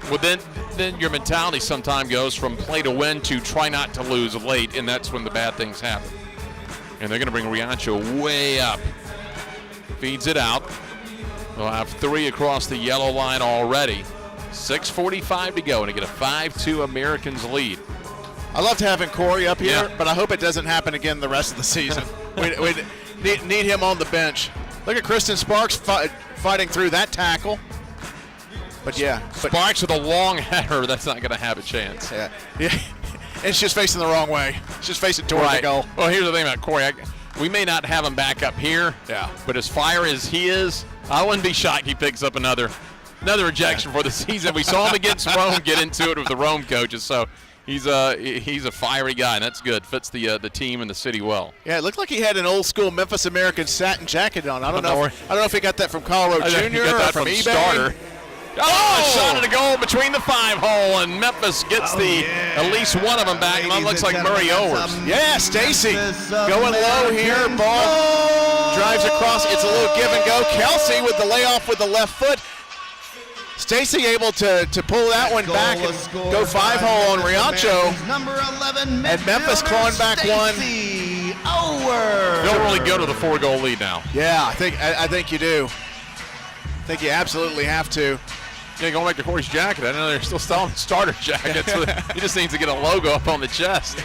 Well, then your mentality sometimes goes from play to win to try not to lose late, and that's when the bad things happen. And they're going to bring Riancho way up. Feeds it out. They'll have 3 across the yellow line already. 6:45 to go, and to get a 5-2 Americans lead. I loved having Corey up here, but I hope it doesn't happen again the rest of the season. we need him on the bench. Look at Kristen Sparks fighting through that tackle. But Sparks with a long header, that's not going to have a chance. Yeah. And she's facing the wrong way. She's facing toward the goal. Well, here's the thing about Corey. We may not have him back up here. Yeah. But as fire as he is, I wouldn't be shocked he picks up another rejection for the season. We saw him against Rome get into it with the Rome coaches, so he's a fiery guy, and that's good. Fits the team and the city well. Yeah, it looked like he had an old school Memphis American satin jacket on. I don't know if he got that from Colorado Junior or from eBay. Starter. Oh, shot at a goal between the 5-hole, and Memphis gets at least one of them back. And that looks like Murray Owers. Yeah, Stacy going low here. Ball drives across. It's a little give and go. Kelsey with the layoff with the left foot. Stacy able to pull that one back and go 5-hole on Riancho. Number 11, and Memphis clawing back one. They'll really go to the 4-goal lead now. Yeah, I think you do. I think you absolutely have to. Yeah, going back to Corey's jacket. I know they're still selling starter jackets. So he just needs to get a logo up on the chest.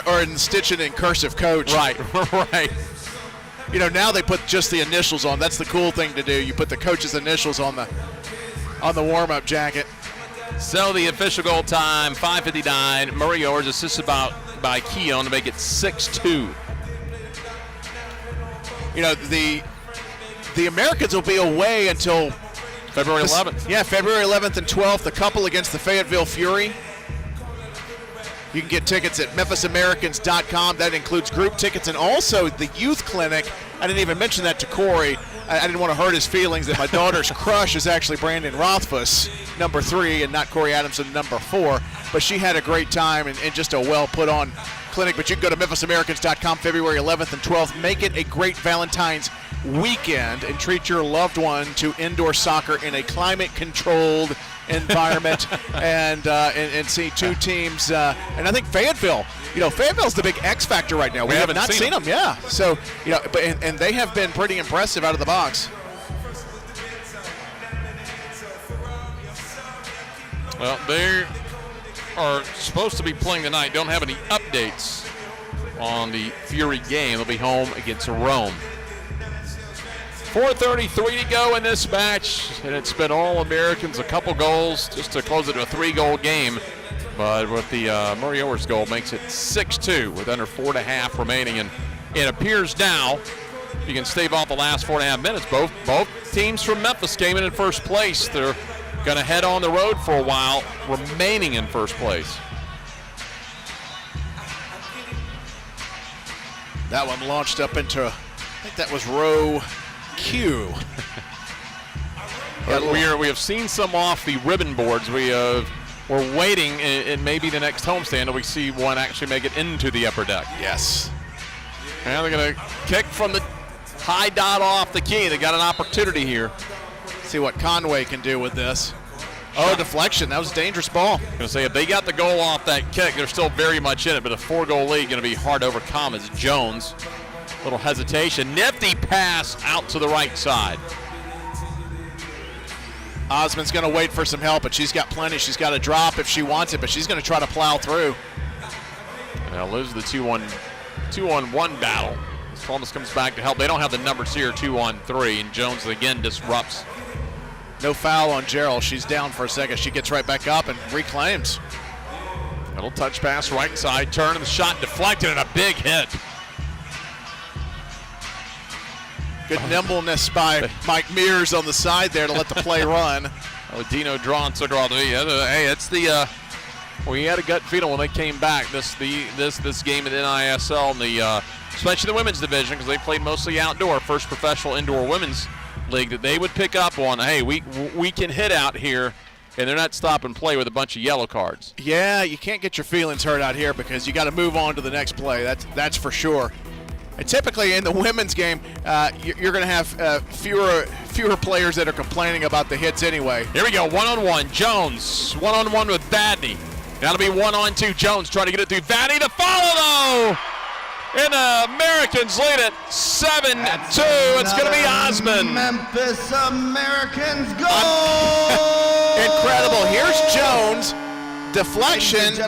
or stitch it in cursive coach. Right. Now they put just the initials on. That's the cool thing to do. You put the coach's initials on the warm-up jacket. So the official goal time, 5:59. Murray Owers assisted by Keon to make it 6-2. The Americans will be away until February 11th. Yeah, February 11th and 12th. A couple against the Fayetteville Fury. You can get tickets at MemphisAmericans.com. That includes group tickets and also the youth clinic. I didn't even mention that to Corey. I didn't want to hurt his feelings that my daughter's crush is actually Brandon Rothfuss, number 3, and not Corey Adamson, number 4. But she had a great time and just a well put on clinic. But you can go to MemphisAmericans.com February 11th and 12th. Make it a great Valentine's weekend and treat your loved one to indoor soccer in a climate-controlled environment and see two teams. And I think Fayetteville, Fayetteville's the big X factor right now. We have not seen them. Yeah. So, and they have been pretty impressive out of the box. Well, they are supposed to be playing tonight. Don't have any updates on the Fury game. They'll be home against Rome. 4:33 to go in this match, and it's been all Americans, a couple goals just to close it to a 3-goal game. But with the Murray Owers goal, makes it 6-2 with under 4.5 remaining. And it appears now you can stave off the last 4.5 minutes. Both teams from Memphis came in first place. They're going to head on the road for a while, remaining in first place. That one launched up into, I think that was row Q. We have seen some off the ribbon boards. We're waiting, and maybe the next homestand will we see one actually make it into the upper deck. Yes. And they're going to kick from the high dot off the key. They got an opportunity here. See what Conway can do with this. Oh, deflection. That was a dangerous ball. I'm going to say, if they got the goal off that kick, they're still very much in it, but a 4-goal lead going to be hard to overcome as Jones. Little hesitation. Nifty pass out to the right side. Osmond's going to wait for some help, but she's got plenty. She's got a drop if she wants it, but she's going to try to plow through. Now lose the 2-on-1 battle. Columbus comes back to help. They don't have the numbers here, 2-on-3, and Jones again disrupts. No foul on Gerald. She's down for a second. She gets right back up and reclaims. Little touch pass right side, turn, and the shot deflected, and a big hit. Good nimbleness by Mike Mears on the side there to let the play run. Dino drawn so hey, it's the we had a gut feeling when they came back this game at NISL, and the especially the women's division, because they played mostly outdoor, first professional indoor women's league, that they would pick up on, hey, we can hit out here, and they're not stop and play with a bunch of yellow cards. Yeah, you can't get your feelings hurt out here because you got to move on to the next play. That's for sure. And typically in the women's game, you're going to have fewer players that are complaining about the hits anyway. Here we go, one-on-one. Jones, one-on-one with Vadney. That'll be one-on-two. Jones trying to get it through Vadney. The follow, though! And the Americans lead it 7-2. It's going to be Osmond. Memphis Americans goal! Incredible. Here's Jones. Deflection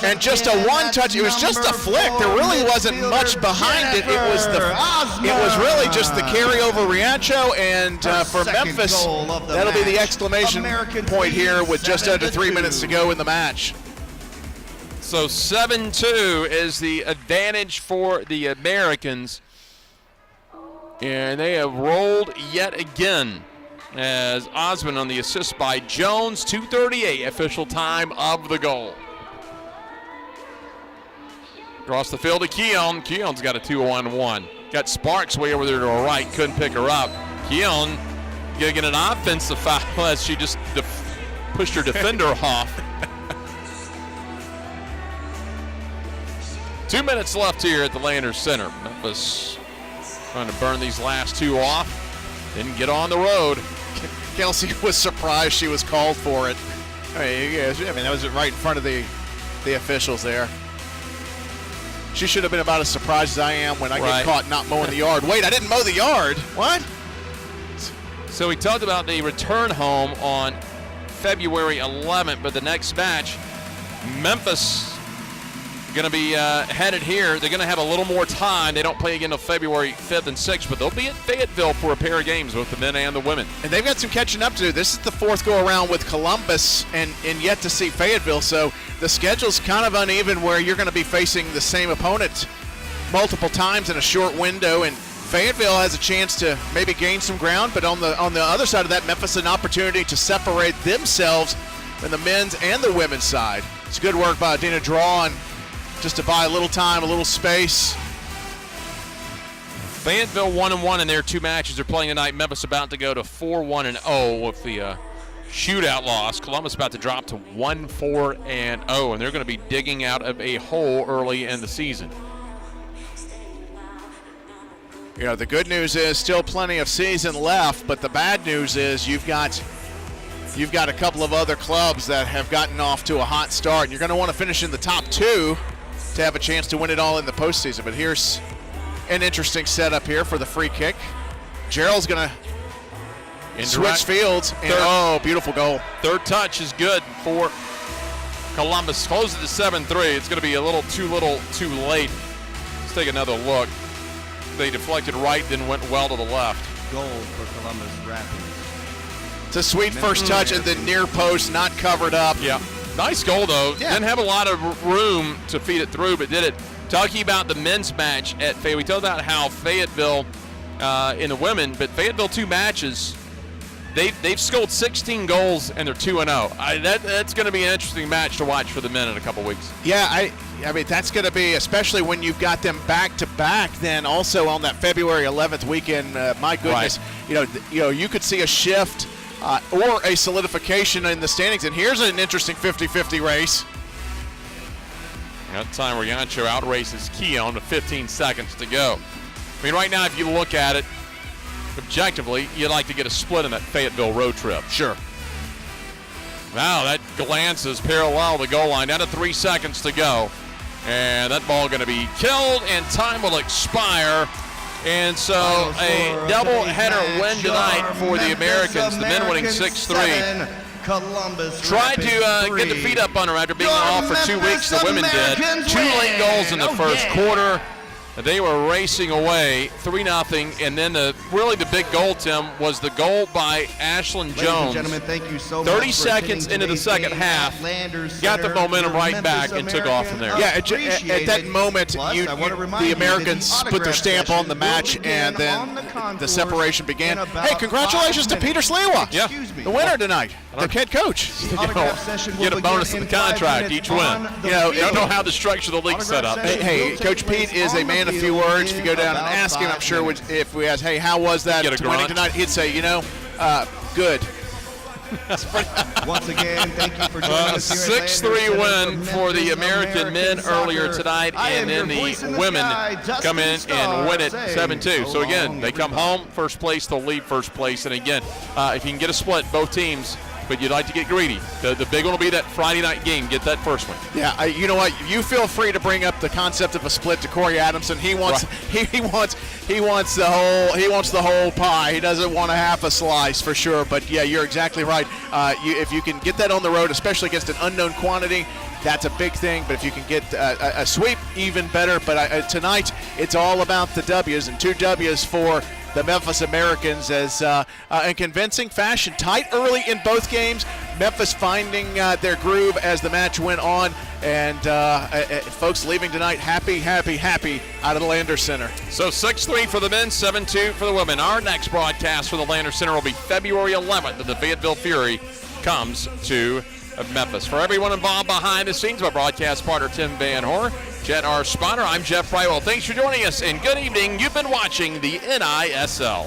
and just a one-touch. It was just a flick. There really wasn't much behind it. It was really just the carryover Riancho, and for Memphis, that'll be the exclamation point here with just under 3 minutes to go in the match. So 7-2 is the advantage for the Americans, and they have rolled yet again. As Osmond on the assist by Jones, 2:38 official time of the goal. Across the field to Keon. Keon's got a 2-on-1. Got Sparks way over there to her right, couldn't pick her up. Keon gonna get an offensive foul as she just pushed her defender off. 2 minutes left here at the Landers Center. Memphis trying to burn these last two off. Didn't get on the road. Kelsey was surprised she was called for it. I mean, that was right in front of the officials there. She should have been about as surprised as I am when I get caught not mowing the yard. Wait, I didn't mow the yard. What? So we talked about the return home on February 11th, but the next match, Memphis going to be headed here. They're going to have a little more time. They don't play again until February 5th and 6th, but they'll be at Fayetteville for a pair of games, both the men and the women. And they've got some catching up to do. This is the fourth go-around with Columbus and yet to see Fayetteville, so the schedule's kind of uneven where you're going to be facing the same opponent multiple times in a short window, and Fayetteville has a chance to maybe gain some ground, but on the other side of that, Memphis an opportunity to separate themselves in the men's and the women's side. It's good work by Dina Drawn just to buy a little time, a little space. Fayetteville 1-1 in their two matches. They're playing tonight. Memphis about to go to 4-1-0 with the shootout loss. Columbus about to drop to 1-4-0, and they're going to be digging out of a hole early in the season. You know, the good news is still plenty of season left, but the bad news is you've got you've got a couple of other clubs that have gotten off to a hot start. And you're going to want to finish in the top 2 to have a chance to win it all in the postseason. But here's an interesting setup here for the free kick. Gerald's going to switch fields. And, beautiful goal. Third touch is good for Columbus. Closes to 7-3. It's going to be a little too late. Let's take another look. They deflected right, then went well to the left. Goal for Columbus Rapids. It's a sweet first touch at the near post, not covered up. Yeah. Nice goal, though. Yeah. Didn't have a lot of room to feed it through, but did it. Talking about the men's match at Fayetteville, we talked about how Fayetteville in the women, but Fayetteville 2 matches, they've scored 16 goals and they're 2-0. That's going to be an interesting match to watch for the men in a couple weeks. Yeah, I mean, that's going to be, especially when you've got them back-to-back, then also on that February 11th weekend, my goodness, right. You could see a shift or a solidification in the standings. And here's an interesting 50-50 race. That time where Yancho outraces Keon with 15 seconds to go. I mean, right now, if you look at it objectively, you'd like to get a split in that Fayetteville road trip. Sure. Wow, that glance is parallel to the goal line. Down to 3 seconds to go. And that ball going to be killed, and time will expire. And so a double-header win tonight for the Americans. The men winning 6-3. Columbus Tried to get the feet up under after being off for 2 weeks. The women did. 2 late goals in the first quarter. They were racing away 3-0, and then the big goal, Tim, was the goal by Ashlyn Jones. Ladies and gentlemen, thank you so much 30 seconds into the second half, got the momentum right back and took off from there. Yeah, at that moment, the Americans put their stamp on the match, and then the separation began. Hey, congratulations to Peter Sliwa, Yeah. the winner tonight, the head coach. Get a bonus in the contract each win. You don't know how the structure of the league's set up. Hey, Coach Pete is a man of few words. If you go down and ask him, I'm sure if we ask, hey, how was that winning tonight? He'd say, good. Once again, thank you for joining us here at 6-3 win for the American men earlier tonight, and then the women come in and win it 7-2. So again, they come home first place, they'll leave first place, and again, if you can get a split, both teams, but you'd like to get greedy. The big one will be that Friday night game. Get that first one. Yeah, you know what? You feel free to bring up the concept of a split to Corey Adamson. He wants he wants the whole pie. He doesn't want a half a slice for sure. But yeah, you're exactly right. If you can get that on the road, especially against an unknown quantity, that's a big thing. But if you can get a sweep, even better. But tonight, it's all about the W's, and 2 W's for the Memphis Americans as in convincing fashion. Tight early in both games. Memphis finding their groove as the match went on. And folks leaving tonight happy out of the Landers Center. So 6-3 for the men, 7-2 for the women. Our next broadcast for the Landers Center will be February 11th. The Fayetteville Fury comes to Memphis. For everyone involved behind the scenes, my broadcast partner Tim Van Hoor, Jet R. Spotter, I'm Jeff Brywell. Thanks for joining us, and good evening. You've been watching the NISL.